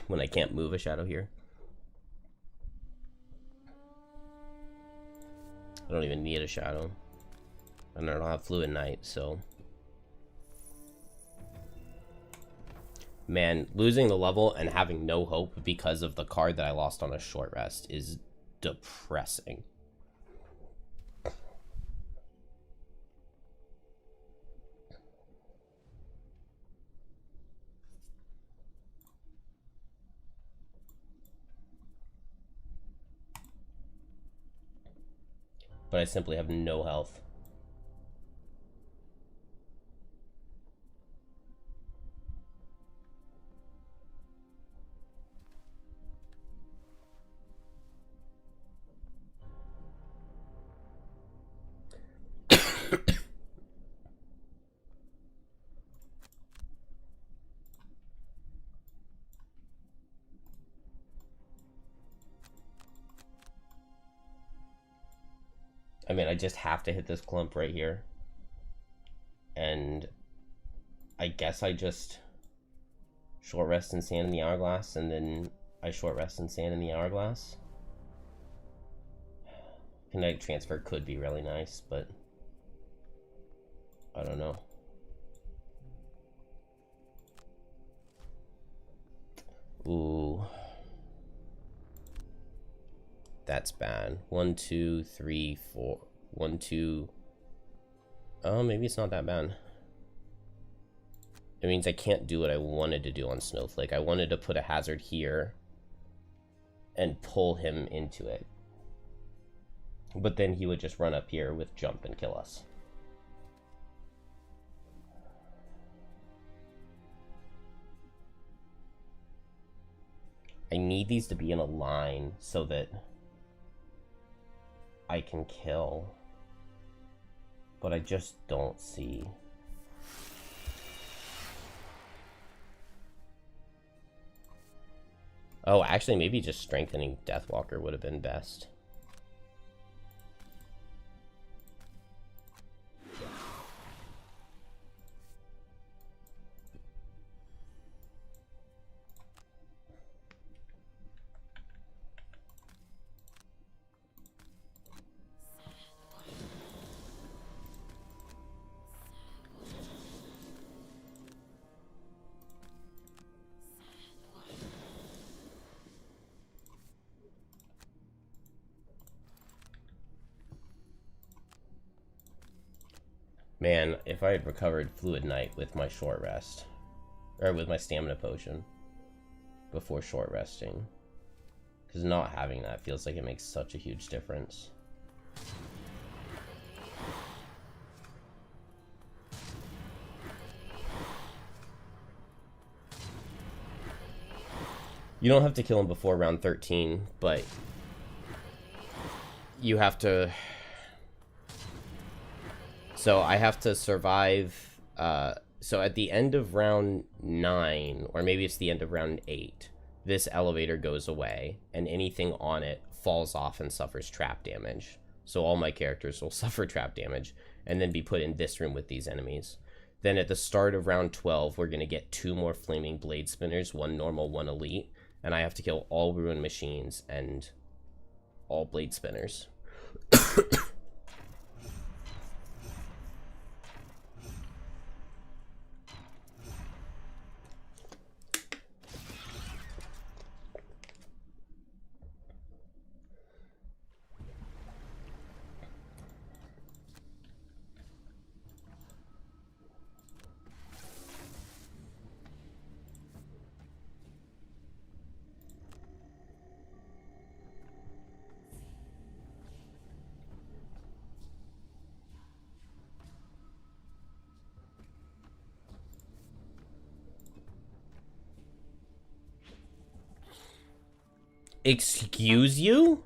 When I can't move a shadow here. I don't even need a shadow. And I don't have Fluid Knight, so... Man, losing the level and having no hope because of the card that I lost on a short rest is depressing. But I simply have no health. I mean, I just have to hit this clump right here. And I guess I just short rest and sand in the hourglass, and then I short rest and sand in the hourglass. Kinetic transfer could be really nice, but I don't know. Ooh. That's bad. 1, 2, 3, 4. 1, 2. Oh, maybe it's not that bad. It means I can't do what I wanted to do on Snowflake. I wanted to put a hazard here and pull him into it. But then he would just run up here with jump and kill us. I need these to be in a line so that I can kill. But I just don't see. Oh, actually, maybe just strengthening Deathwalker would have been best. Man, if I had recovered Fluid Knight with my short rest, or with my stamina potion before short resting, because not having that feels like it makes such a huge difference. You don't have to kill him before round 13, but you have to... So I have to survive, so at the end of round 9, or maybe it's the end of round 8, this elevator goes away, and anything on it falls off and suffers trap damage. So all my characters will suffer trap damage, and then be put in this room with these enemies. Then at the start of round 12, we're going to get 2 more Flaming Blade Spinners, 1 normal, 1 elite, and I have to kill all Ruined Machines and all Blade Spinners. Excuse you?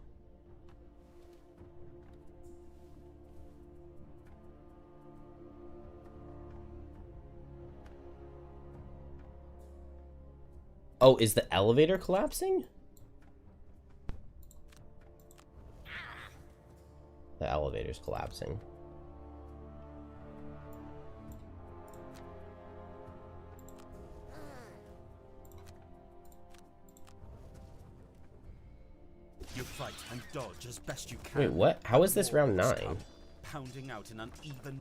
Oh, is the elevator collapsing? The elevator's collapsing. You fight and dodge as best you can. Wait, what? How is this round 9? Pounding out an uneven.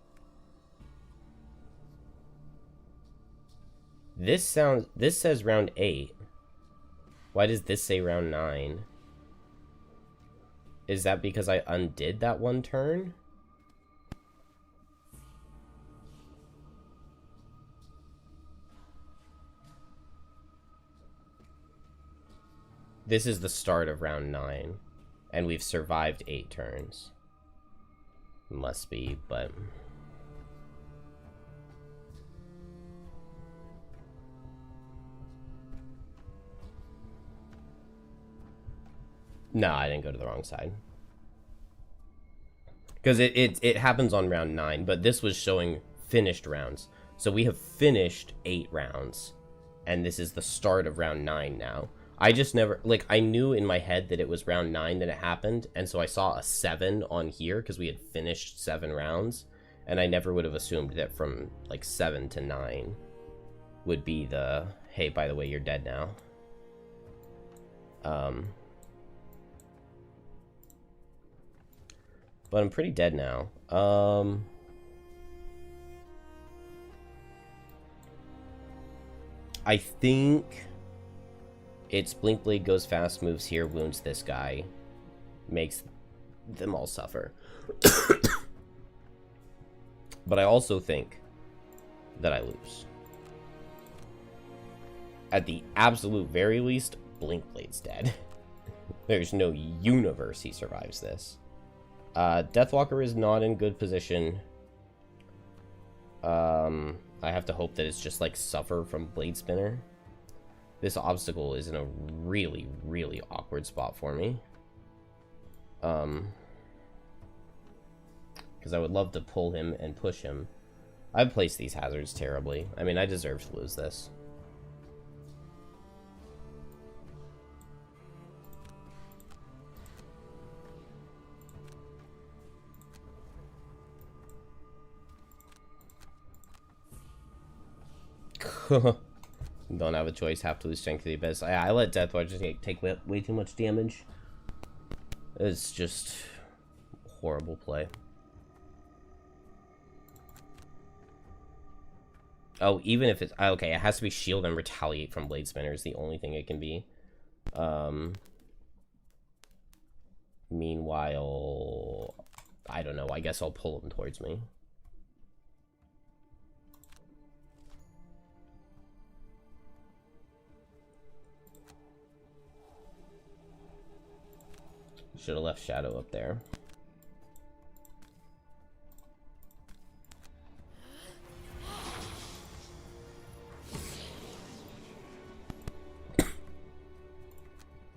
This says round 8. Why does this say round 9? Is that because I undid that one turn? This is the start of round 9, and we've survived 8 turns. Must be, but... No, I didn't go to the wrong side. Because it happens on round 9, but this was showing finished rounds. So we have finished 8 rounds, and this is the start of round 9 now. I just never, like, I knew in my head that it was round 9 that it happened, and so I saw a 7 on here because we had finished 7 rounds, and I never would have assumed that from, like, 7 to 9 would be the, hey, by the way, you're dead now. But I'm pretty dead now. I think it's Blink Blade goes fast, moves here, wounds this guy, makes them all suffer. But I also think that I lose. At the absolute very least, Blink Blade's dead. There's no universe he survives this. Deathwalker is not in good position. I have to hope that it's just like suffer from Blade Spinner. This obstacle is in a really, really awkward spot for me. Because I would love to pull him and push him. I've placed these hazards terribly. I mean, I deserve to lose this. Don't have a choice, have to lose strength to the abyss. I let Deathwatch just take way too much damage. It's just horrible play. Oh, even if it's okay, it has to be shield and retaliate from Blade Spinner is the only thing it can be. Meanwhile, I don't know, I guess I'll pull him towards me. Should have left Shadow up there.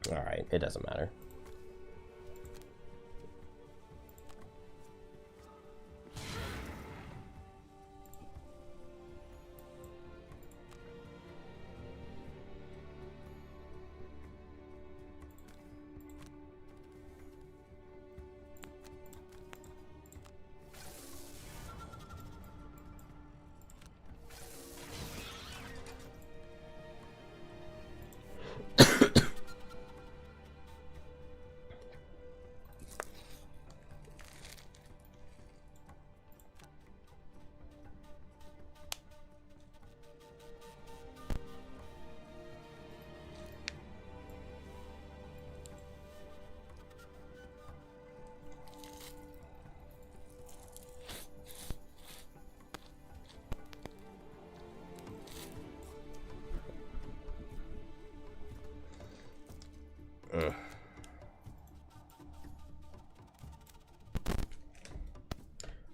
Alright, it doesn't matter.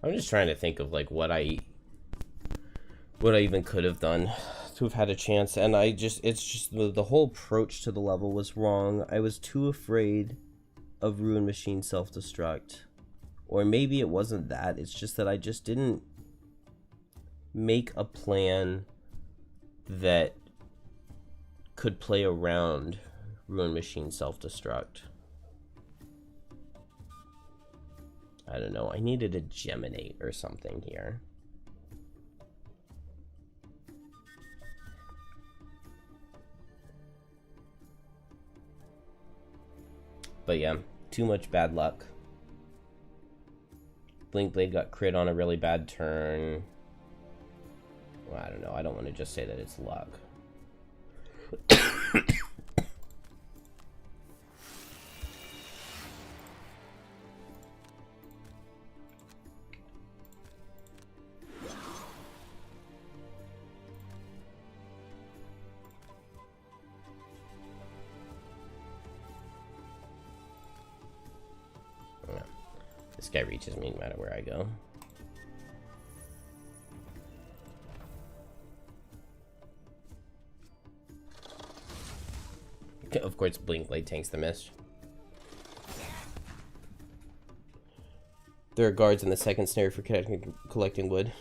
I'm just trying to think of like what I even could have done to have had a chance, and it's just the whole approach to the level was wrong. I was too afraid of Ruin Machine self-destruct, or maybe it wasn't that. It's just that I just didn't make a plan that could play around Ruin Machine self-destruct. I don't know, I needed a Geminate or something here. But yeah, too much bad luck. Blink Blade got crit on a really bad turn. Well, I don't know. I don't want to just say that it's luck. This guy reaches me no matter where I go. Of course, Blink Blade tanks the miss. There are guards in the second snare for collecting wood.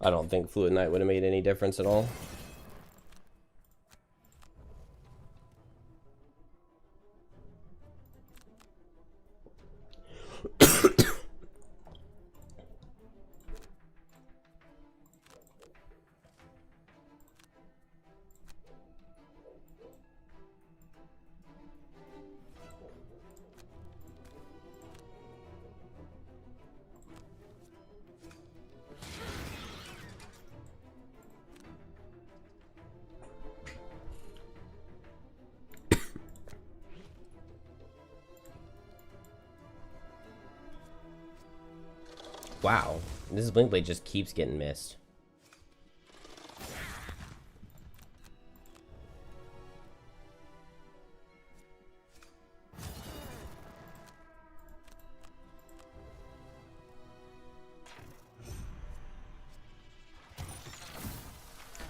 I don't think Fluid Knight would have made any difference at all. Wow, this Blink Blade just keeps getting missed.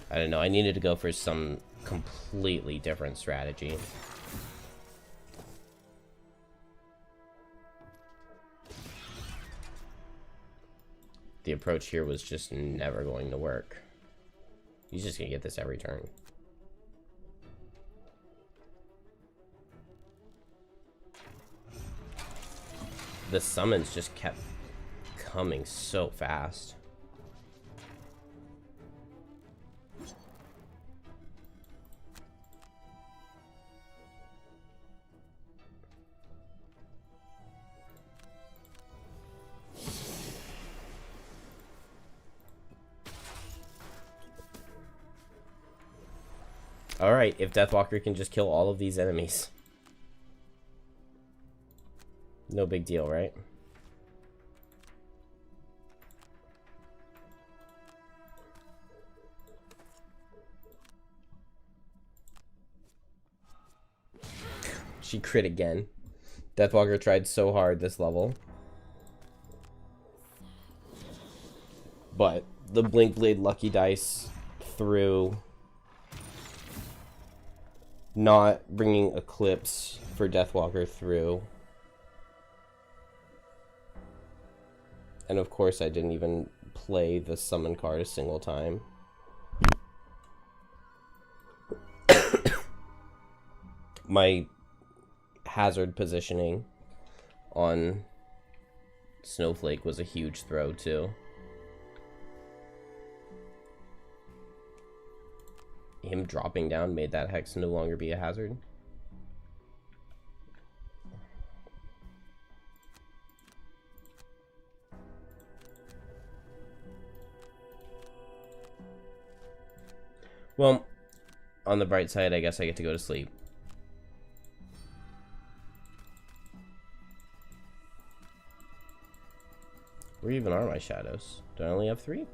I don't know, I needed to go for some completely different strategy. The approach here was just never going to work. He's just gonna get this every turn. The summons just kept coming so fast. Alright, if Deathwalker can just kill all of these enemies. No big deal, right? She crit again. Deathwalker tried so hard this level. But the Blink Blade Lucky Dice through not bringing Eclipse for Deathwalker through. And of course I didn't even play the summon card a single time. My hazard positioning on Snowflake was a huge throw too. Him dropping down made that Hex no longer be a hazard. Well, on the bright side, I guess I get to go to sleep. Where even are my shadows? Do I only have 3?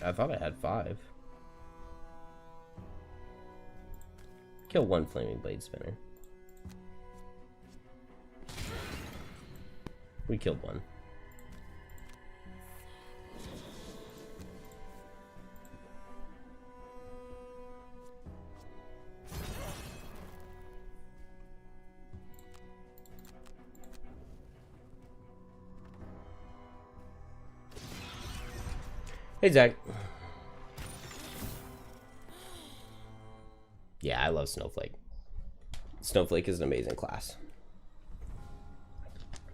I thought I had 5. Kill 1 Flaming Blade Spinner. We killed 1. Hey, Zach. Yeah, I love Snowflake. Snowflake is an amazing class.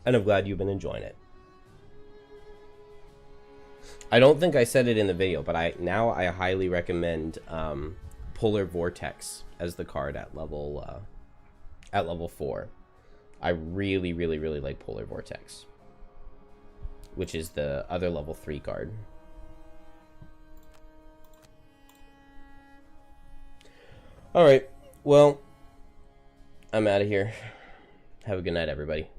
And I'm glad you've been enjoying it. I don't think I said it in the video, but I highly recommend Polar Vortex as the card at level 4. I really like Polar Vortex, which is the other level 3 card. All right, well, I'm out of here. Have a good night, everybody.